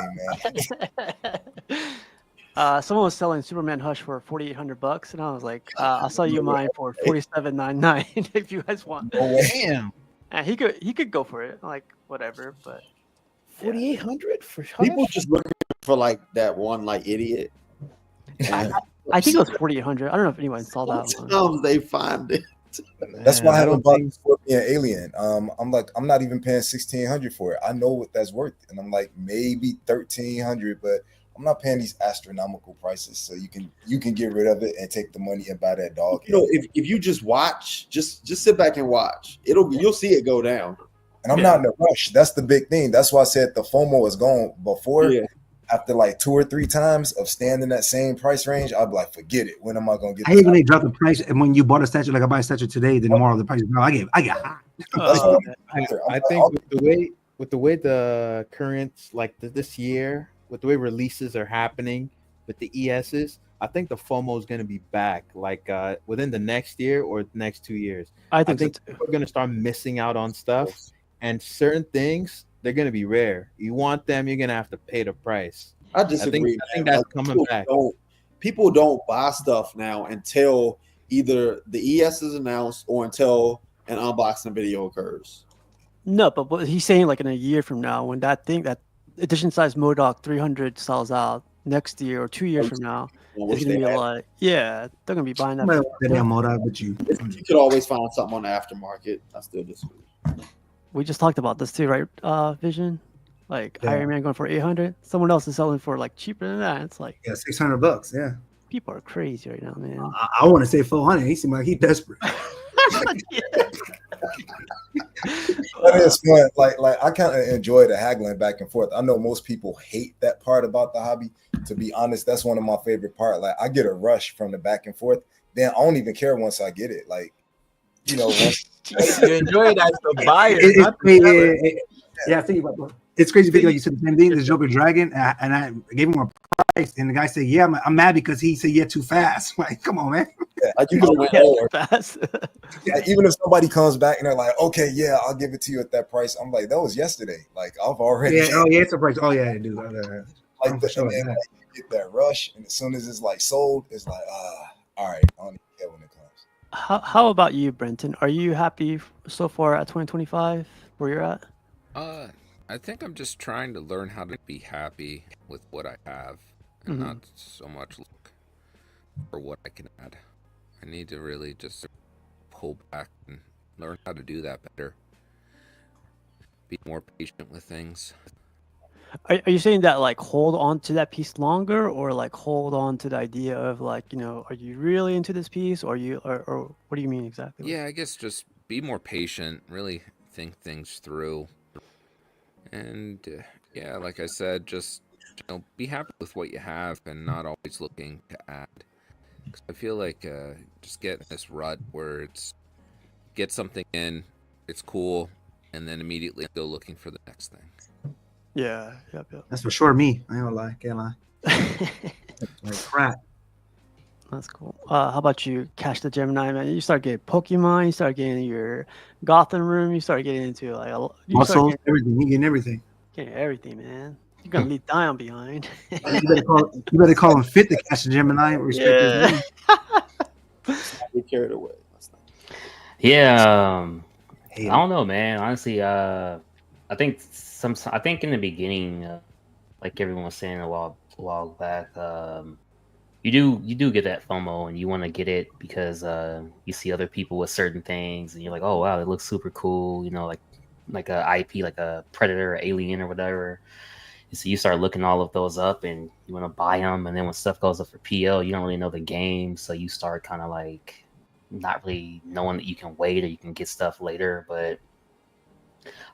man. Someone was selling Superman Hush for $4,800, and I was like, "I'll sell you mine for $4,799 if you guys want." Damn. And he could go for it, like whatever. But $4,800 for Hush? People just looking for like that one like idiot. I think it was $4,800. I don't know if anyone saw that one. Sometimes they find it. That's why I haven't bought Scorpion Alien. I'm like, I'm not even paying $1,600 for it. I know what that's worth, and I'm like maybe $1,300, but I'm not paying these astronomical prices. So you can get rid of it and take the money and buy that dog. You know, if you just watch, just sit back and watch. You'll see it go down. And I'm not in a rush. That's the big thing. That's why I said the FOMO is gone before. Yeah. After like 2 or 3 times of staying in that same price range, I'd be like, forget it. When am I gonna get? I hate when they drop the price, and when you bought a statue, like I buy a statue today, then tomorrow the price is no. I get high. I think with the way the current this year, with the way releases are happening with the ESs, I think the FOMO is going to be back like within the next year or the next 2 years. I think we're going to start missing out on stuff, and certain things, they're going to be rare. You want them, you're going to have to pay the price. I disagree. I think that's coming back. People don't buy stuff now until either the ES is announced or until an unboxing video occurs. No, but what he's saying, like in a year from now, when that edition size MODOK 300 sells out next year or 2 years from now, it's gonna be like, yeah, they're gonna be buying that. MODOK, but you could always find something on the aftermarket. I still disagree. We just talked about this too, right? Vision, like Iron Man going for 800. Someone else is selling for like cheaper than that. It's like $600. Yeah, people are crazy right now, man. I want to say 400. He seems like he's desperate. That is fun. Like I kind of enjoy the haggling back and forth. I know most people hate that part about the hobby. To be honest, that's one of my favorite parts. Like I get a rush from the back and forth. Then I don't even care once I get it. Like, you know, you enjoy it as the buyer. Yeah, I think about it's crazy because like you said the same thing. This Joker Dragon, and I gave him a price. And the guy said, yeah, I'm mad because he said, yeah, too fast. Like, come on, man. Yeah, like you could have went Yeah, lower. fast. Yeah, even if somebody comes back and they're like, okay, yeah, I'll give it to you at that price. I'm like, that was yesterday. Like I've already Yeah, oh yeah, it's a price. Oh yeah, dude. like for sure, and then yeah. like, you get that rush, and as soon as it's like sold, it's like, all right, I don't even care when it comes. How about you, Brenton? Are you happy so far at 2025 where you're at? I think I'm just trying to learn how to be happy with what I have and not so much look for what I can add. I need to really just pull back and learn how to do that better. Be more patient with things. Are you saying that like hold on to that piece longer, or like hold on to the idea of like, you know, are you really into this piece, or or what do you mean exactly? Yeah, I guess just be more patient, really think things through. And yeah, like I said, just be happy with what you have and not always looking to add. 'Cause I feel like just getting this rut where it's get something in, it's cool, and then immediately go looking for the next thing. Yeah, yep. That's for sure me. I ain't gonna lie, can't lie. Like crap. That's cool. How about you, Cash the Gemini, man? You start getting Pokemon, you start getting your Gotham room, you start getting into like Muscles, everything. You getting everything. Getting everything, man. You're gonna leave Dion behind. You better call him Fit to Cash the Gemini. Respect his name. Get carried away. Yeah, I don't know, man. Honestly, I think in the beginning, like everyone was saying a while back, you do get that FOMO and you want to get it because you see other people with certain things and you're like, oh wow, it looks super cool, you know, like a IP, like a Predator or Alien or whatever. And so you start looking all of those up and you want to buy them, and then when stuff goes up for PL, you don't really know the game, so you start kind of like not really knowing that you can wait or you can get stuff later. But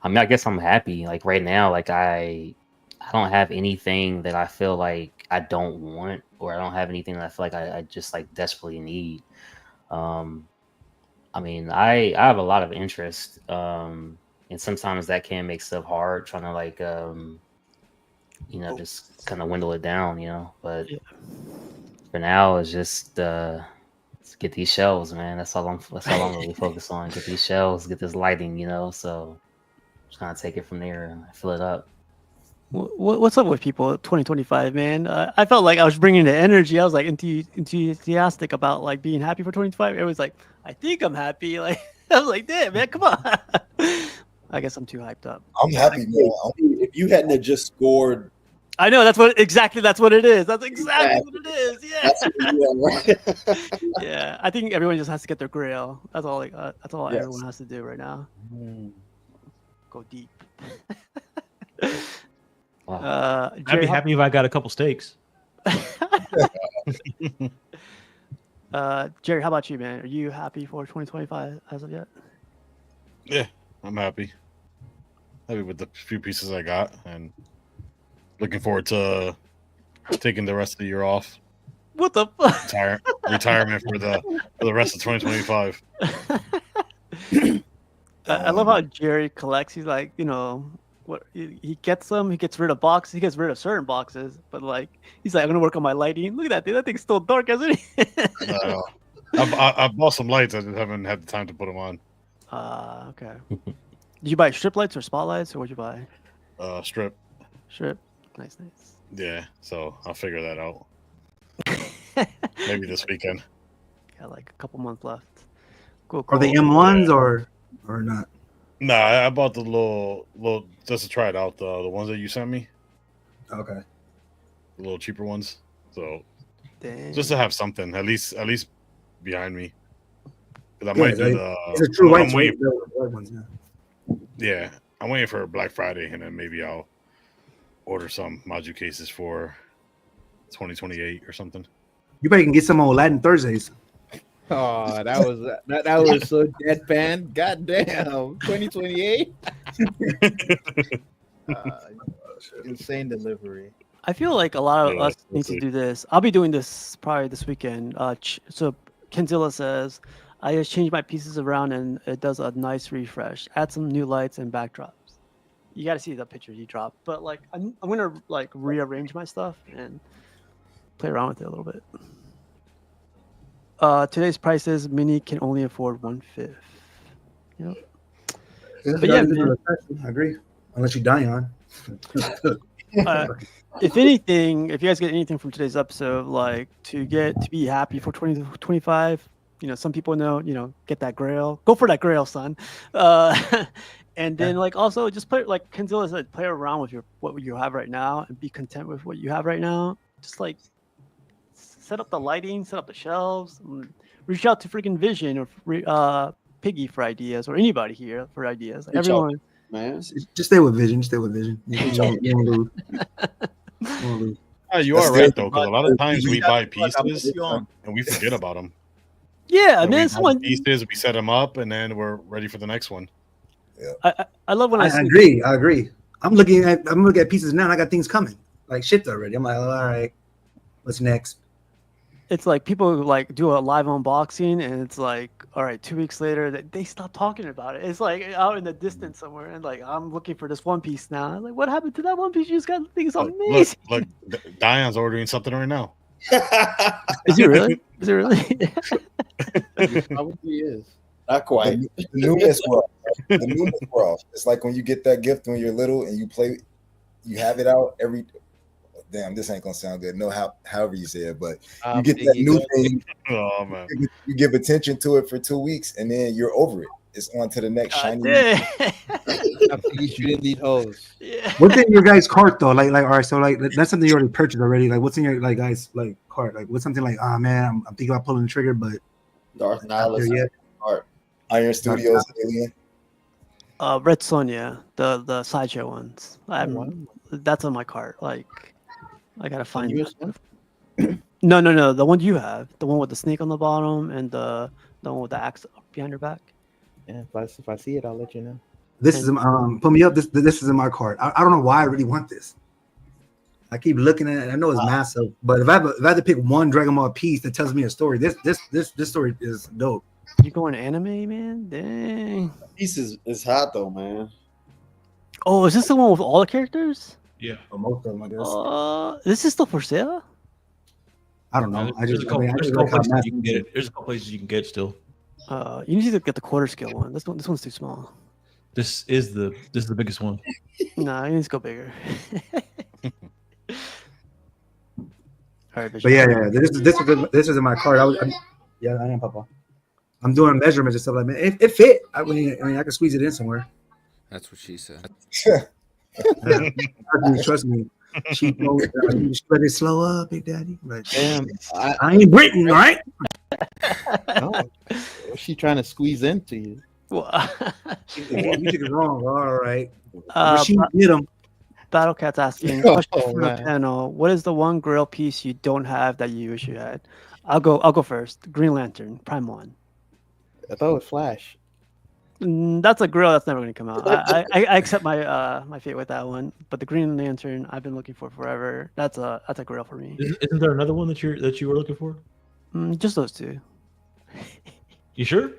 I mean, I guess I'm happy. Like right now, like I don't have anything that I feel like I don't want, or I don't have anything that I feel like I just like desperately need. I mean, I have a lot of interest, and sometimes that can make stuff hard trying to like, just kind of dwindle it down, But for now, it's just let's get these shelves, man. That's all I'm really focused on. Get these shelves, get this lighting, so just kind of take it from there and fill it up. What's up with people 2025, man? I felt like I was bringing the energy. I was like enthusiastic about like being happy for 2025. It was like, I think I'm happy. Like I was like, damn, man, come on. I guess I'm too hyped up. I'm happy, man. If you hadn't have just scored, I know that's what it is. That's exactly what it is. Yeah. that's what you have, right? Yeah. I think everyone just has to get their grail. That's all. That's all Yes. everyone has to do right now. Go deep. I'd Jerry, be happy if I got a couple steaks. Jerry, how about you, man? Are you happy for 2025 as of yet? Yeah, I'm happy. Happy with the few pieces I got, and looking forward to taking the rest of the year off. What the fuck? Retirement for the rest of 2025. I love how Jerry collects. He's like, what he gets them, he gets rid of boxes, he gets rid of certain boxes, but like he's like, I'm gonna work on my lighting. Look at that, dude. That thing's still dark, isn't it? I bought some lights. I just haven't had the time to put them on. Okay. Did you buy strip lights or spotlights, or what'd you buy? Strip. Nice. Yeah, so I'll figure that out. Maybe this weekend. Got like a couple months left. Cool. Are they M1s or not? Nah, I bought the little just to try it out. The ones that you sent me. Okay. The little cheaper ones. So Dang. just to have something at least behind me. Because I might do the. It's a true white ones. Yeah, I'm waiting for Black Friday, and then maybe I'll order some module cases for 2028 or something. You better can get some on Latin Thursdays. Oh, that was so deadpan. God damn, 2028. Insane delivery. I feel like a lot of us need to do this. I'll be doing this probably this weekend. So Kenzilla says, I just change my pieces around and it does a nice refresh. Add some new lights and backdrops. You got to see the pictures you dropped. But like, I'm gonna like rearrange my stuff and play around with it a little bit. Today's prices, mini can only afford 1/5. Yep. But yeah, man. I agree. Unless you die on. If anything, if you guys get anything from today's episode, like to be happy for 2025, some people know, get that grail, go for that grail, son. And then like also just play, like Kenzilla said, play around with what you have right now and be content with what you have right now. Just like set up the lighting, set up the shelves, reach out to freaking Vision or Piggy for ideas, or anybody here for ideas. Like, everyone, man, just stay with Vision. You don't lose. You are right though, because a lot of times we buy pieces and we forget about them. Yeah, and man. Pieces, we set them up, and then we're ready for the next one. Yeah. I love when I agree. I'm looking at pieces now, and I got things coming like shit already. I'm like, all right, what's next? It's like people like do a live unboxing, and it's like, all right, 2 weeks later, they stop talking about it. It's like out in the distance somewhere, and like I'm looking for this one piece now. I'm like, what happened to that one piece? You just got things amazing. Look, Diane's ordering something right now. Is he really? Is it really? Probably is. Not quite. The newness world. The newness world. It's like when you get that gift when you're little and you play, you have it out every. Damn, this ain't gonna sound good. No, however you say it, but you get that new thing. Oh man, you give attention to it for 2 weeks, and then you're over it. It's on to the next shiny. You shouldn't need hoes. Yeah. What's in your guys' cart though? Like, all right, so like that's something you already purchased already. Like, what's in your guys' cart? Like, what's something like, oh man, I'm thinking about pulling the trigger, but Darth Nihilus art. Iron Studios Alien. Red Sonja, the Sideshow ones. That's on my cart. Like, I gotta find that. No, the one you have, the one with the snake on the bottom, and the one with the axe behind your back. Yeah, if I see it, I'll let you know. This is put me up. This is in my cart. I don't know why I really want this. I keep looking at it. I know it's massive, but if I have to pick one Dragon Ball piece that tells me a story, this story is dope. You going anime, man? Dang. Piece is hot though, man. Oh, is this the one with all the characters? Yeah, most of them, I guess. This is still for sale? I don't know. There's a couple places you can get it. There's a couple places you can get it still. You need to get the quarter scale one. This one's too small. This is the biggest one. No, you need to go bigger. All right, but yeah. This is in my cart. I am Papa. I'm doing measurements and stuff like that. It fit. I mean, I can squeeze it in somewhere. That's what she said. Trust me. She told me, let it slow up, Big Daddy. Like, damn, I ain't Britain, all right? What's she trying to squeeze into you? You took it wrong. All right. She hit him. Battle Cat's asking question from the panel. What is the one grail piece you don't have that you wish you had? I'll go first. Green Lantern, Prime 1. I thought it was Flash. That's a grail that's never going to come out. I accept my fate with that one. But the Green Lantern I've been looking for forever. That's a grail for me. Isn't there another one that you were looking for? Just those two. You sure?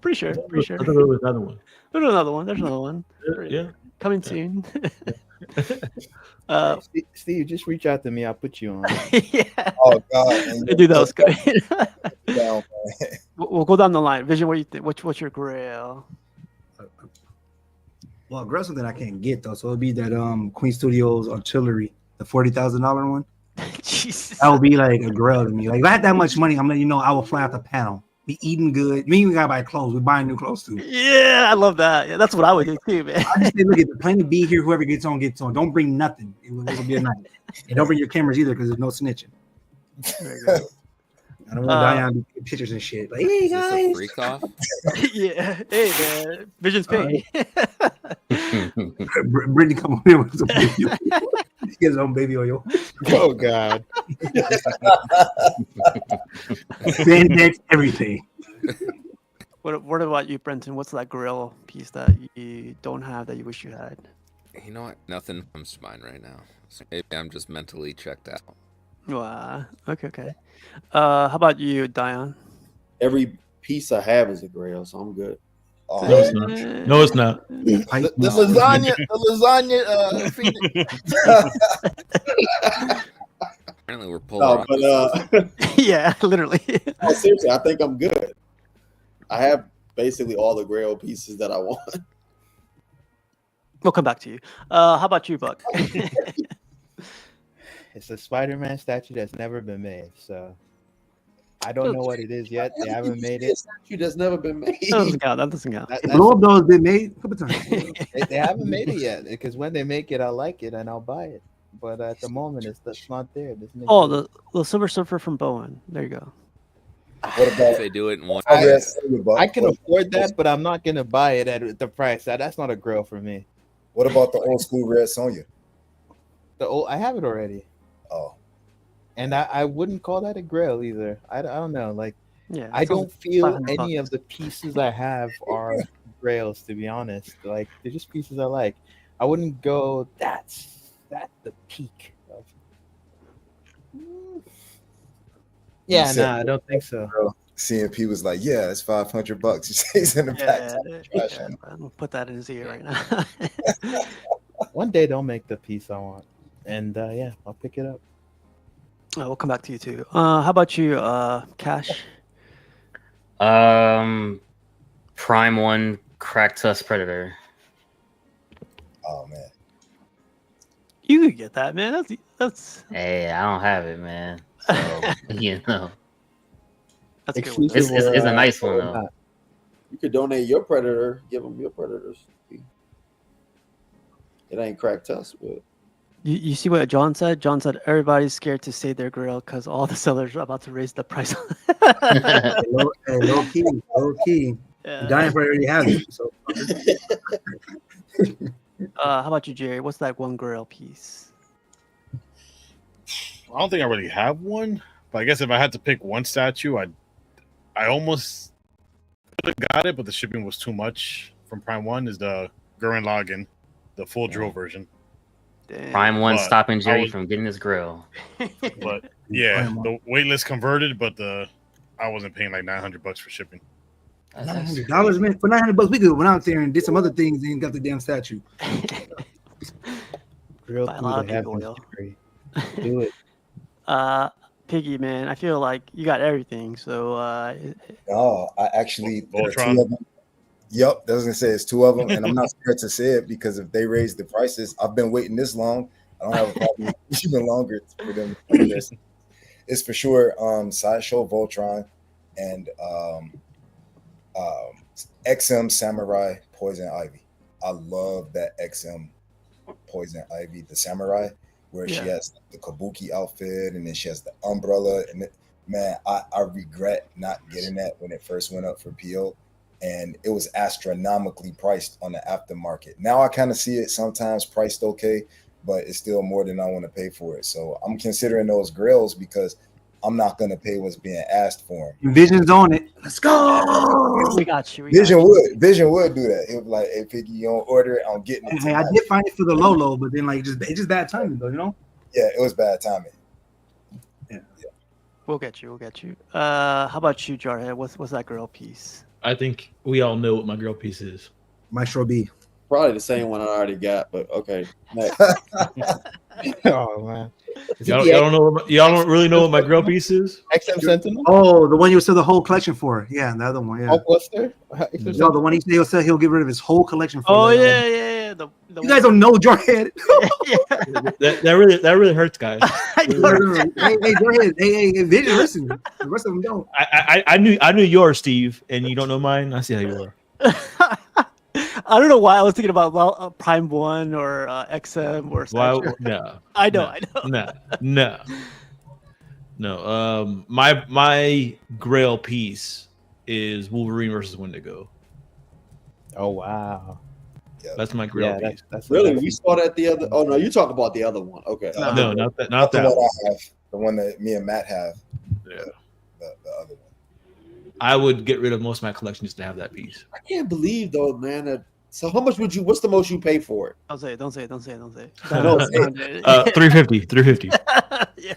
Pretty sure. I thought there was another one. There's another one. Yeah. Coming soon. Steve, just reach out to me. I'll put you on. Yeah. Oh God. Dude, that was good. We'll go down the line. Vision, what do you think? What's your grail? Well, grail something I can't get though, so it'll be that Queen Studios Artillery, the $40,000 one. Jesus. That would be like a grail to me. Like if I had that much money, I'm letting you know I will fly out the panel. Be eating good. Me, we gotta buy clothes. We're buying new clothes too. Yeah, I love that. Yeah, that's what I would do too, man. I just say, look at the plenty be here. Whoever gets on, gets on. Don't bring nothing. It will be a night. And don't bring your cameras either because there's no snitching. I don't want to die on pictures and shit. Like, hey guys. Freak off? Yeah. Hey man. Vision's paying. Brittany, come on here with some baby oil. He has his own baby oil. Oh God. Spandex, everything. What about you, Brenton? What's that grail piece that you don't have that you wish you had? You know what? Nothing comes to mind right now. So maybe I'm just mentally checked out. Wow. Okay. How about you, Dion? Every piece I have is a grail, so I'm good. Oh, no, it's not. No, it's not. The lasagna. Apparently, we're polar but yeah, literally. no, seriously, I think I'm good. I have basically all the grail pieces that I want. We'll come back to you. How about you, Buck? It's a Spider-Man statue that's never been made, so I don't know what it is yet. They haven't made it. Statue that's never been made. That doesn't count. That doesn't count. The blow up doll has been made a couple times. They haven't made it yet because when they make it, I'll like it and I'll buy it. But at the moment, it's not there. Oh, the Silver Surfer from Bowen. There you go. What about if they do it in one. I can afford that, but I'm not gonna buy it at the price. That's not a grail for me. What about the old school Red Sonja? I have it already. Oh, and I wouldn't call that a grail either. I don't know. Like, yeah, I don't feel any $500. of the pieces I have are grails, to be honest. Like, they're just pieces I like. I wouldn't go. That's the peak of. Yeah, no, I don't think so. CMP was like, "Yeah, it's $500." He's in the back. I'm gonna put that in his ear right now. One day they'll make the piece I want, and yeah, I'll pick it up. We'll come back to you too. How about you, Cash? Prime 1 Crack Tusk Predator. Oh man, You could get that, man. That's. Hey, I don't have it, man. So you know, That's a good one. it's a nice one though. You could donate your Predator. Give them your Predators. It ain't Crack Tusk, but You see what John said? John said everybody's scared to say their grail because all the sellers are about to raise the price. Low key. Yeah. Dying for it already has it. So. How about you, Jerry? What's that one grail piece? I don't think I really have one, but I guess if I had to pick one statue, I almost could have got it, but the shipping was too much from Prime 1 is the Gurren Lagann, the full drill version. Damn. Prime 1 But stopping Jerry from getting his grill. But yeah, the waitlist converted, but I wasn't paying like $900 for shipping. $900, man. For $900, we could went out there and did some other things and got the damn statue. Grill By a lot of people, yo. Do it. Piggy, man, I feel like you got everything. So no, I actually there are Voltron. two of them. Yep, I was gonna say it's two of them, and I'm not scared to say it because if they raise the prices, I've been waiting this long. I don't have a problem even longer for them. It's for sure Sideshow Voltron and XM Samurai Poison Ivy. I love that XM Poison Ivy, the Samurai, where she has the Kabuki outfit and then she has the umbrella. And man, I regret not getting that when it first went up for PO. And it was astronomically priced on the aftermarket. Now I kind of see it sometimes priced okay, but it's still more than I want to pay for it. So I'm considering those grails because I'm not going to pay what's being asked for them. Vision's on it. Let's go. We got you. Vision would do that. It was like, hey, Piggy, you don't order it. I'm getting it. Hey, I did find it for the low, but then like it's just bad timing though, you know? Yeah, it was bad timing. Yeah. We'll get you. How about you, Jarhead? What's that girl piece? I think we all know what my girl piece is. Maestro B. probably the same one I already got. But okay, next. Oh man, Y'all don't know. Y'all don't really know what my girl piece is. XM Sentinel. Oh, the one you sell the whole collection for. Yeah, the other one. Yeah. Hulkbuster. No, the one he'll sell. He'll get rid of his whole collection for. Oh yeah. The you guys don't know Jarhead. that really hurts, guys. Hey, Jarhead. Hey, Vision, listen. The rest of them don't. I knew yours, Steve, and you don't know mine. I see how you are. I don't know why I was thinking about Prime 1 or XM or Why? No. I know. No. My Grail piece is Wolverine versus Wendigo. Oh wow. That's my Grail piece. That's really, we saw that the other. Oh no, you talk about the other one. Okay. No, not that. Not that one. One. I have, the one that me and Matt have. Yeah. The other one. I would get rid of most of my collection just to have that piece. I can't believe though, man. That, so how much would you? What's the most you pay for it? Don't say it. Don't say it. 350. Yeah.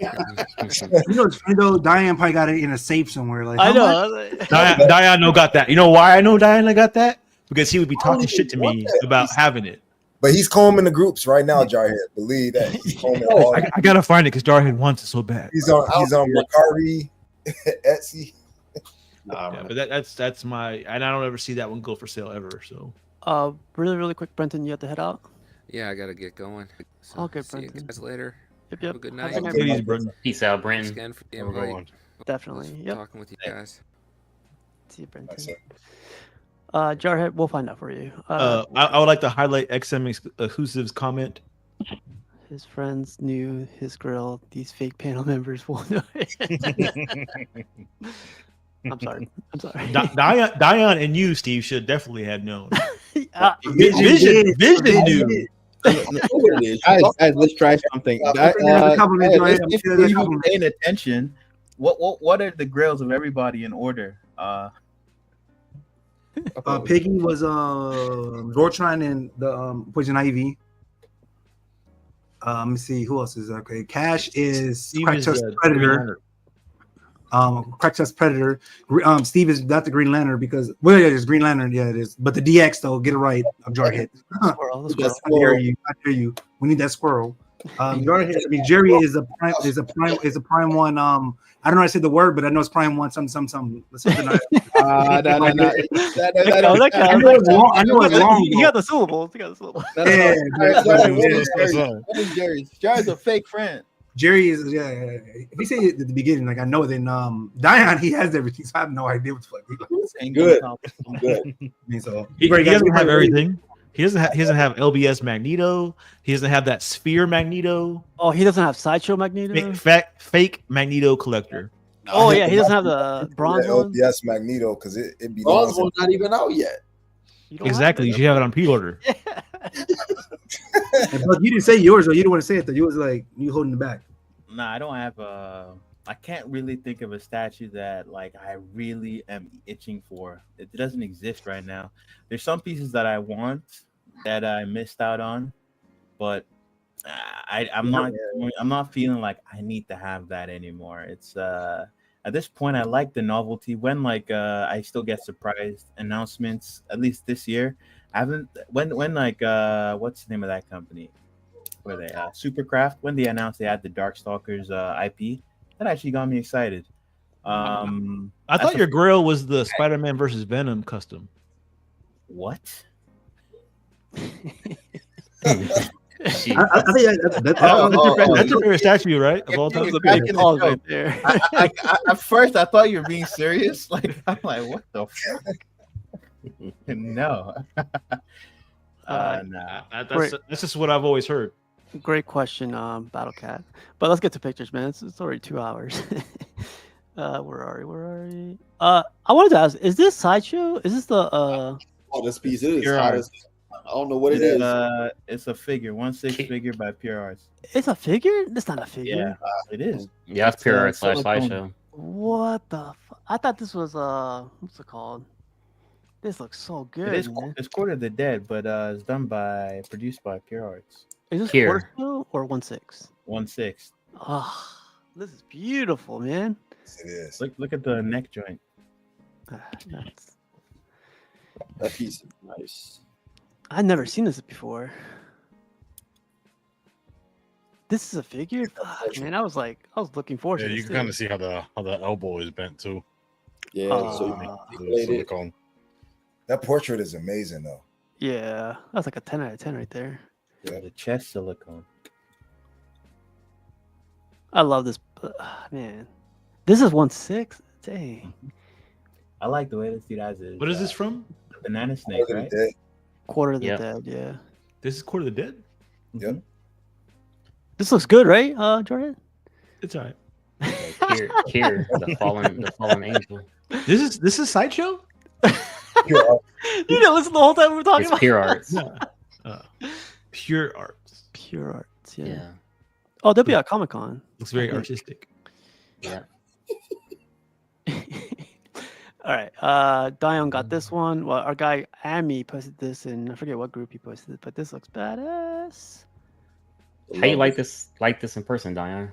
You know, it's funny though. Diane probably got it in a safe somewhere. Like I know. Diane got that. You know why I know Diana got that? Because he would be talking shit to me about having it. But he's combing the groups right now, Jarhead. Believe that he's combing all. I gotta find it because Jarhead wants it so bad. He's on Mercari, Etsy. Yeah, but that's my, and I don't ever see that one go for sale ever. So really quick, Brenton, you have to head out. Yeah, I gotta get going. So Okay, see you Brenton. guys later. Yep. Have a good night. Please, Brenton. Peace out, Thanks Brenton. again for the Have a good invite. one. Definitely. Yep. Talking with you guys. See you, Brenton. Jarhead, we'll find out for you. I would like to highlight XM Exclusive's comment. His friends knew his grill. These fake panel members will know it. I'm sorry. Dion and you, Steve, should definitely have known. Vision knew. Guys, let's try something. If you're paying attention, what are the grails of everybody in order? Piggy was Zortron and the Poison Ivy. Let me see who else is okay. Cash is Cracktusk Predator. Cracktusk Predator. Steve is not the Green Lantern because it's Green Lantern. Yeah, it is. But the DX though, get it right. I'm Jarhead. Squirrel. I dare you. We need that squirrel. Jarhead. I mean, Jerry is a prime one. I don't know how to say the word, but I know it's prime one. Something. No. I know it's long. He got the syllables. What is Jerry's? Jerry's a fake friend. Jerry is If we say it at the beginning, like I know, then Dion he has everything, so I have no idea what the fuck. Good. I'm good. I mean, so He doesn't have everything. He doesn't have LBS Magneto. He doesn't have that Sphere Magneto. Oh, he doesn't have Sideshow Magneto. Fake Magneto collector. Oh yeah, he doesn't have the bronze one. Yes, Magneto, because it be bronze one's not even out yet. Exactly, you should have it on pre-order. But you didn't say yours, though. You didn't want to say it, though. You was like you holding it back. Nah, I don't have I can't really think of a statue that like I really am itching for. It doesn't exist right now. There's some pieces that I want that I missed out on, but I'm not feeling like I need to have that anymore. It's at this point I like the novelty when like I still get surprise announcements. At least this year, I haven't when like what's the name of that company? Where they Supercraft, when they announced they had the Darkstalkers IP, that actually got me excited. I thought your grill was the Spider-Man versus Venom custom. What? I think that's your favorite statue, right? Of all time. Right there. At first, I thought you were being serious. Like I'm like, what the fuck? No. Nah. That's just what I've always heard. Great question, Battle Cat. But let's get to pictures, man. It's already 2 hours. Where are we? I wanted to ask: is this Sideshow? Is this the? Oh, this piece is. I don't know what it is. It's a figure, 1/6 figure by Pure Arts. It's a figure. That's not a figure. Yeah, it is. Yeah, it's Pure Arts / Sideshow. What the? I thought this was what's it called? This looks so good. It is. It's Court of the Dead, but it's produced by Pure Arts. Is this quarter or 1/6? 1/6. Oh, this is beautiful, man. It is. Look at the neck joint. That piece is nice. I've never seen this before. This is a figure, man. I was looking forward to this. Yeah, you can kind of see how the elbow is bent too. Yeah, silicone. That portrait is amazing, though. Yeah, that's like a 10 out of 10 right there. Yeah, the chest silicone. I love this, man. This is 1/6. Dang. I like the way this dude has it. What is this from? Banana Snake, right? Quarter of the Dead. Yeah. This is Quarter of the Dead. Yep. This looks good, right, Jordan? It's alright. Here, the fallen angel. This is Sideshow. You didn't listen the whole time we were talking It's about Pure Arts. Pure Arts. Pure Arts. Yeah. Yeah. Oh, they'll be at Comic-Con. Looks very artistic. Yeah. All right. Dion got this one. Well, our guy Amy posted this in I forget what group he posted it, but this looks badass. How you like this in person, Dion?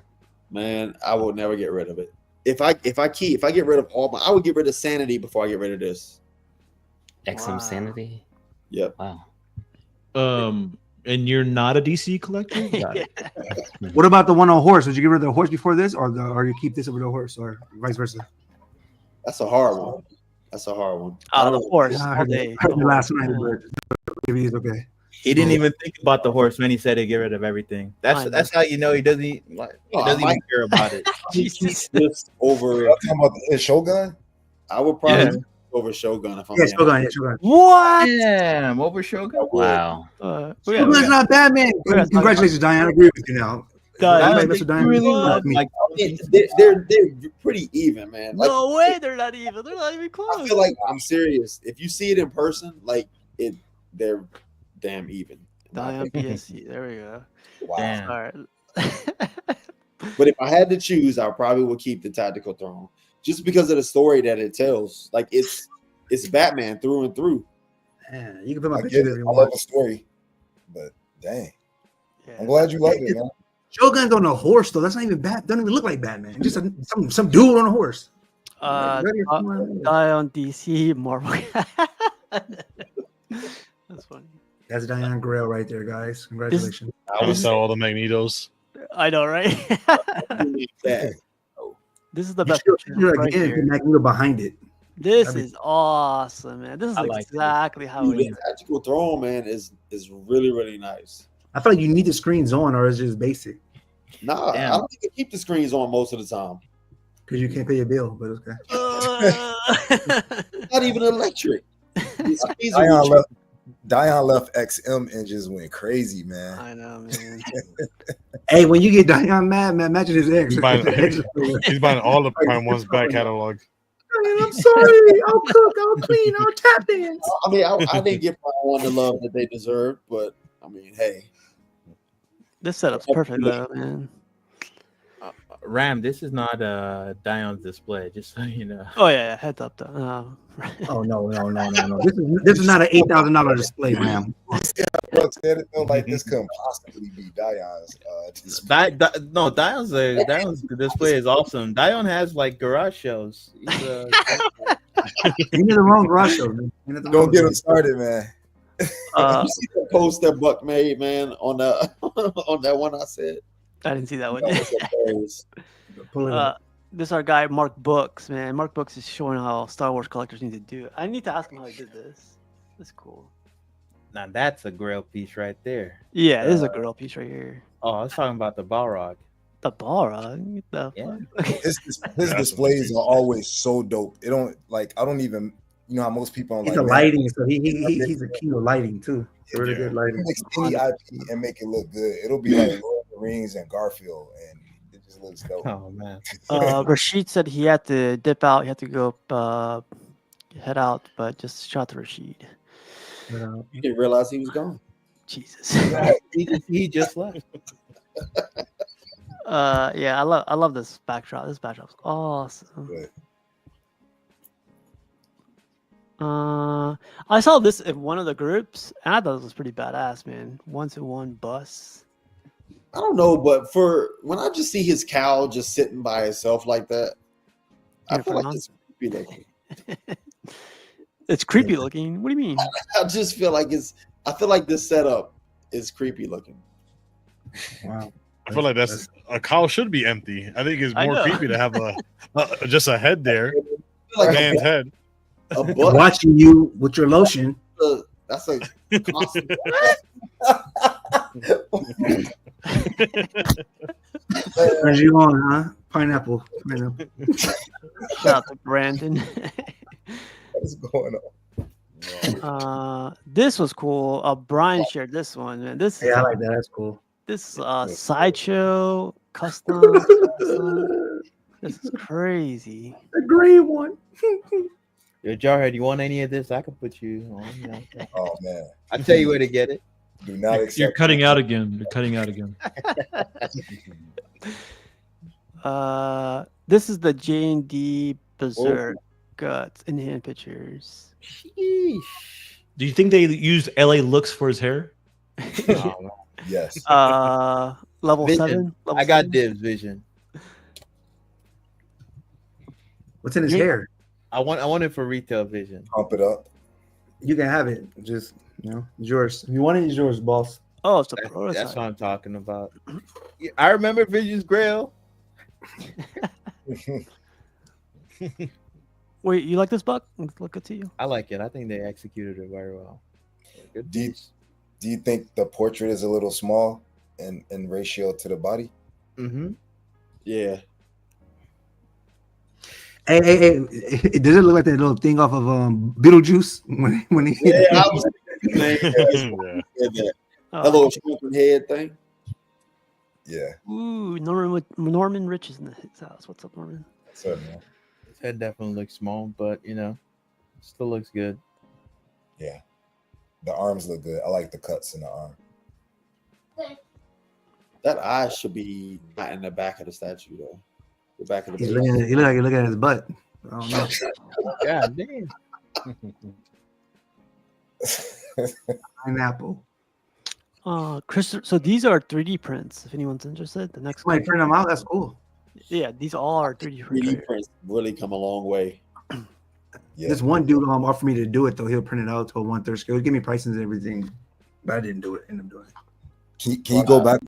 Man, I will never get rid of it. If I get rid of all I would get rid of Sanity before I get rid of this. XM Sanity. Yep. Wow. And you're not a DC collector? Got it. What about the one on horse? Would you get rid of the horse before this, or you keep this over the horse, or vice versa? That's a hard one. That's a hard one. The horse I all heard day. it last night, but maybe it's okay. He didn't even think about the horse when he said to get rid of everything. That's how you know he doesn't even care about it. Jesus. This over. Talking about the Shogun. I would probably over Shogun if I'm Shogun. What? Damn, over Shogun. Wow. Shogun's not Batman. Congratulations, Diane. I agree with you now. They're pretty even, man. Like, no way, they're not even. They're not even close. I feel like I'm serious. If you see it in person, like they're damn even. Diane BSC. There we go. Wow. All right. But if I had to choose, I probably would keep the tactical throne, just because of the story that it tells. Like it's Batman through and through. Man, you can put my I picture get it. there. I love the story, but dang, I'm glad you like it, man. Shogun's on a horse though. That's not even bad. Doesn't even look like Batman. Just some dude on a horse. Die on DC Marvel. That's funny. That's Diane Grail right there, guys. Congratulations. I would sell all the Magnetos. I know, right? This is the best. Right here. Magneto behind it. This is awesome, man. This is exactly how it is. The tactical throne, man, is really, really nice. I feel like you need the screens on, or it's just basic. Nah, I don't think you keep the screens on most of the time. Because you can't pay your bill, but okay. Not even electric. Dion left XM and just went crazy, man. I know, man. Hey, when you get Dion mad, man, imagine his ex. He's buying all the Prime One's back catalog. I'm sorry. I'll cook. I'll clean. I'll tap dance. I mean, I didn't give Prime One the love that they deserved, but I mean, hey. This setup's perfect, though, man. Ram, this is not Dion's display, just so you know. Oh yeah, heads up though. Oh no. This is not an $8,000 display, Ram. Yeah, bro, said it though, like this couldn't possibly be Dion's display. No, Dion's display is awesome. Dion has like garage shows. You need the wrong garage show, man. Don't get him started, man. You see the post that Buck made, man, on the on that one I said. I didn't see that one. Pull it up. This is our guy Mark Books, man. Mark Books is showing how Star Wars collectors need to do it. I need to ask him how he did this. That's cool. Now that's a grail piece right there. Yeah, this is a grail piece right here. Oh, I was talking about the Balrog. The Balrog? The fuck? His displays are always so dope. It don't like I don't even how most people He's like the lighting, so he's a king of lighting too. Really good lighting. Mix any IP and make it look good. It'll be like Lord of the Rings and Garfield, and it just looks dope. Oh man. Rashid said he had to dip out. He had to go head out, but just shout to Rashid. You didn't realize he was gone. Jesus. he just left. Yeah, I love this backdrop. This backdrop's awesome. Good. I saw this in one of the groups, and I thought it was pretty badass, man. 1-to-1 bus. I don't know, but when I just see his cow just sitting by itself like that, I feel like it's creepy looking. It's creepy looking. What do you mean? I just feel like I feel like this setup is creepy looking. Wow. I feel like a cow should be empty. I think it's more creepy to have just a head there, like man's head. Watching you with your lotion. That's a constant. As you on, huh? Pineapple. Shout out to Brandon. What's going on? This was cool. Brian shared this one, man. This I like that. That's cool. This Sideshow custom. This is crazy. The green one. Yo, Jarhead, you want any of this? I can put you on. Oh man. I'll tell you where to get it. Do not accept. You're cutting out again. You're cutting out again. This is the J&D Berserk guts in hand pictures. Sheesh. Do you think they used LA looks for his hair? Yes. Level Vision. 7. I got Div's vision. What's in his hair? I want it for retail vision. Pump it up. You can have it. Just it's yours. If you want it, it's yours, boss. Oh, it's a That's prototype. what I'm talking about. Yeah, I remember Vision's Grail. Wait, you like this, Buck? Look good to you. I like it. I think they executed it very well. Good piece. Do you think the portrait is a little small in ratio to the body? Mm-hmm. Yeah. Hey, does it look like that little thing off of Beetlejuice when he? Yeah, I was thinking that little smoking head thing. Yeah. Ooh, Norman Rich is in his house. What's up, Norman? What's up, man? His head definitely looks small, but still looks good. Yeah. The arms look good. I like the cuts in the arm. That eye should be not in the back of the statue though. The back of the He base. look like he's looking at his butt. I don't know. God damn. Pineapple. Chris. So these are 3D prints. If anyone's interested, the next. Somebody print them out. That's cool. Yeah, these all are 3D prints. 3D prints really come a long way. Yeah. This one dude offered me to do it though. He'll print it out to a 1/3 scale. He'll give me prices and everything, but I didn't do it. End up doing it. Can you go back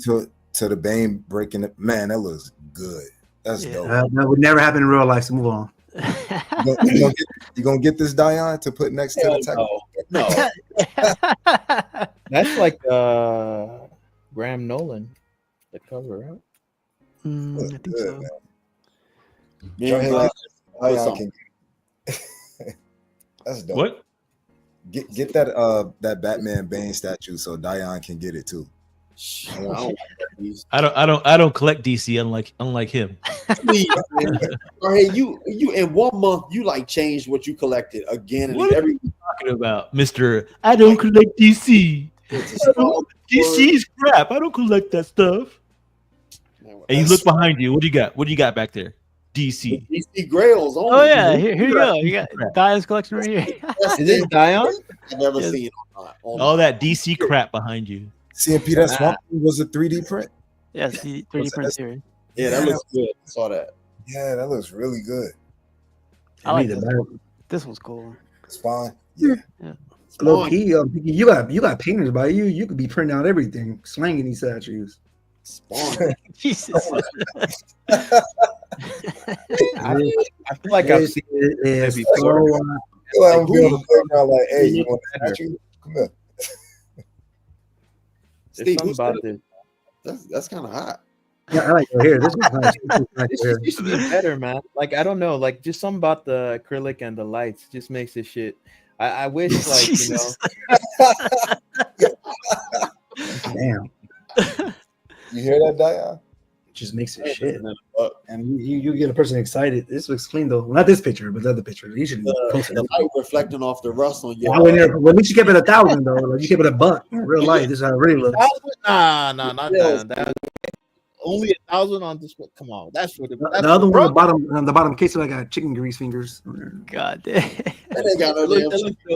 to the Bane breaking it? Man, that looks good. That's dope. That would never happen in real life. So move on. You gonna get this Dion to put next to the tech? No. That's like Graham Nolan, the cover, right? I think so. That's dope. What? Get that that Batman Bane statue so Dion can get it too. I don't collect DC unlike him. Please, or hey, you in 1 month you like changed what you collected again and What are every you talking about, Mister? I don't collect DC. DC's crap. I don't collect that stuff. And you look behind you. What do you got? What do you got back there? DC. DC grails. Oh yeah, here you go. You got Dion's collection right here. Is this Dion? I've ever seen. All that DC crap behind you. CMP, that swamp was a 3D print. Yeah, 3D print series. Yeah, that looks good. I saw that. Yeah, that looks really good. I like this. This one's cool. Spawn. Yeah. Yeah. Low key, you got painters by you. You could be printing out everything, slanging these statues. Spawn. Jesus. I feel like I've seen it before. I'm feeling like, hey, you want a statue? Come here. Steve, something about this. That's kind of hot. Yeah, I like it here. This one's nice. It used to be better, man. Like I don't know, like just something about the acrylic and the lights just makes this shit. I wish, like Damn. You hear that, Dion? Just makes it shit. And you get a person excited. This looks clean though. Not this picture, but the other picture. You should post it The up. light reflecting off the rust on your. Well, at least you kept it 1,000 though. Like you kept it $1 in real life. This is how it really looks. Nah, not that. Only 1,000 on this one. Come on, that's what The other one on the bottom case like got chicken grease fingers. God damn. That ain't got no damn.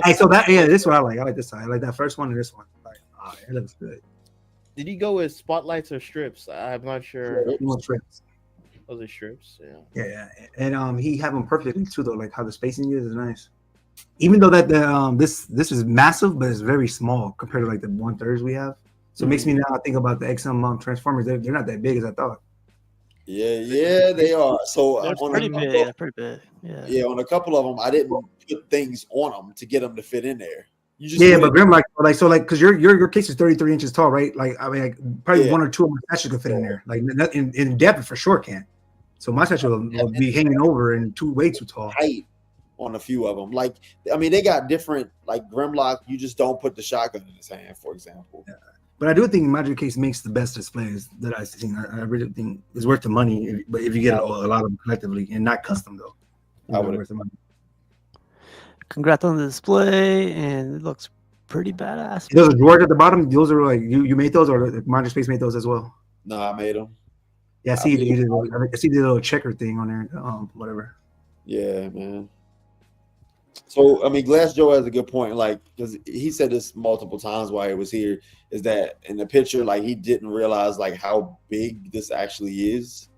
Hey, so this one I like. I like this side. I like that first one and this one. Like, it looks good. Did he go with spotlights or strips? I'm not sure. Strips. Those are strips. Yeah. And he have them perfectly too though. Like how the spacing is nice. Even though that the this is massive, but it's very small compared to like the 1/3 we have. So it makes me now think about the XM Transformers. They're not that big as I thought. Yeah, they are. So They're pretty big. They're pretty big. Yeah. On a couple of them, I didn't put things on them to get them to fit in there. You just But Grim because your case is 33 inches tall, right? Like I mean, like, probably one or two of my statues could fit in there. Like in depth for sure can. So my statue will be hanging over and way too tall. Height on a few of them. Like I mean, they got different. Like Grimlock, you just don't put the shotgun in his hand, for example. Yeah. But I do think Magic Case makes the best displays that I've seen. I really think it's worth the money, but if you get a lot of them collectively and not custom though, worth the money. Congrats on the display, and it looks pretty badass. Those are drawers at the bottom. Those are like you made those, or the Magic Space made those as well. No, I made them. Yeah, I see the little checker thing on there. Whatever. Yeah, man. So I mean, Glass Joe has a good point. Like, because he said this multiple times while he was here, is that in the picture, like he didn't realize like how big this actually is.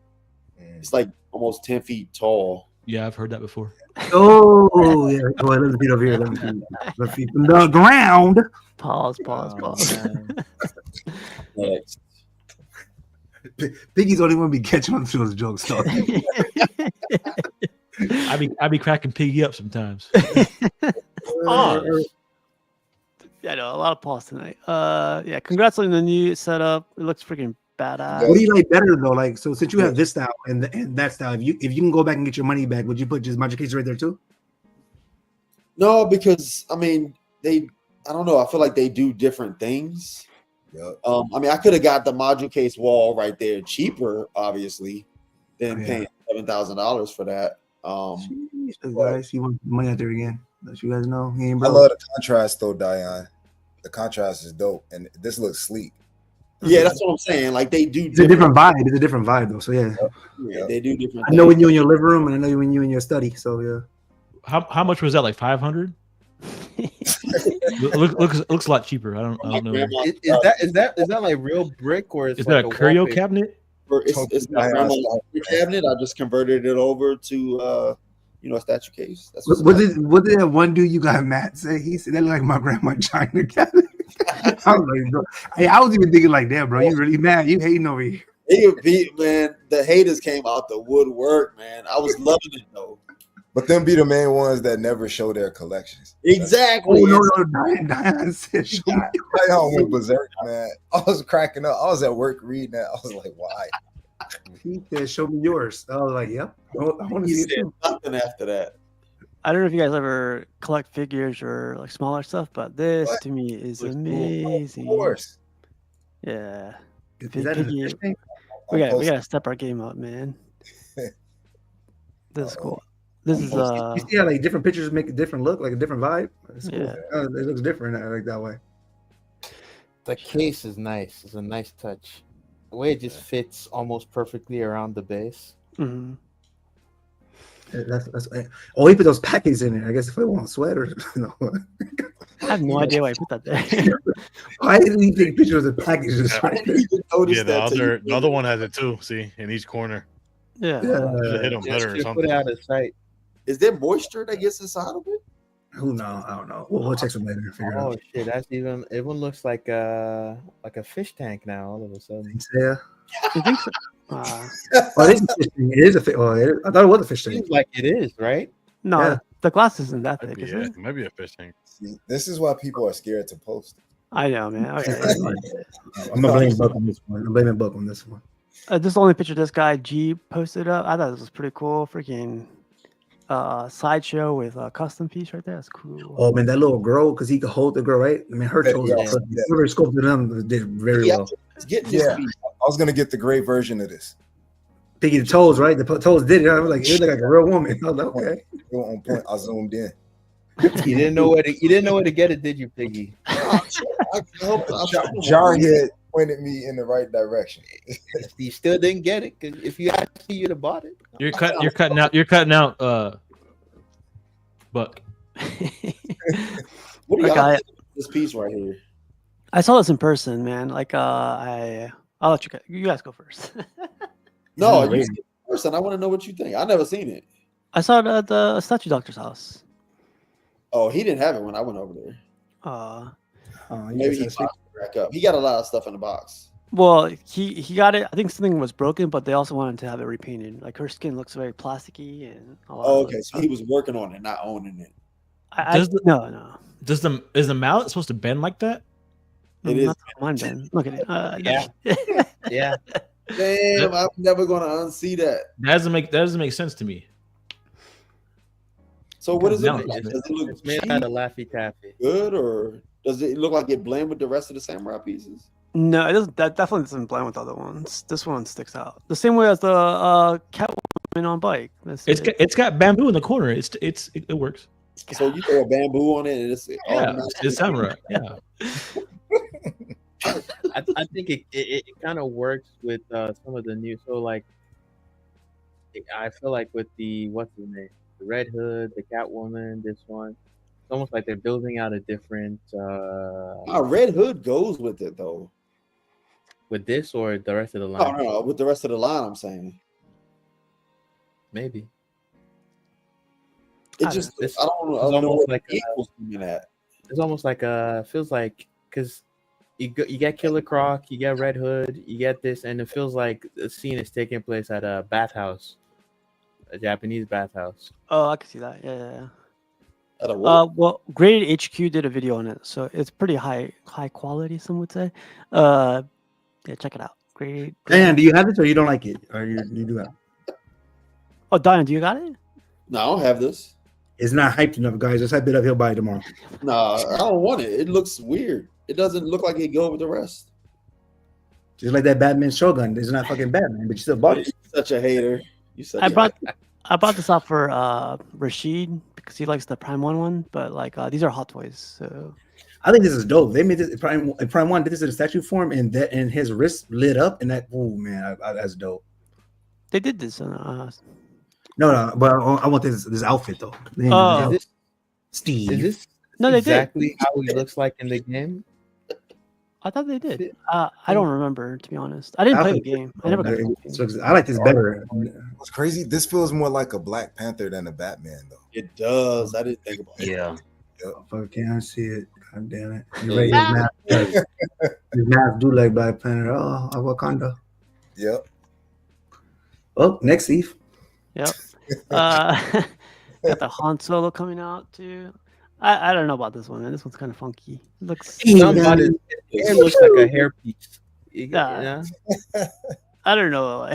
It's like almost 10 feet tall. Yeah, I've heard that before. Oh yeah, boy, let me feet over here. Let me feet. Let me feet from the ground. Pause. Oh, man. Next. Piggy's the only one be catching on to those jokes though. I be cracking Piggy up sometimes. Pause. Yeah, no, a lot of pause tonight. Yeah, congrats on the new setup. It looks freaking badass. What do you like better though? Like, so since you have this style and that style, if you can go back and get your money back, would you put just Magic Case right there too? No, because I mean I don't know. I feel like they do different things. Yep. I mean, I could have got the module case wall right there cheaper, obviously, than paying $7,000 for that. Guys, you want money out there again? Let you guys know. He ain't I broke. love the contrast though, Diane. The contrast is dope, and this looks sleek. Yeah, that's what I'm saying. Like they do. It's a different vibe. It's a different vibe though. So yeah, they do different. I know when you in your living room, and I know when you in your study. So yeah. How much was that? Like 500? looks a lot cheaper. I don't know. Is that like real brick or is that a curio cabinet? It's my grandma's cabinet. I just converted it over to a statue case. That's what did that one dude you got Matt say? He said that looked like my grandma China cabinet. I was like, bro, hey, I was even thinking like that, bro. You really mad? You hating over here? Man, the haters came out the woodwork, man. I was loving it though. But them be the main ones that never show their collections. Exactly. Diane said, Diane went berserk, man. I was cracking up. I was at work reading that. I was like, why? He said, show me yours. I was like, yep. I want to see it too. Nothing after that. I don't know if you guys ever collect figures or like smaller stuff, but this to me is amazing. Of course. Yeah. Is that Piggy, interesting? we gotta step our game up, man. This is cool. This is you see how like different pictures make a different look, like a different vibe. It's cool. Yeah. It looks different like that way. The case is nice. It's a nice touch. The way it just fits almost perfectly around the base. Mm-hmm. That's he put those packets in it. I guess if I want sweaters, no. I have no idea why I put that there. Why didn't he take pictures of the packages? Yeah, the other one has it too. See, in each corner. Yeah. Hit them better or Put something. it out of sight. Is there moisture that gets inside of it? Who knows? I don't know. We'll check some later and figure it out. Oh shit! That's even. It one looks like a fish tank now. All of a sudden. Yeah. You think so? Oh, it is a fish tank. It is a fish. Oh, I thought it was a fish tank. Seems like it is, right? No, Yeah. the glass isn't that thick, is it? Maybe a fish tank. See, this is why people are scared to post. I know, man. Okay. I'm gonna blame Buck on this one. I'm blaming Buck on this one. This is the only picture this guy G posted up. I thought this was pretty cool. Freaking Sideshow with a custom piece right there. That's cool. Oh man, that little girl, because he could hold the girl, right? I mean, her toes. Yeah. Whoever sculpted them did very well. Yeah, I was gonna get the gray version of this. Piggy, the toes, right? The toes did it. I was like, it looked like a real woman. I was like, okay. They were on point. I zoomed in. You didn't know where to get it, did you, Piggy? Jarhead pointed me in the right direction. You still didn't get it because if you actually you'd have bought it. You're cutting out. Buck. What do y'all Okay. think of this piece right here? I saw this in person, man. Like I'll let you guys go first. No, you see it in person. I want to know what you think. I never seen it. I saw it at the statue doctor's house. Oh, he didn't have it when I went over there. Maybe he boxed it back up. He got a lot of stuff in the box. Well, he got it. I think something was broken, but they also wanted to have it repainted. Like her skin looks very plasticky and. Oh, okay. So he was working on it, not owning it. No. Is the mallet supposed to bend like that? It is. Mine, Ben. Look at it. Yeah. Yeah. Damn, I'm never gonna unsee that. That doesn't make sense to me. So what does it No, look like? Does it look It's made cheap, out of Laffy Taffy. good, or does it look like it blend with the rest of the samurai pieces? No, it doesn't. That definitely doesn't blend with other ones. This one sticks out the same way as the Catwoman on bike. It's got bamboo in the corner. It works. So you throw a bamboo on it, and it's It's samurai. Yeah. I think it kind of works with some of the new. So like, I feel like with the what's his name, the Red Hood, the Catwoman, this one, it's almost like they're building out a different. Red Hood goes with it though. With this or the rest of the line? No, with the rest of the line, I'm saying. Maybe. It just This I don't is know almost what like it equals to that. it's almost like feels like because you get Killer Croc, you get Red Hood, you get this, and it feels like the scene is taking place at a bathhouse, a Japanese bathhouse. Oh, I can see that. Yeah. At a what? Well, Graded HQ did a video on it, so it's pretty high quality. Some would say. Yeah, check it out. Graded. Dan, do you have it or you don't like it, or you do have it? Oh, Diane, do you got it? No, I don't have this. It's not hyped enough, guys. Let's hype it up. He'll buy it tomorrow. No, I don't want it. It looks weird. It doesn't look like it go with the rest. Just like that Batman Shogun. It's not fucking Batman, but you still bought it. You're such a hater. You such I a brought this out for Rashid because he likes the Prime one, but like these are Hot Toys, so I think this is dope. They made this Prime One did this in a statue form, and his wrist lit up, and that man, that's dope. they did this. No, but I want this outfit though. Oh. Steve. Is this No, they exactly did. how he looks like in the game? I thought they did. I don't remember, to be honest. I didn't play the game. I never got the game. I like this better. What's crazy? This feels more like a Black Panther than a Batman, though. It does. I didn't think about it. Yeah. I can't see it. God damn it. You're right. His mask do like Black Panther. Oh, Wakanda. Yep. Oh, next Eve. Yep. Got the Han Solo coming out too. I don't know about this one, man. This one's kind of funky. It looks. His hair looks like a hairpiece. Yeah. I don't know.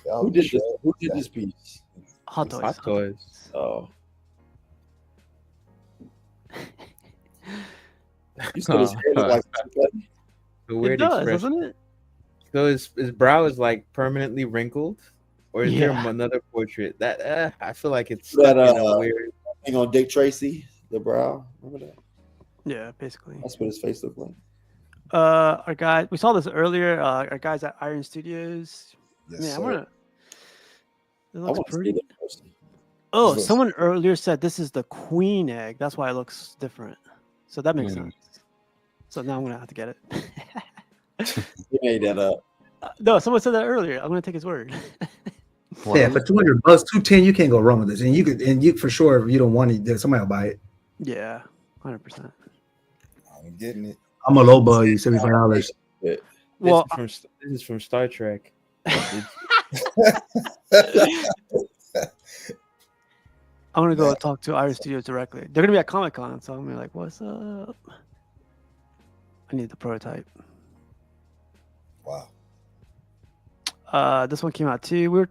Who did this? Who did this piece? Hot Toys. Hot Toys. Oh. You said his hair looked like a weird it does, expression. doesn't it? So his brow is like permanently wrinkled, or is there Yeah. another portrait that I feel like it's that stuck in a weird. thing on Dick Tracy, the brow. Remember that? Yeah, basically. That's what his face looked like. Our guy, we saw this earlier. Our guys at Iron Studios. Yes, Man, I sir. wanna. It I looks want to see pretty. that person. Oh, This someone earlier said this is the queen egg. That's why it looks different. So that makes sense. So now I'm gonna have to get it. He made that up. No, someone said that earlier. I'm gonna take his word. Yeah, for $200, $210, you can't go wrong with this. And you for sure, if you don't want it, somebody will buy it. Yeah, 100%. I'm getting it. I'm a low ball you $75. Well, This is from Star Trek. I'm gonna go talk to Iron Studios directly. They're gonna be at Comic Con, so I'm gonna be like, "What's up?" I need the prototype. Wow. This one came out too. We were.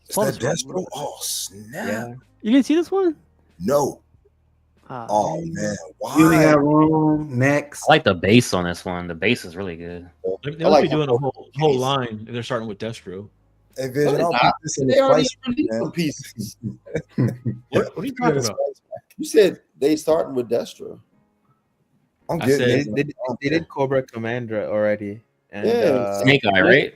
Is that Destro? Oh snap! Yeah. You didn't see this one? No. Ah, Oh man, You ain't why? got room. Next. I like the bass on this one. The bass is really good. They I must like be doing a whole line if they're starting with Destro. Hey, Vision, I'll put this in They the already price, released man. some pieces. What are you talking about? You said they starting with Destro. I'm I getting said- it. They did Cobra Commander already, and Yeah, Snake Eye, right?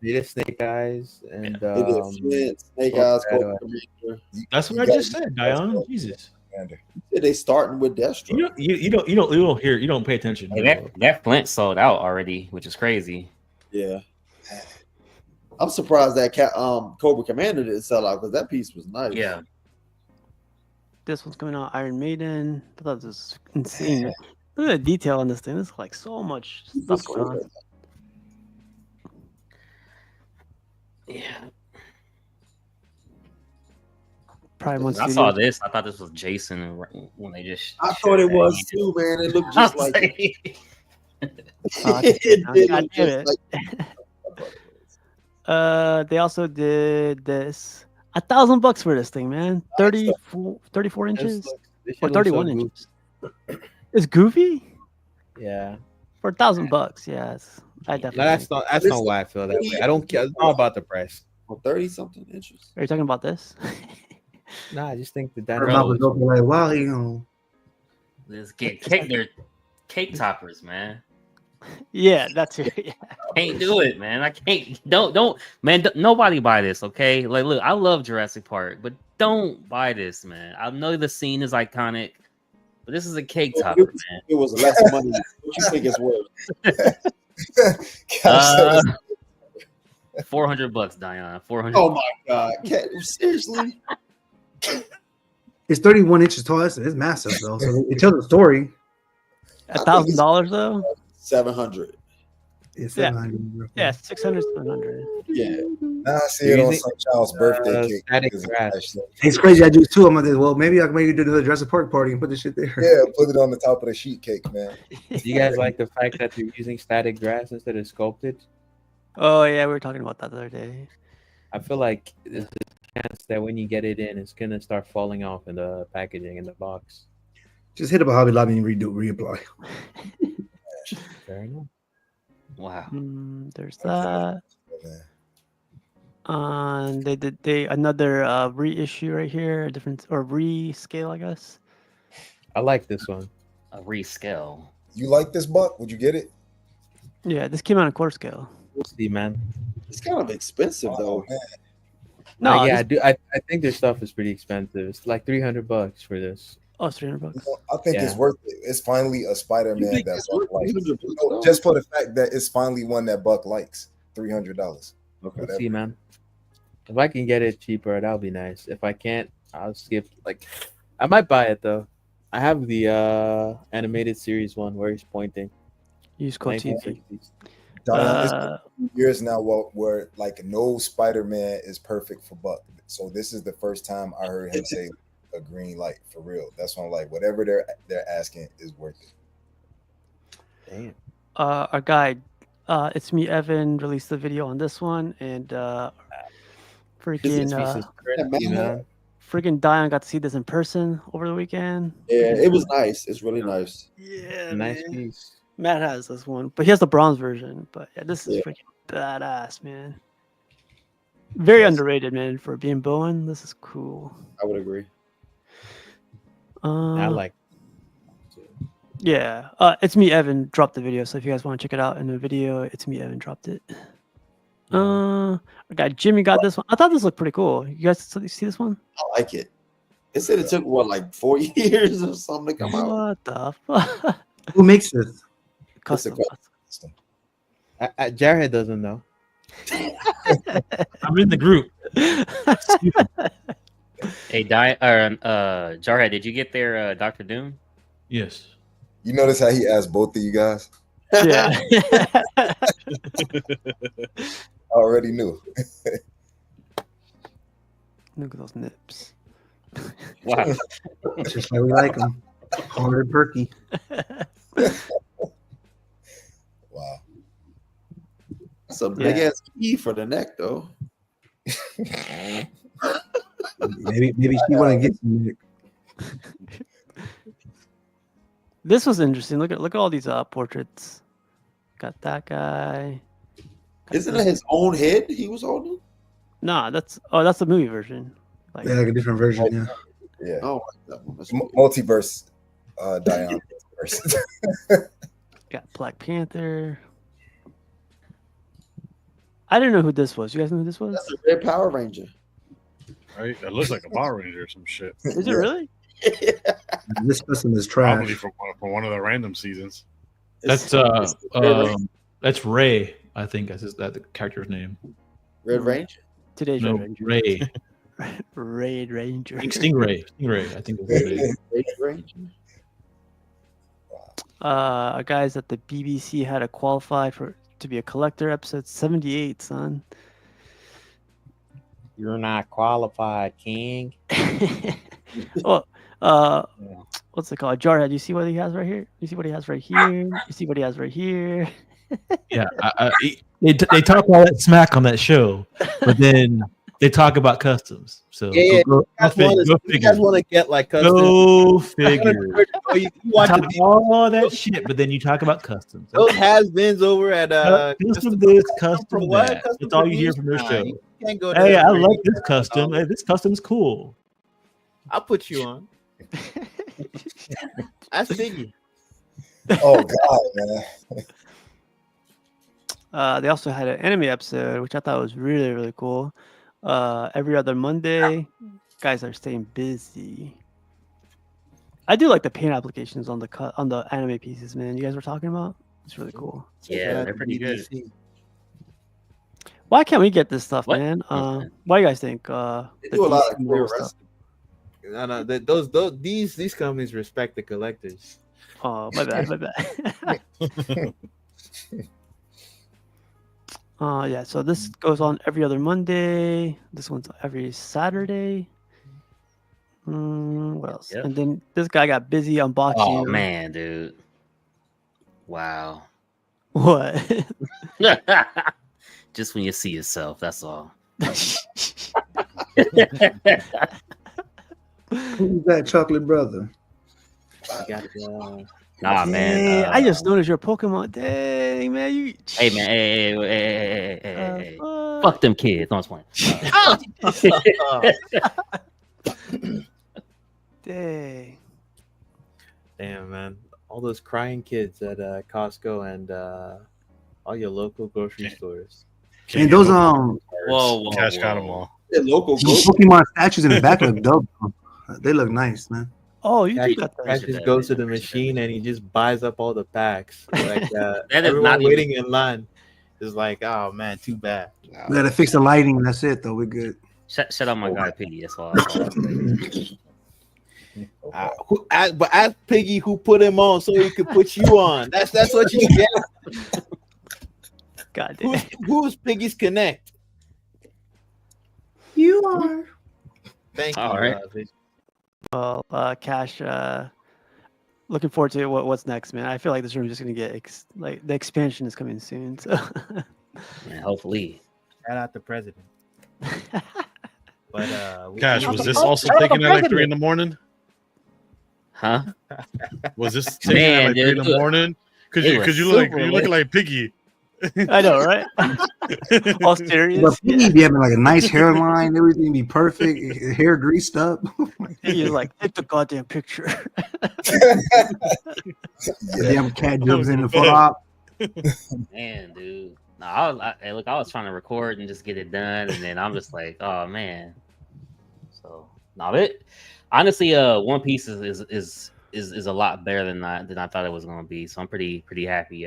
they did Snake Eyes, and They did Flint, Snake Eyes, Cobra Commander. That's what I just said, Dion. Jesus. Commander. You said they starting with Destro. You don't hear, you don't pay attention. Hey, that Flint sold out already, which is crazy. Yeah. I'm surprised that Cobra Commander didn't sell out because that piece was nice. Yeah. this one's coming out. Iron Maiden. I thought this was insane. Look at the detail on this thing. There's like so much stuff going on. Yeah. Prime One I Studios. saw this. I thought this was Jason when they just. I thought it was too, man. It looked just like it. God looked damn just it. like They also did this. $1,000 for this thing, man. 34 inches This or shit looks so 31 goofy. inches. It's goofy Yeah, for $1,000. Yes, I definitely. that's not why I feel that way. I don't care. It's not about the price. 30 something inches. Are you talking about this? Nah, I just think the Her mouth was open like, wow, you know. Let's get cake. They're cake toppers, man. Yeah, that's it. Yeah. Can't do it, man. I can't. Don't, man. Nobody buy this, okay? Like, look, I love Jurassic Park, but don't buy this, man. I know the scene is iconic, but this is a cake topper, man. It was less money. What you think it's worth? $400, Dion. 400. Oh my god! Seriously? It's 31 inches tall. It's massive though. So it tells a story. $1,000 though. 700. It's Yeah. 700. Yeah, 600, 700. Yeah. Now I see it on some child's birthday cake. static because of grass. that shit. It's crazy. I do too. I'm like, well, maybe I can maybe do the Jurassic Park party and put this shit there. Yeah, put it on the top of the sheet cake, man. Do you guys like the fact that they're using static grass instead of sculpted? Oh yeah, we were talking about that the other day. I feel like there's a chance that when you get it in, it's gonna start falling off in the packaging in the box. Just hit up a Hobby Lobby and reapply. Fair enough. Wow. There's that. They another reissue right here, a different or rescale, I guess. I like this one. A rescale. You like this, Buck? Would you get it? Yeah, this came out in quarter scale. We'll see, man. It's kind of expensive though. No, yeah, this- I do. I think their stuff is pretty expensive. It's like $300 for this. Oh, it's $300. I think it's Yeah. worth it. It's finally a Spider-Man think that it's Buck worth likes. $300? Just for the fact that it's finally one that Buck likes. $300. Okay. We'll see, man. If I can get it cheaper, that'll be nice. If I can't, I'll skip. Like, I might buy it though. I have the animated series one where he's pointing. Use code TV. 1960s. Dion, it's been years now where like no Spider-Man is perfect for Buck. So this is the first time I heard him say a green light for real. That's why I'm like, whatever they're asking is worth it. Damn. Our guy, It's Me Evan, released the video on this one, and freaking Dion got to see this in person over the weekend. Yeah, it was nice. It's really nice. Yeah, Nice man. piece. Matt has this one, but he has the bronze version. But yeah, this is Yeah. freaking badass, man. Very underrated, man. For being Bowen, this is cool. I would agree. I like. Yeah, It's Me Evan dropped the video, so if you guys want to check it out in the video, It's Me Evan dropped it. Okay, Jimmy got this one. I thought this looked pretty cool. You guys see this one? I like it. It said it took what, like 4 years or something to come out. What the fuck? Who makes this? Custom. Jared doesn't know. I'm in the group. Hey, Jarhead, did you get their Dr. Doom? Yes. You notice how he asked both of you guys? Yeah. I already knew. Look at those nips. Wow. Just like we like them. Hard and perky. Wow. That's a big ass key for the neck, though. Maybe she want to get some Nick. This was interesting. Look at all these portraits. Got that guy. Isn't it his own head he was holding? Nah, that's the movie version. Like, Yeah, like a different version. Yeah. Yeah. Oh, that one. That's Multiverse, Dion. got Black Panther. I didn't know who this was. You guys know who this was? That's a red Power Ranger. Right? That looks like a Power Ranger or some shit. Is it really? This person is Probably trash. from one of the random seasons. That's that's Ray. I think that's the character's name. Red Ranger. Today's No, Red Ranger. Ray. Red Ranger. Stingray. Stingray. I think it was his name. Red Ranger. Guys at the BBC had to qualify to be a collector. Episode 78, son. You're not qualified, King. Well, what's it called? Jarhead. You see what he has right here? You see what he has right here? You see what he has right here? Yeah, they talk all that smack on that show, but then they talk about customs. So Yeah, go you figure. guys want to get like custom. Go figure. You watch Talk the, all that shit, but then you talk about customs. those has-beens over at Custom this, custom from what? that. Custom That's all you hear from from their show. You can't go Hey, there. I like this custom. Hey, this custom's cool. I'll put you on. That's Figgy. Oh God, man. They also had an anime episode, which I thought was really, really cool. Every other Monday, guys are staying busy. I do like the paint applications on the anime pieces, man. You guys were talking about? It's really cool. Yeah, they're pretty good. Why can't we get this stuff, What? man? What do you guys think? They do a lot of DC cool stuff. wrestling. No, these companies respect the collectors. Oh, my bad, my bad. Yeah, so this goes on every other Monday. This one's every Saturday. What else? Yep. And then this guy got busy unboxing. Oh man, dude. Wow. What? Just when you see yourself, that's all. Who's that chocolate brother? I got Nah, man. Dang, I just noticed your Pokemon. Dang, man, you. Hey, man. Hey. Fuck them kids. No, I'm just playing. Dang. Damn, man. All those crying kids at Costco and all your local grocery stores. And those Whoa. Cash got them all. They're local those Pokemon statues in the back look dope. They look nice, man. Oh, you Cash, do got Cash that. just goes to the machine and he just buys up all the packs. Like That is everyone not waiting in line is like, oh man, too bad. We gotta fix the lighting. And that's it, though. We're good. Shut up, my guy Piggy. That's all. But ask Piggy who put him on so he could put you on. That's what you get. God damn. Who's Piggy's connect? You are. Thank you. All right. Well, Cash, looking forward to what's next, man. I feel like this room is just gonna get like the expansion is coming soon. So Man, hopefully. Shout out the president. But Cash, was this also taken at like 3 in the morning? Huh? Was this taken at like 3 in the morning? Because you look like Piggy. I know, right? All serious. But Piggy be having like a nice hairline, everything be perfect, hair greased up. He's like, take the goddamn picture. Damn cat jumps in the photo op. Man, dude. No, I was trying to record and just get it done, and then I'm just like, oh man. So honestly, One Piece is a lot better than I thought it was gonna be. So I'm pretty happy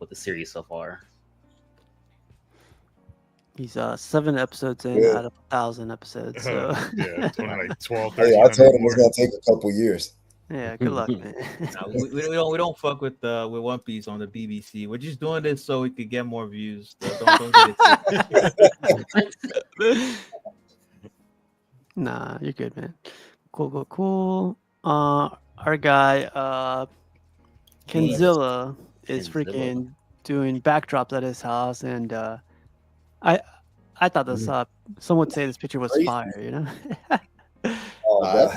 with the series so far. He's 7 episodes in out of 1,000 episodes. So Yeah, like 12, Hey, I told him it's gonna take a couple years. yeah, good luck, man. No, we don't fuck with One Piece on the BBC. We're just doing this so we could get more views. Don't get it. Nah, you're good, man. Cool. Our guy, Kenzilla, is freaking doing backdrops at his house, and I thought this. Some would say this picture was fire, you know.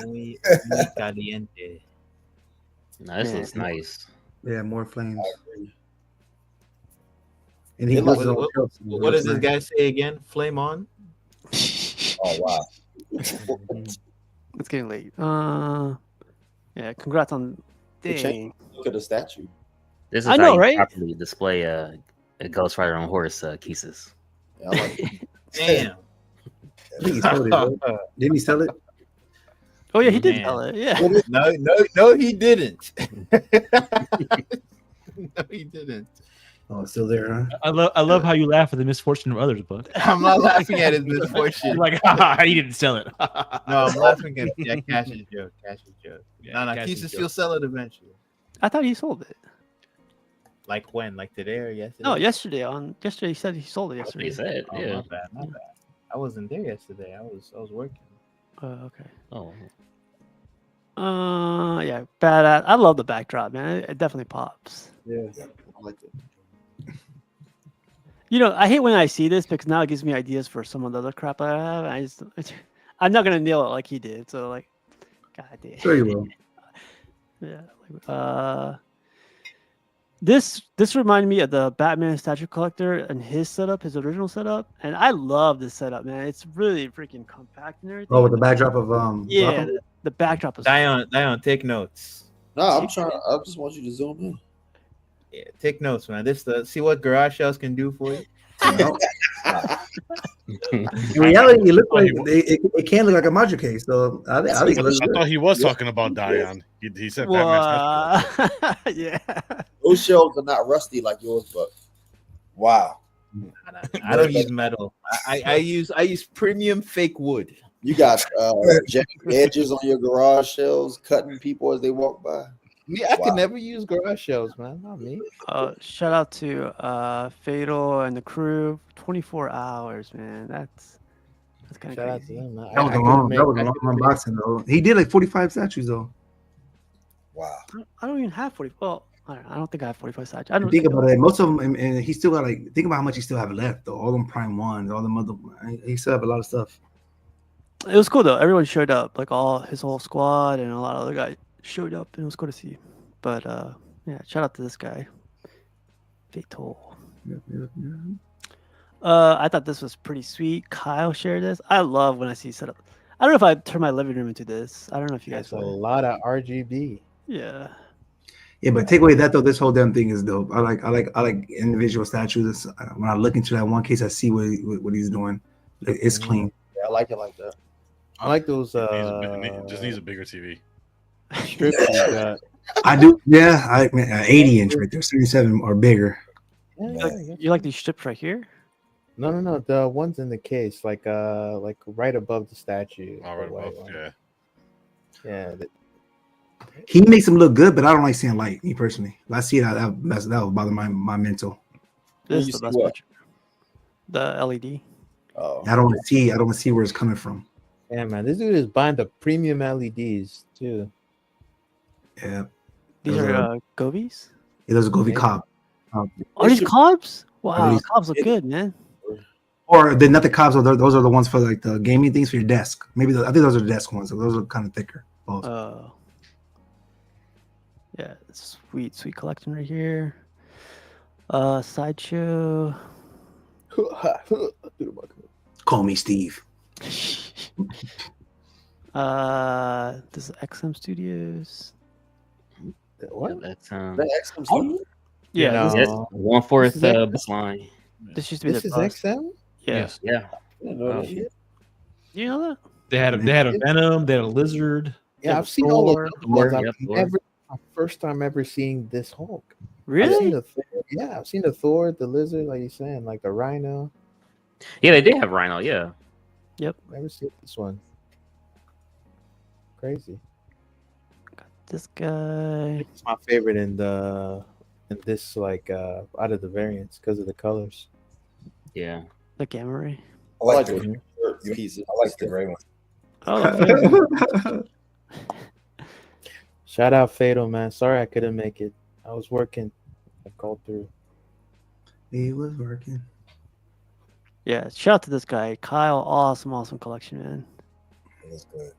Muy caliente. No, this looks nice. Yeah, more flames. And he What goes does this guy say again? Flame on. Oh wow. It's getting late. Yeah, congrats on. Dang. Look at the statue. This is I how know, you right? properly display a Ghost Rider on horse kisses. Yeah, I like it. Damn. I think he sold it, bro. Didn't he sell it? Oh yeah, he did Man. tell it. Yeah. No, he didn't. No, he didn't. Oh, it's still there, huh? I love how you laugh at the misfortune of others, but I'm not laughing at his misfortune. you're like, he didn't sell it. No, I'm laughing at Cash's joke. No, Cash's Kisses, joke. you'll sell it eventually. I thought he sold it. Like when? Like today or yesterday? No, yesterday. Yesterday he said he sold it That's what he yesterday. said. Oh, Yeah. my bad. I wasn't there yesterday. I was working. Okay. Oh. Yeah, badass. I love the backdrop, man. It definitely pops. Yeah. I like it. You know, I hate when I see this because now it gives me ideas for some of the other crap I have. I'm not gonna nail it like he did. So like, god damn. Sure you will. Yeah. This reminded me of the Batman statue collector and his setup, his original setup, and I love this setup, man. It's really freaking compact and everything. Oh, with the backdrop of yeah, Gotham? the backdrop is. Dion, take notes. No, I'm trying. I just want you to zoom in. Yeah, take notes, man. See what garage sales can do for you. In reality, it looks like it can look like a module case. So I think it looks I good. thought he was talking about Dion. He said Wow. Yeah. Those shelves are not rusty like yours, but Wow. I don't use metal. I use premium fake wood. You got jagged edges on your garage shells, cutting people as they walk by. Me, I can never use garage shells, man. Not me. Shout out to Fatal and the crew. 24 hours, man. That's kind of Shout out to crazy. them, man. That was a long unboxing though. He did like 45 statues though. Wow. I don't even have 40. Well, I don't think I have 45 statues. I don't Think about it. Most of them, and he still got like. Think about how much he still have left though. All them prime ones, all them other. He still have a lot of stuff. It was cool though. Everyone showed up, like his whole squad and a lot of other guys showed up, and it was cool to see. But yeah, shout out to this guy, Fatal. Yep. I thought this was pretty sweet. Kyle shared this. I love when I see setup. I don't know if I turn my living room into this. I don't know if you guys. That's a lot of RGB. Yeah. Yeah, but take away that though, this whole damn thing is dope. I like individual statues. When I look into that one case, I see what he's doing. It's clean. Yeah, I like it like that. I like those. Just needs a bigger TV. Strips you got. I do. Yeah, I 80 inch right there, 77 or bigger. You like these strips right here? No. The ones in the case, like right above the statue. Oh, right above. Yeah. Yeah. He makes them look good, but I don't like seeing light. Me personally, if I see that would bother my mental. This is the best picture. The LED. Oh. I don't want to see where it's coming from. Yeah, man, this dude is buying the premium LEDs too. Yeah. These are Govies? Yeah, those are Govie Cobb. Are these Cobbs? Wow, the Cobbs look good, man. Or they're not the Cobbs, those are the ones for like the gaming things for your desk. Maybe I think those are the desk ones. So those are kind of thicker. Oh. Yeah, sweet collection right here. Sideshow. Call me Steve. This is XM Studios. What? That's yeah, no. this is 1/4 bus line. This used to be This the is bus. XM? Yes. Yeah. Oh, shit. You know that? They had a Venom, they had a Lizard. Yeah, I've seen all of Thor, them. yep, My first time ever seeing this Hulk. Really? I've seen the Thor, the Lizard, like you're saying, like the Rhino. Yeah, they did have Rhino. Yeah. Yep. Never seen this one. Crazy. This guy. It's my favorite in this like out of the variants because of the colors. Yeah. The gamma ray. I like the pieces. I like the gray one. Oh, Shout out Fatal, man. Sorry I couldn't make it. I was working. I called through. He was working. Yeah, shout out to this guy, Kyle. Awesome collection, man. That's good.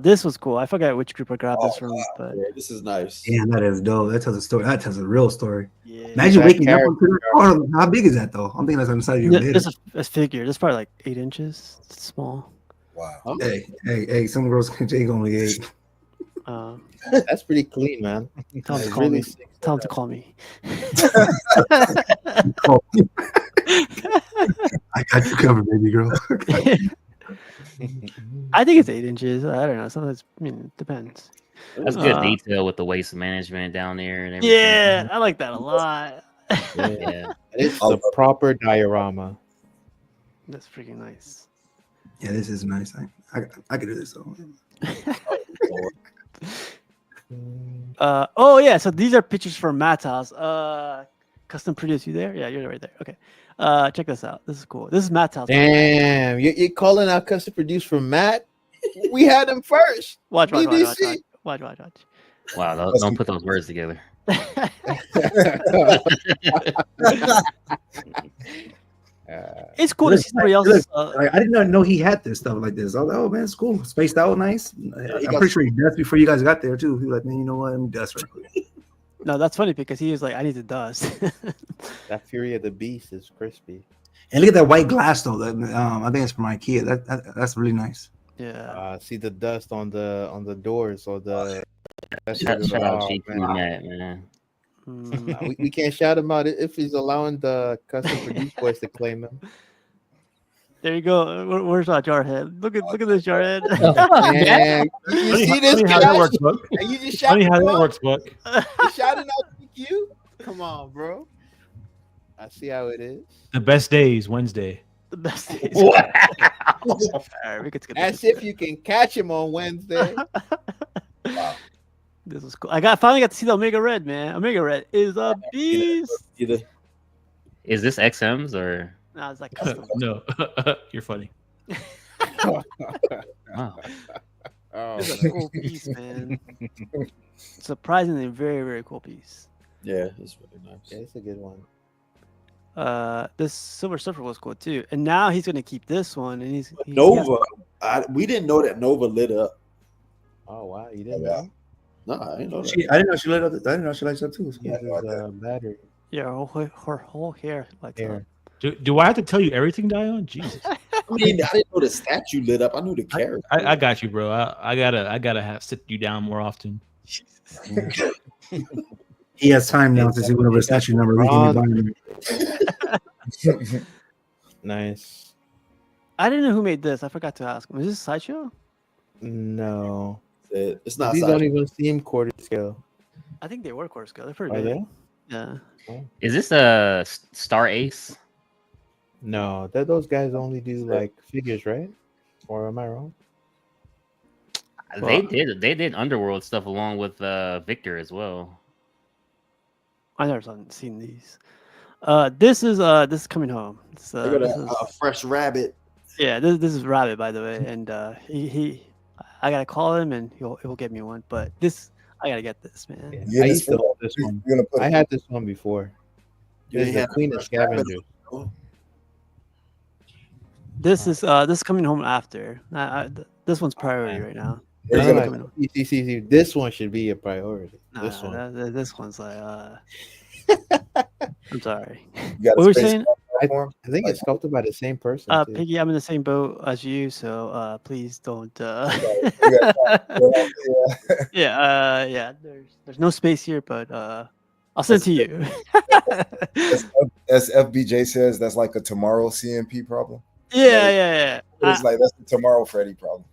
This was cool. I forgot which group I grabbed this from, but Yeah, this is nice. Yeah, that is dope. That tells a story. That tells a real story. Yeah. Imagine That waking up character- onto that car. How big is that though? I'm thinking that's on the side of your head. This is a figure. This is probably like 8 inches. It's small. Wow. Hey, some girls can take only 8. That's pretty clean, man. Tell him to Like, call really me. sick. Tell him to call me. I got you covered, baby girl. I think it's 8 inches. I don't know. Sometimes, it depends. That's good detail with the waste management down there and everything. Yeah, I like that a lot. Yeah. It's a proper diorama. That's freaking nice. Yeah, this is nice. I could do this though. Oh yeah, so these are pictures from Matt's house. Custom produced. You there? Yeah, you're right there. Okay. Check this out. This is cool. This is Matt's house. Damn, you're calling out custom produced from Matt? We had him first. Watch. BDC. Watch. Wow, don't put those words together. It's cool to see somebody else. I did not know he had this stuff like this. I was like, oh man, it's cool. Spaced out nice. I'm pretty sure he dust before you guys got there too. He was like, man, you know what? Let me dust real quick. No, that's funny because he was like, I need to dust. That Fury of the Beast is crispy. And look at that white glass though. That I think it's from IKEA. That's really nice. Yeah. See the dust on the doors or the. Shout out GP man. We can't shout him out if he's allowing the custom produced boys to claim him. There you go. Where's our Jarhead? Look at this Jarhead. Man, you see this Funny how that works, Book. And you just Funny shouting how that out? works, Book. You shouting out you? Come on, bro. I see how it is. The best days Wednesday. The best days. Wow. All right, we could skip As this. if you can catch him on Wednesday. Wow. This was cool. I finally got to see the Omega Red, man. Omega Red is a beast. Either. Is this XM's or? Nah, it's like custom. No, you're funny. Wow. Oh, It's a cool piece, man. Surprisingly, very, very cool piece. Yeah, it's really nice. yeah, it's a good one. This Silver Surfer was cool too, and now he's gonna keep this one. And he has- Nova. We didn't know that Nova lit up. Oh wow, you didn't Yeah. know? No, I didn't know that. I didn't know she lit up. I didn't know she likes that too. Uses battery. yeah, her whole hair like Hair. Do I have to tell you everything, Dion? Jesus. I mean, I didn't know the statue lit up. I knew the character. I got you, bro. I gotta have sit you down more often. He has time now to see whatever statue number we can buy him. Nice. I didn't know who made this. I forgot to ask him. Is this Sideshow? No. It's not. These Sideshow. don't even seem quarter scale. I think they were quarter scale. They're pretty Are good. they? Yeah. Is this a Star Ace? No, those guys only do like figures, right? Or am I wrong? They did Underworld stuff along with Victor as well. I never seen these. This is coming home. It's, They got this is- a fresh rabbit. yeah, this is Rabbit, by the way, and I gotta call him and he'll get me one. But this, I gotta get this, man. Yeah. Yeah, I this used to one- love this one. You're gonna put I had this one before. You It's ain't the had Queen of fresh rabbit. Scavengers. This is coming home after. This one's priority right now. You're This gonna- one's coming home. See, this one should be a priority. Nah, This one. this one's like. I'm sorry. You got What a were you space saying? platform? I think it's sculpted by the same person. too. Piggy, I'm in the same boat as you, so please don't. You got- yeah. yeah. There's no space here, but I'll send it to you. As FBJ says, that's like a tomorrow CMP problem. yeah. It's like that's the tomorrow Freddy problem.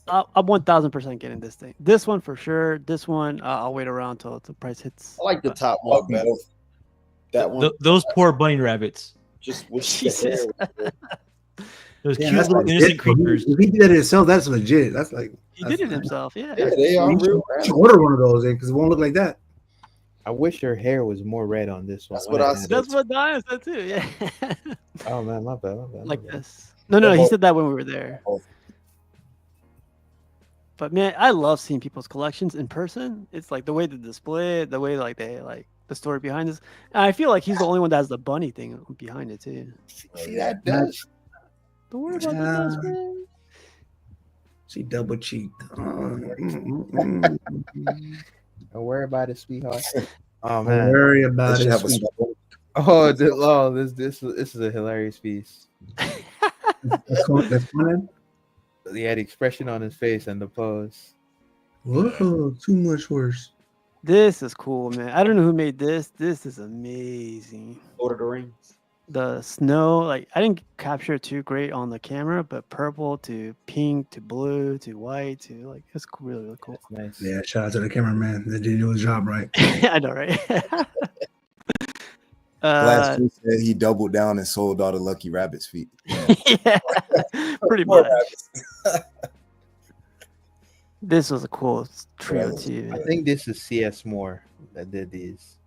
I'm 1000% getting this thing. This one for sure. This one I'll wait around till the price hits. I like the top one better. That one. Those poor bunny rabbits. Just with Jesus. the hair. Those Yeah, cute that's little legit. innocent creatures. If he did that himself, that's legit. That's like He did it himself. Yeah. Yeah, they are you real. should order one of those because it won't look like that. I wish her hair was more red on this one. That's what I said. That's what Diane said too. Yeah. Oh man, my bad. Like this. No. He said that when we were there. Both. But man, I love seeing people's collections in person. It's like the way they display it, the way like they like the story behind this. And I feel like he's the only one that has the bunny thing behind it too. See that does? Don't worry about the dust, man. She double cheeked. Don't worry about it, sweetheart. Oh Don't man. worry about They should it. have a sweet. Oh, this is a hilarious piece. That's fun. He had expression on his face and the pose. Whoa, too much worse. This is cool, man. I don't know who made this. This is amazing. Lord of the Rings. The snow, like I didn't capture it too great on the camera, but purple to pink to blue to white to like it's really, really cool. Nice. Yeah, shout out to the cameraman. They did do his job right. I know, right? Last year said he doubled down and sold all the Lucky Rabbit's feet. yeah, pretty Poor much. rabbits. This was a cool trio too. I think this is CS Moore that did these.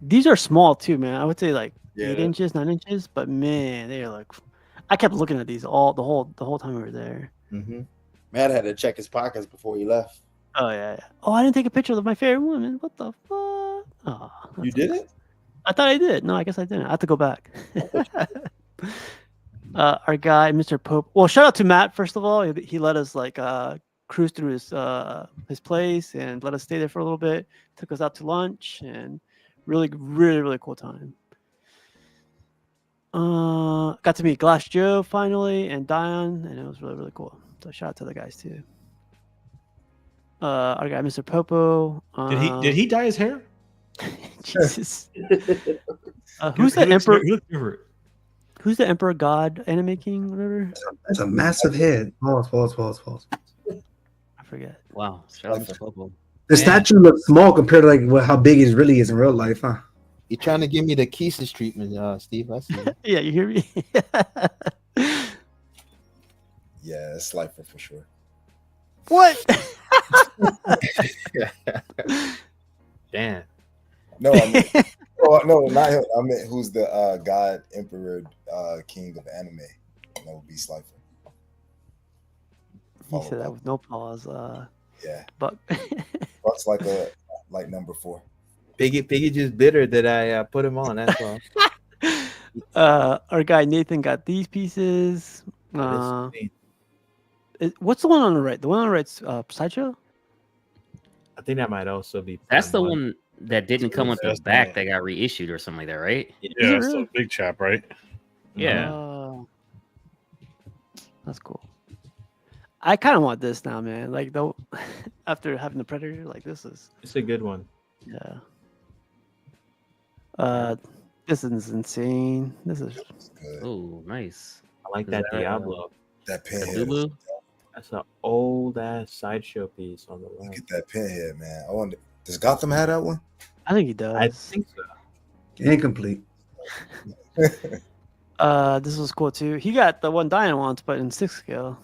These are small too, man. I would say like Yeah. 8 inches, 9 inches, but man, they are like. I kept looking at these the whole time we were there. Mm-hmm. Matt had to check his pockets before he left. Oh yeah. Oh, I didn't take a picture of my favorite woman. What the fuck? Oh, You did it? I thought I did. No, I guess I didn't. I have to go back. Our guy, Mr. Pope. Well, shout out to Matt first of all. He let us like cruise through his place and let us stay there for a little bit. Took us out to lunch and really, really, really cool time. Got to meet Glass Joe finally and Dion, and it was really, really cool. So shout out to the guys too. Our guy, Mr. Popo. Did he dye his hair? Jesus. Who's the emperor? He looked different. Who's the Emperor God Anime King? Whatever. That's a massive head. Pause. I forget. Wow. Shout out to Popo. The statue looks small compared to like how big it really is in real life, huh? You're trying to give me the Keesis treatment, Steve. I see. Yeah, you hear me? Yeah, it's Slifer for sure. What? Damn. No, I mean, no, not him. I meant who's the God, Emperor, King of anime? That would be Slifer. He said that with no pause. Yeah, but Buck's like number 4. Piggy just bitter that I put him on. That's all. Our guy Nathan got these pieces. What's the one on the right? The one on the right's Sideshow? I think that might also be. That's the one that didn't come with the back that got reissued or something like that, right? Yeah, it's a big chap, right? Yeah. That's cool. I kind of want this now, man. Like though, after having the Predator, like this is. It's a good one. Yeah. This is insane. This is. Oh, nice. I like that Diablo. That pinhead. That's an old ass Sideshow piece on the left. Look at that pinhead, man. I wonder, does Gotham have that one? I think he does. I think so. Incomplete. This was cool too. He got the one Diane wants, but in 6 scale.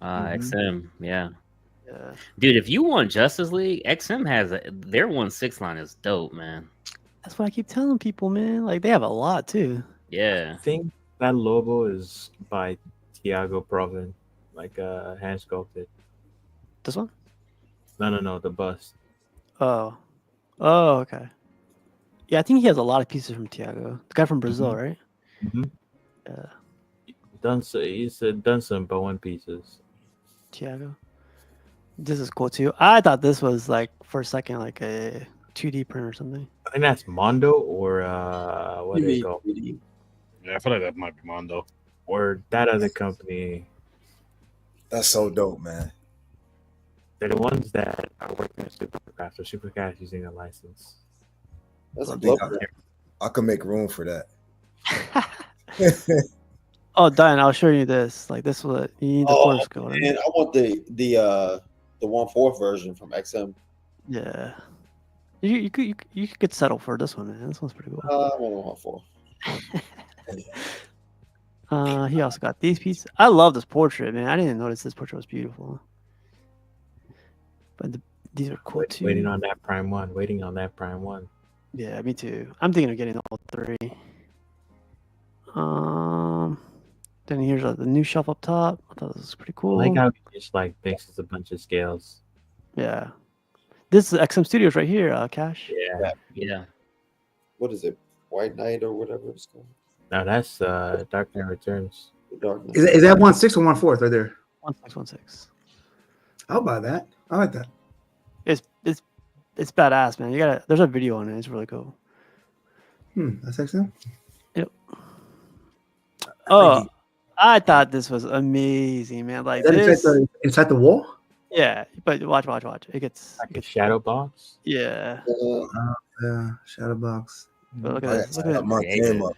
XM, yeah. Yeah. Dude, if you want Justice League, XM has their 1/6 line is dope, man. That's what I keep telling people, man. Like they have a lot too. Yeah. I think that logo is by Tiago Provin, like hand sculpted. This one? No, the bust. Oh, okay. Yeah, I think he has a lot of pieces from Tiago, the guy from Brazil, right? Mm-hmm. Yeah. He's done some Bowen pieces. Tiago. This is cool too. I thought this was like for a second like a 2D print or something. I think that's Mondo or what do they call? Yeah, I feel like that might be Mondo. Or that other company. That's so dope, man. They're the ones that are working at Supercraft, or Supercraft using a license. That's a big. I could make room for that. Oh, Diane, I'll show you this. Like this was you need the quarter scale. Right? And I want the 1/4 version from XM. Yeah. You could settle for this one, man. This one's pretty cool. I want a 1/4. He also got these pieces. I love this portrait, man. I didn't notice this portrait was beautiful. But these are cool too. Waiting on that Prime 1. Yeah, me too. I'm thinking of getting all 3. Then here's the new shelf up top. I thought this was pretty cool. I like how he just like mixes a bunch of scales. Yeah. This is XM Studios right here, Cash. Yeah. What is it? White Knight or whatever it's called. No, that's Dark Knight Returns. Dark Knight. Is that 1/6 or 1/4 right there? 1/6. I'll buy that. I like that. It's badass, man. There's a video on it. It's really cool. That's excellent. Yep. Oh, I thought this was amazing, man. Like this inside the wall. Yeah, but watch. It gets like a shadow box. Yeah. Yeah, shadow box. But look at this. Look at my game up.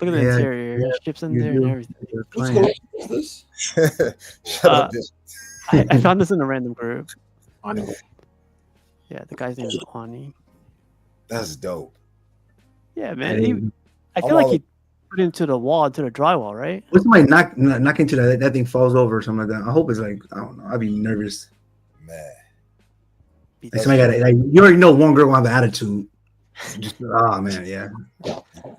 Look at the interior. There's chips in there and everything. Whose collection is this? Shut up, bitch. I found this in a random group. Ani. Yeah, the guy's name is Ani. That's dope. Yeah, man. I feel like he put it into the wall, into the drywall, right? What somebody knock into that thing falls over or something like that? I hope it's like, I don't know. I'd be nervous. Man. Like somebody got you already know one girl will have an attitude. Just man, yeah.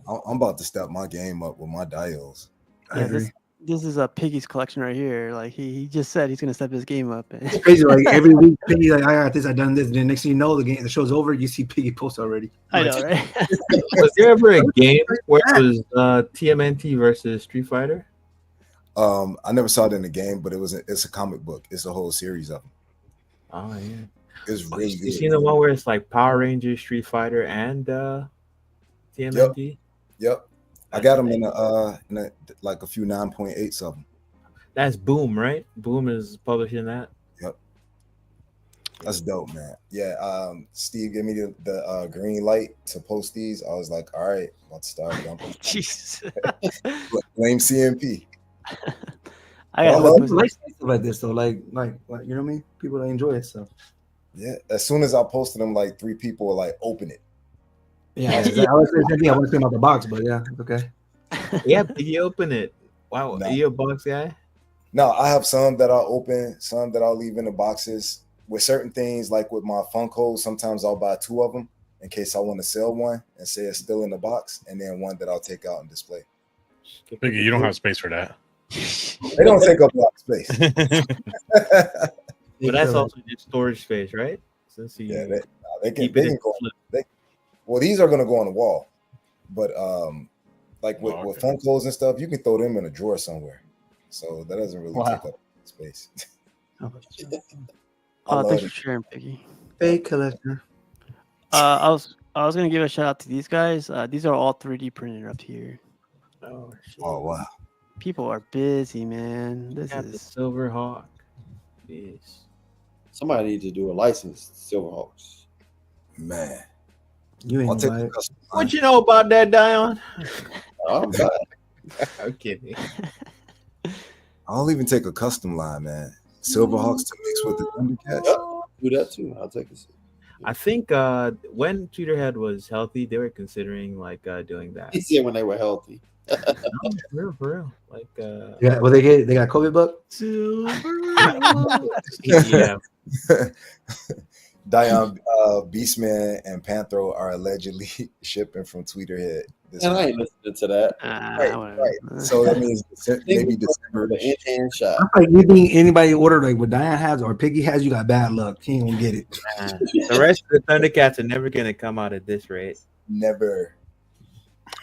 I'm about to step my game up with my dials. I agree. This is a Piggy's collection right here. Like he just said he's gonna step his game up. It's crazy. Like every week, Piggy like, I got this, I done this. And then next thing you know, the show's over. You see Piggy post already. I know, right? Was there ever a game where it was TMNT versus Street Fighter? I never saw it in the game, but it's a comic book. It's a whole series of them. Oh yeah, it's really good. You seen the one where it's like Power Rangers, Street Fighter, and TMNT? Yep. I got them in like a few 9.8s of them. That's Boom, right? Boom is publishing that. Yep. That's dope, man. Yeah. Steve gave me the green light to post these. I was like, all right, let's start dumping. Jesus. Blame CMP. I like stuff like this though. Like you know what I mean? People that enjoy it stuff. Yeah. As soon as I posted them, like 3 people were like, open it. Yeah, I was thinking I was thinking about the box, but yeah, it's okay. Yeah, you open it. Wow, No. are you a box guy? No, I have some that I'll open, some that I'll leave in the boxes. With certain things, like with my Funkos, sometimes I'll buy 2 of them in case I want to sell one and say it's still in the box, and then one that I'll take out and display. Biggie, you don't have space for that. They don't take up a lot of space. But that's also just storage space, right? Since you they can keep it in go. Well, these are gonna go on the wall, but like with Funkos and stuff, you can throw them in a drawer somewhere, so that doesn't really take up space. Thanks for sharing, Piggy. Fake collector. I was gonna give a shout out to these guys. These are all 3D printed up here. Oh, shit. Oh wow! People are busy, man. This Got the is Silver Hawk. Yes. Somebody needs to do a license to Silverhawks. Man, You ain't right. What you know about that, Dion? I'm I'm kidding. I'll even take a custom line, man. Silverhawks to mix with the Thundercats. Yep, do that too. I'll take it. I think when Tweeterhead was healthy, they were considering like doing that. He said when they were healthy. No, for real. Like Yeah, well they got COVID book. yeah. Dion, Beastman, and Panthro are allegedly shipping from Tweeterhead. And I ain't listening to that. Right. So that means maybe December. The in-hand shot. I'm like, you think anybody ordered like what Diane has or Piggy has, you got bad luck. He ain't gonna get it. The rest of the Thundercats are never gonna come out at this rate. Never.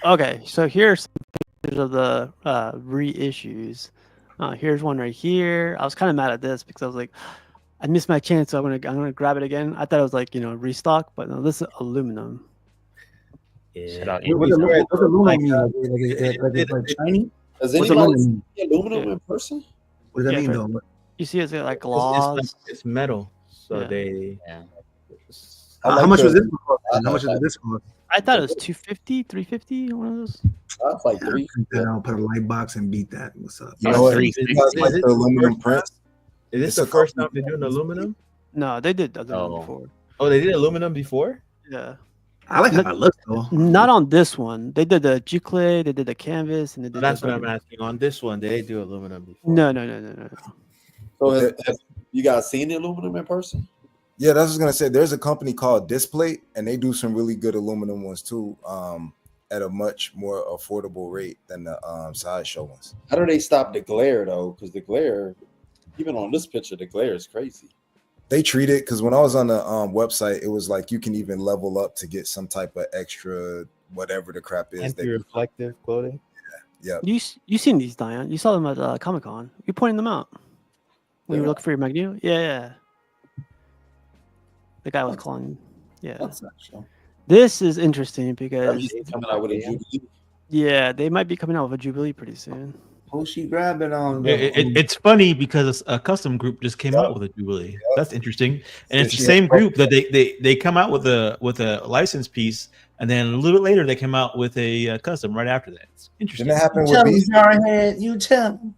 okay. So here's some pictures of the reissues. Here's one right here. I was kind of mad at this because I was like, I missed my chance, so I'm gonna grab it again. I thought it was like restock, but no, this is aluminum. Yeah. What's aluminum mean? Like shiny? Does What's anybody aluminum? see aluminum in person? What does that mean though? You see, it's like gloss. It's metal, so Yeah. they. Yeah. How much was this cost? How much is this cost? I thought it was 250, 350, one of those. That's like three. I'll put a light box and beat that. What's up? You know what? You guys like the aluminum prints? Is this the first time they're doing aluminum? No, they did aluminum before. Oh, they did aluminum before? Yeah. I like how it looks though. Not on this one. They did the G-clay, they did the canvas, and they did. That's what I'm asking. On this one, they do aluminum before. No. So have you guys seen the aluminum in person? Yeah, that's what I was gonna say. There's a company called Displate, and they do some really good aluminum ones too, at a much more affordable rate than the Sideshow ones. How do they stop the glare though? Because the glare, even on this picture, the glare is crazy. They treat it because when I was on the website, it was like you can even level up to get some type of extra whatever the crap is. Anti-reflective clothing. Yeah. You seen these, Diane? You saw them at Comic-Con. You're pointing them out when you were looking for your Magneto. Yeah. The guy was calling. Yeah. This is interesting because coming out with a Jubilee. Yeah, they might be coming out with a Jubilee pretty soon. Oh, she grabbed it on. It's funny because a custom group just came out with a Jubilee. That's interesting, and it's the same group that they come out with a license piece, and then a little bit later they come out with a custom right after that. It's interesting. Didn't that happen with these? You tell me.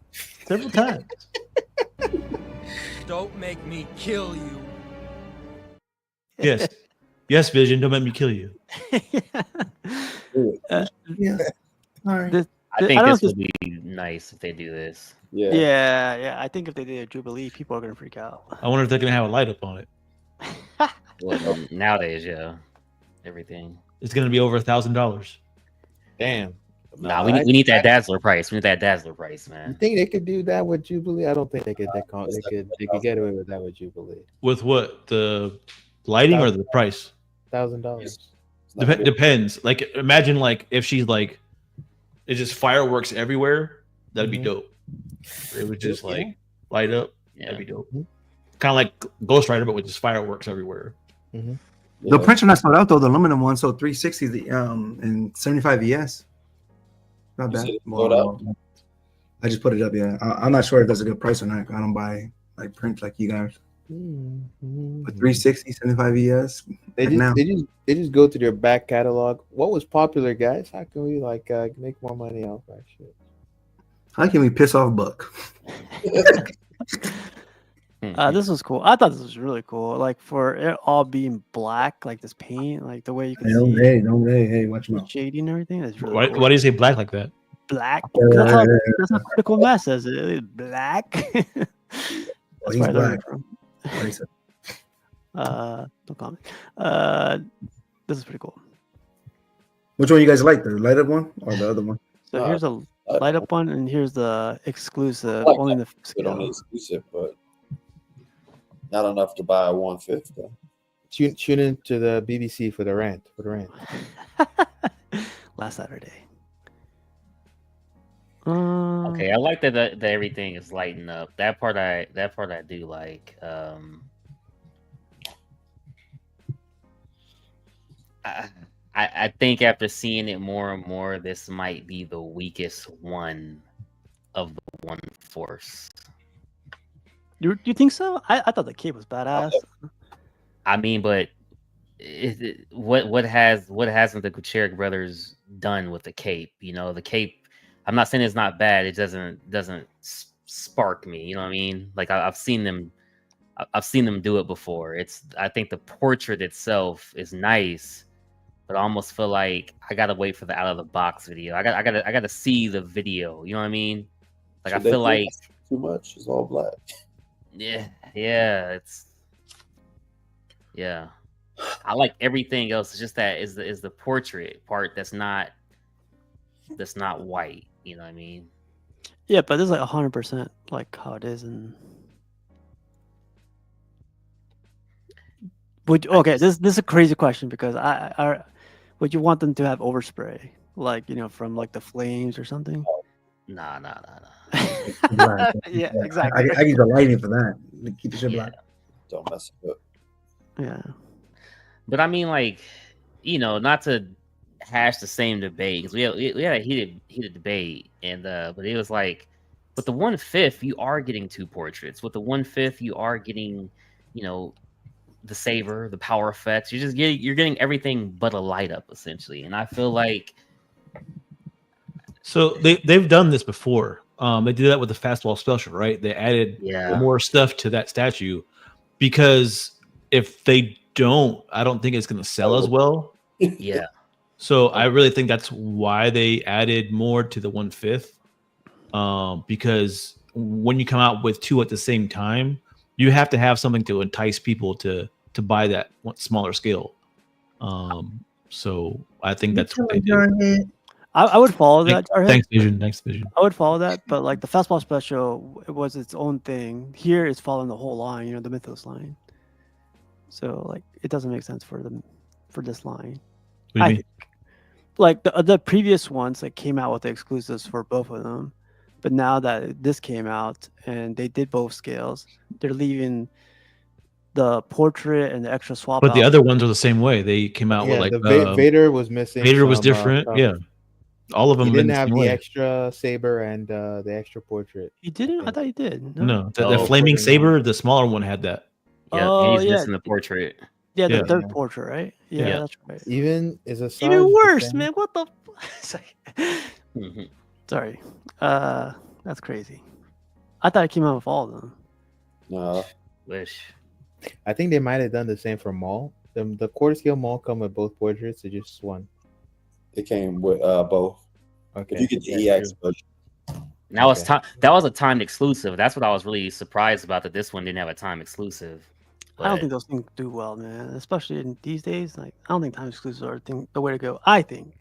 Several times. Don't make me kill you. Yes, Vision. Don't make me kill you. Yeah. All right. I think this would be nice if they do this. Yeah. I think if they did a Jubilee, people are gonna freak out. I wonder if they're gonna have a light up on it. Well, nowadays, yeah, everything. It's gonna be over $1,000. Damn. Nah, we need that Dazzler price. We need that Dazzler price, man. You think they could do that with Jubilee? I don't think they could. They could get away with that with Jubilee. With what? The lighting or the price? $1,000. Depends. Like, imagine like if she's like, it's just fireworks everywhere. That'd be dope. It would just like light up. Yeah. That'd be dope. Kind of like Ghost Rider, but with just fireworks everywhere. The prints are not sold out though. The aluminum one, so 360 and 75 ES. Not bad. I just put it up. Yeah, I'm not sure if that's a good price or not. I don't buy like prints like you guys. But 360, 75 ES. They just go to their back catalog. What was popular, guys? How can we like make more money off that shit? How can we piss off Buck? This was cool. I thought this was really cool. Like for it all being black, like this paint, like the way you can see Hey, watch the them out. shading and everything. Is really Why, cool. why do you say black like that? Black. That's how critical mass says it. It's black. That's he's where I learned black. it from. What he said. No comment. This is pretty cool. Which one you guys like, the light up one or the other one? So here's a light up one, and here's the exclusive. like Only the Good on the scale. exclusive, but not enough to buy a 1/5 though. Tune into the BBC for the rant. Last Saturday. Okay, I like that everything is lighting up. That part I do like. I think after seeing it more and more, this might be the weakest one of the one force. You think so? I thought the cape was badass. I mean, but what hasn't the Kucherik brothers done with the cape? You know, the cape. I'm not saying it's not bad. It doesn't spark me. You know what I mean? Like I've seen them do it before. I think the portrait itself is nice, but I almost feel like I gotta wait for the out of the box video. I gotta see the video. You know what I mean? Like I feel like too much. It's all black. Yeah. I like everything else. It's just that is the portrait part that's not white. You know what I mean? Yeah, but this is like 100% like how it is. And this is a crazy question because I would you want them to have overspray like from like the flames or something? Nah. Yeah, exactly. I use the lighting for that. Keep the shit black. Don't mess it up. Yeah. But I mean, like, not to hash the same debate because we had a heated debate, and but it was like, with the 1/5, you are getting two portraits. With the 1/5, you are getting, the saber, the power effects. You're getting everything but a light up essentially, and I feel like. So they've done this before. They did that with the fastball special, right? They added more stuff to that statue because if they don't, I don't think it's going to sell as well. Yeah. So I really think that's why they added more to the 1/5. Because when you come out with two at the same time, you have to have something to entice people to buy that smaller scale. So I think that's what they did. I would follow that. Thanks, Vision. I would follow that, but like the fastball special, it was its own thing. Here, it's following the whole line, the Mythos line. So like, it doesn't make sense for this line. What do you mean? Think. Like the previous ones that came out with the exclusives for both of them, but now that this came out and they did both scales, they're leaving the portrait and the extra swap. But the other ones are the same way. They came out with like Vader was missing. Vader was different. Yeah. All of them didn't have the way. extra saber and the extra portrait. He didn't? I thought he did. No, the flaming saber, the smaller one had that. Yeah, and he's missing the portrait. Yeah, the third portrait, right? Yeah, that's right. Even worse, man. What the? Sorry, that's crazy. I thought it came out with all of them. No, wish. I think they might have done the same for Maul. The quarter scale Maul come with both portraits, or just one. It came with both. Okay. If you get the EX version. That was a timed exclusive. That's what I was really surprised about, that this one didn't have a time exclusive. But I don't think those things do well, man. Especially in these days. Like, I don't think time exclusives are the way to go. I think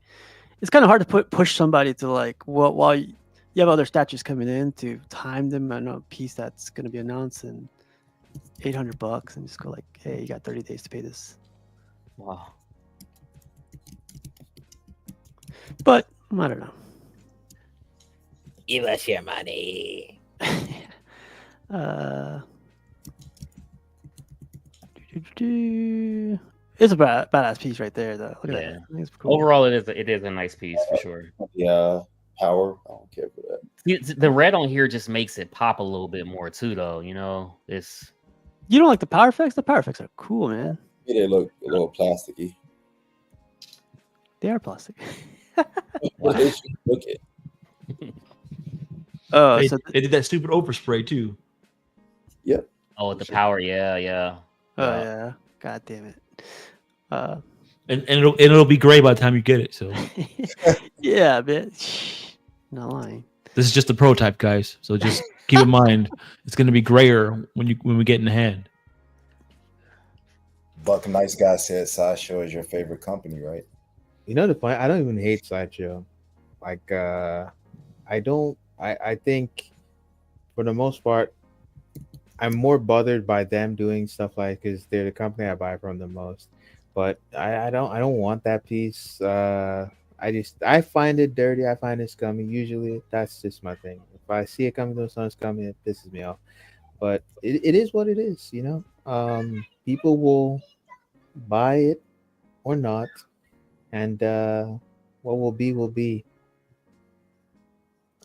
it's kind of hard to push somebody to like, while you have other statues coming in, to time them on a piece that's going to be announced in $800 and just go like, hey, you got 30 days to pay this. Wow. But I don't know. Give us your money. It's a badass piece right there, though. Look at that. It's cool. Overall, it is a nice piece for sure. Yeah, power. I don't care for that. The red on here just makes it pop a little bit more too, though. It's. You don't like the power effects? The power effects are cool, man. Yeah, they look a little plasticky. They are plastic. Well, they should look it. Oh, they did that stupid overspray too. Yep. Oh, the power. Yeah, yeah. Oh yeah. God damn it. And it'll be gray by the time you get it. So Yeah, bitch. Not lying. this is just the prototype, guys. So just keep in mind it's going to be grayer when we get in the hand. Buck Nice Guy said Sideshow is your favorite company, right? You know the point. I don't even hate Sideshow. Like I don't. I think for the most part, I'm more bothered by them doing stuff like because they're the company I buy from the most. But I don't want that piece. I find it dirty. I find it scummy. Usually that's just my thing. If I see it coming to someone's coming, it pisses me off. But it is what it is, you know. People will buy it or not, and what will be will be.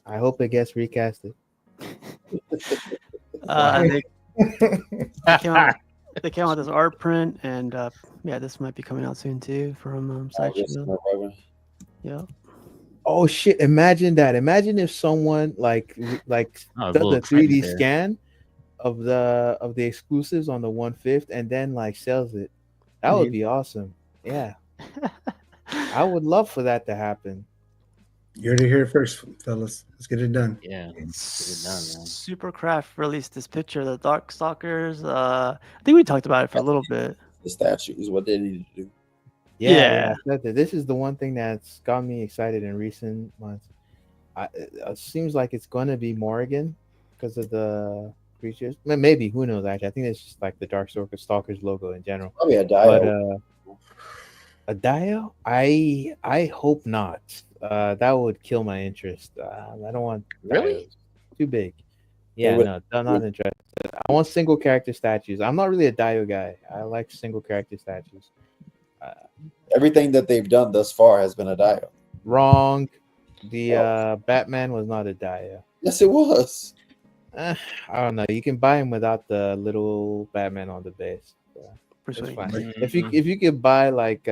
I hope it gets recasted. They came out. They came out with this art print, and yeah, this might be coming out soon too from Sideshow. Yeah. Oh shit! Imagine that. Imagine if someone like Oh, does little the 3D there. scan of the exclusives on the 1/5 and then like sells it. That would be awesome. Yeah. I would love for that to happen. You heard it here first, fellas. Let's get it done. Yeah, get it done, man. Supercraft released this picture of the Darkstalkers. I think we talked about it for a little bit. The statues, what they need to do. Yeah. This is the one thing that's got me excited in recent months. It seems like it's going to be Morrigan because of the creatures. Maybe, who knows? Actually, I think it's just like the Darkstalkers logo in general. Probably a Dio. But a Dio? I hope not. That would kill my interest. I don't want Really? Dios. Too big. Yeah, no, I'm not interested. I want single character statues. I'm not really a Dio guy. I like single character statues. Everything that they've done thus far has been a Dio. Wrong. The Batman was not a Dio. Yes, it was. I don't know. You can buy him without the little Batman on the base. So it's fine. Mm-hmm. If you could buy like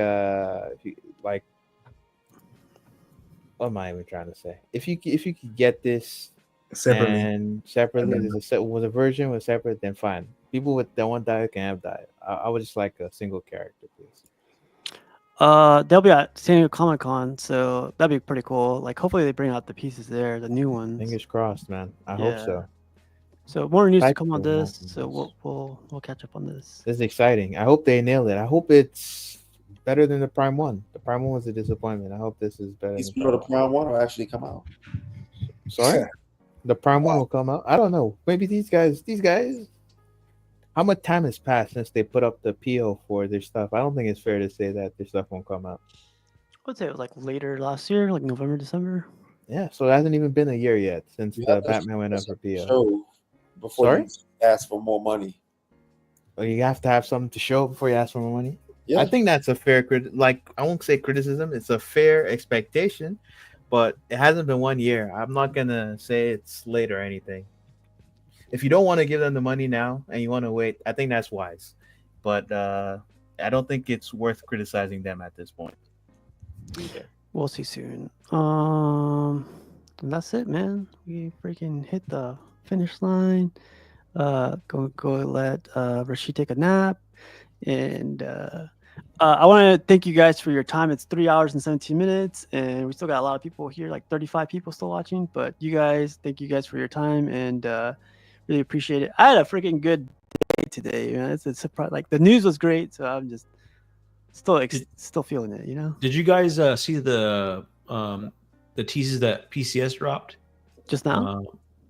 what am I even trying to say? If you could get this separately, was a version was separate, then fine. People that want Dio can have Dio. I would just like a single character, please. They'll be at San Diego Comic-Con, so that'd be pretty cool. Like, hopefully they bring out the pieces there, the new ones. Fingers crossed, man. I hope so. So more news to Excited come on for more this. So we'll catch up on this. This is exciting. I hope they nail it. I hope it's better than the Prime 1. The Prime 1 was a disappointment. I hope this is better. These people, the Prime 1 will actually come out. Sorry? The Prime 1 will come out? I don't know. Maybe these guys, how much time has passed since they put up the PO for their stuff? I don't think it's fair to say that their stuff won't come out. I would say it was like later last year, like November, December. Yeah, so it hasn't even been a year yet since the Batman went up for PO. Before you ask for more money. Well, you have to have something to show before you ask for more money. Yeah. I think that's a fair I won't say criticism. It's a fair expectation, but it hasn't been 1 year. I'm not gonna say it's late or anything. If you don't want to give them the money now and you want to wait, I think that's wise. But I don't think it's worth criticizing them at this point. Either. We'll see soon. And that's it, man. We freaking hit the finish line. Go let Rashid take a nap. And I want to thank you guys for your time. It's 3 hours and 17 minutes, and we still got a lot of people here, like 35 people still watching. But thank you guys for your time, and really appreciate it. I had a freaking good day today, man. It's a surprise. Like, the news was great, so I'm just still feeling it, you know. Did you guys see the teases that PCS dropped just now?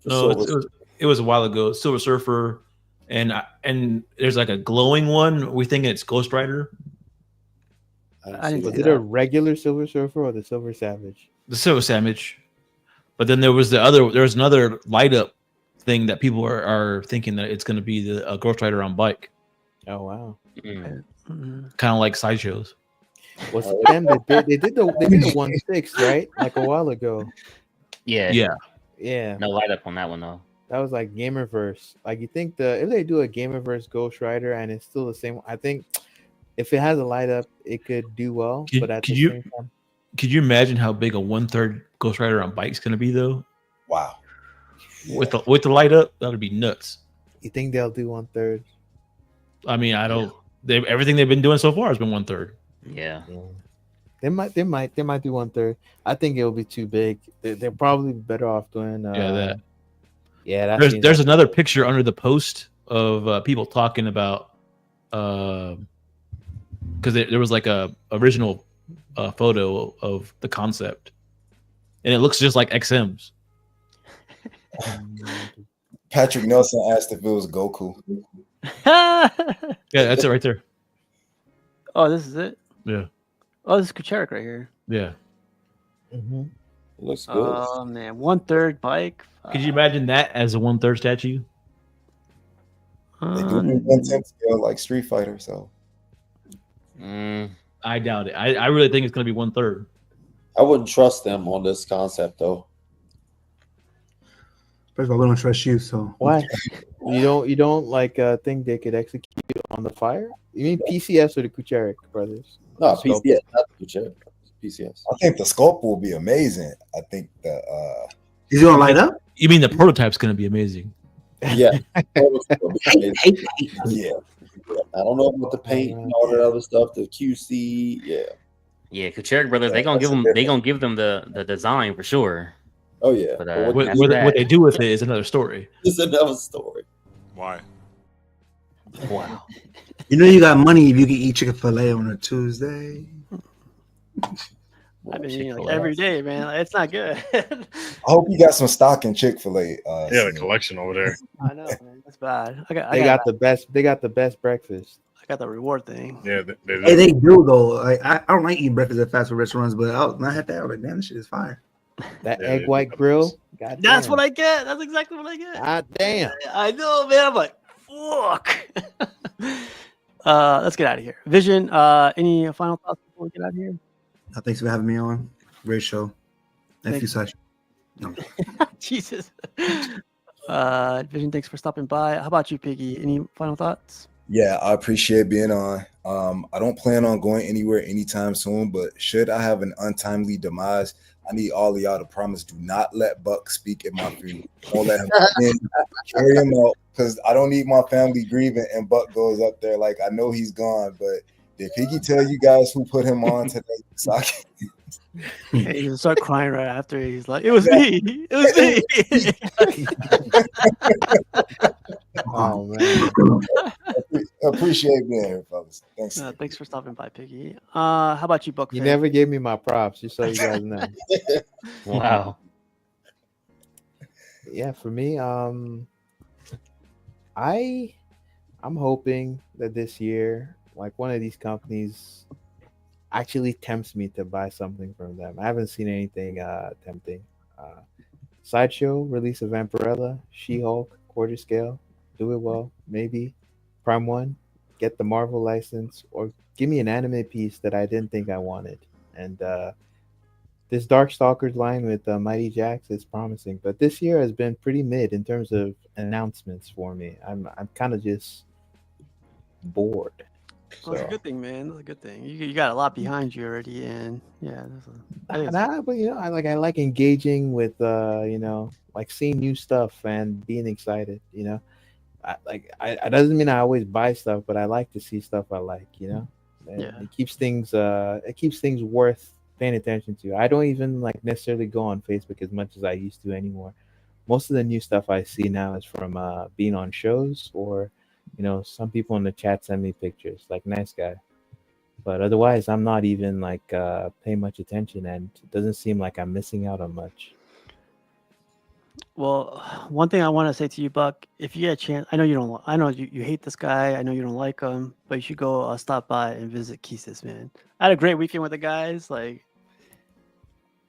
No, it was a while ago. Silver Surfer, and there's like a glowing one. We think it's Ghost Rider. Was it a regular Silver Surfer or the Silver Savage? The Silver Savage. But then there was another light up thing that people are thinking that it's going to be the Ghost Rider on bike. Oh wow! Kind of like Sideshows. Was it them that they did the 1/6, right? Like a while ago. Yeah. Yeah. No light up on that one though. That was like Gamerverse. Like, you think if they do a Gamerverse Ghost Rider and it's still the same, I think if it has a light up, it could do well. But at the same time, could you imagine how big a 1/3 Ghost Rider on bike's going to be though? Wow. With the light up, that would be nuts. You think they'll do 1/3? I mean, I don't. Everything they've been doing so far has been 1/3. Yeah. They might do 1/3. I think it'll be too big. They're probably better off doing. That. Yeah, there's another picture under the post of people talking about because there was like a original photo of the concept, and it looks just like XM's. Patrick Nelson asked if it was Goku. Yeah, that's it right there. Oh, this is it. Yeah. Oh, this is Kucherik right here. Yeah. Looks good. Oh man, 1/3 bike. Could you imagine that as a 1/3 statue? They do 1/10 scale like Street Fighter, so. I doubt it. I really think it's going to be 1/3. I wouldn't trust them on this concept though. First of all, we don't trust you, so Why? You don't like think they could execute on the fire? You mean PCS or the Kucherik brothers? No, PCS, not Kucherik. PCS. I think the sculpt will be amazing. I think the is it gonna light up? You mean the prototype's going to be amazing? Yeah. Yeah. I don't know about the paint and all that other stuff, the QC. Yeah. Yeah, Kucherik brothers, they gonna give them the design for sure. Oh yeah. But what they do with it is another story. It's another story. Why? Wow. You know you got money if you can eat Chick-fil-A on a Tuesday. I've been eating like every day, man. Like, it's not good. I hope you got some stock in Chick-fil-A. Yeah, the collection over there. I know, man. That's bad. They got the best. They got the best breakfast. I got the reward thing. Yeah, Hey, they do though. Like, I don't like eating breakfast at fast food restaurants, but I had that. I was like, damn, this shit is fire. That egg white grill. God That's damn. what I get. That's exactly what I get. God damn. I know, man. I'm like, fuck. Let's get out of here. Vision, any final thoughts before we get out of here? Thanks for having me on. Great show. Thank you, Sideshow. No. Jesus. Vision, thanks for stopping by. How about you, Piggy? Any final thoughts? Yeah, I appreciate being on. I don't plan on going anywhere anytime soon, but should I have an untimely demise, I need all of y'all to promise do not let Buck speak at my funeral. Don't let him in, carry him out, because I don't need my family grieving and Buck goes up there like I know he's gone, but did Piggy tell you guys who put him on today? So I can... Yeah, he'll start crying right after. He's like, "It was me. It was me." Oh man, appreciate being here, fellas. Thanks. Thanks for stopping by, Piggy. How about you, Buck? you fan? never gave me my props, just so you guys know. Wow. Yeah, for me, I'm hoping that this year, like one of these companies actually tempts me to buy something from them. I haven't seen anything tempting. Sideshow release of Vampirella, She-Hulk, quarter scale, do it well, maybe. Prime 1, get the Marvel license, or give me an anime piece that I didn't think I wanted. And this Darkstalkers line with Mighty Jax is promising, but this year has been pretty mid in terms of announcements for me. I'm kind of just bored. Well, that's a good thing, man. That's a good thing. You got a lot behind you already, and yeah, But you know, I like engaging with like seeing new stuff and being excited. You know, I doesn't mean I always buy stuff, but I like to see stuff I like. You know, and it keeps things worth paying attention to. I don't even like necessarily go on Facebook as much as I used to anymore. Most of the new stuff I see now is from being on shows, or some people in the chat send me pictures, like nice guy. But otherwise, I'm not even like paying much attention, and it doesn't seem like I'm missing out on much. Well, one thing I want to say to you, Buck, if you get a chance, I know you don't. I know you hate this guy. I know you don't like him, but you should go stop by and visit Keesis, man. I had a great weekend with the guys,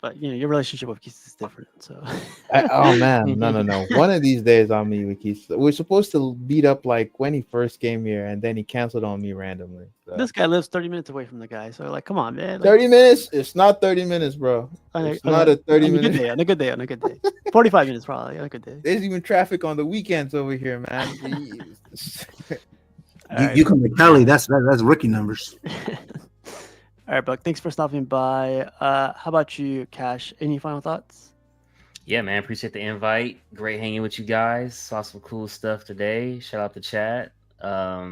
but your relationship with Keesis is different. So, Oh man, no. One of these days I'll meet with Keith. We're supposed to beat up like when he first came here, and then he canceled on me randomly. So. This guy lives 30 minutes away from the guy, so come on, man. 30 minutes? It's not 30 minutes, bro. It's not a 30 minute. On a good day. 45 minutes probably on a good day. There's even traffic on the weekends over here, man. You come to Cali, that's rookie numbers. All right, Buck. Thanks for stopping by. How about you, Cash? Any final thoughts? Yeah, man. Appreciate the invite. Great hanging with you guys. Saw some cool stuff today. Shout out to chat. Yeah,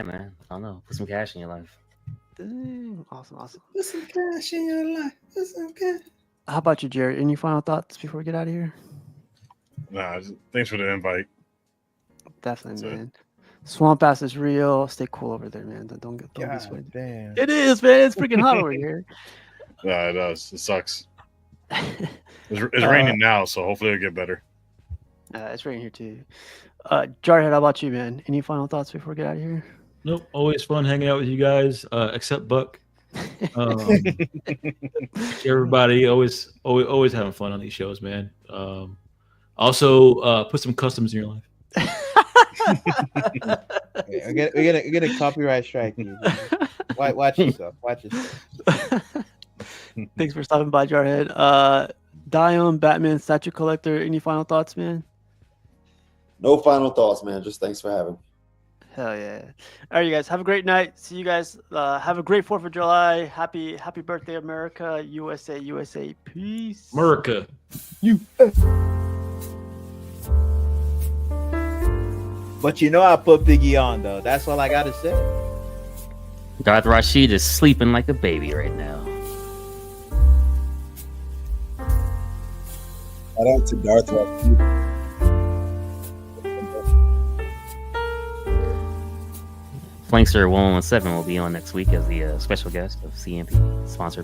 man. I don't know. Put some cash in your life. Dang. Awesome. Put some cash in your life. Put some cash. How about you, Jared? Any final thoughts before we get out of here? Nah, thanks for the invite. Definitely, That's man. Swamp ass is real. Stay cool over there, man. Don't be God sweaty. damn. It is, man. It's freaking hot over here. Yeah, it does. It sucks. It's raining now, so hopefully it'll get better. It's raining here too. Jarhead, how about you, man? Any final thoughts before we get out of here? Nope. Always fun hanging out with you guys, except Buck. Everybody always having fun on these shows, man. Also, put some customs in your life. We're gonna copyright strike you. Watch yourself. Watch yourself. Thanks for stopping by, Jarhead. Dion, Batman, statue collector. Any final thoughts, man? No final thoughts, man. Just thanks for having me. Hell yeah! All right, you guys have a great night. See you guys. Have a great 4th of July. Happy birthday, America, USA. Peace. America. But you know I put Biggie on though. That's all I gotta say. Darth Rashid is sleeping like a baby right now. Shout out to Darth Rashid. Flankster 117 will be on next week as the special guest of CMP, sponsored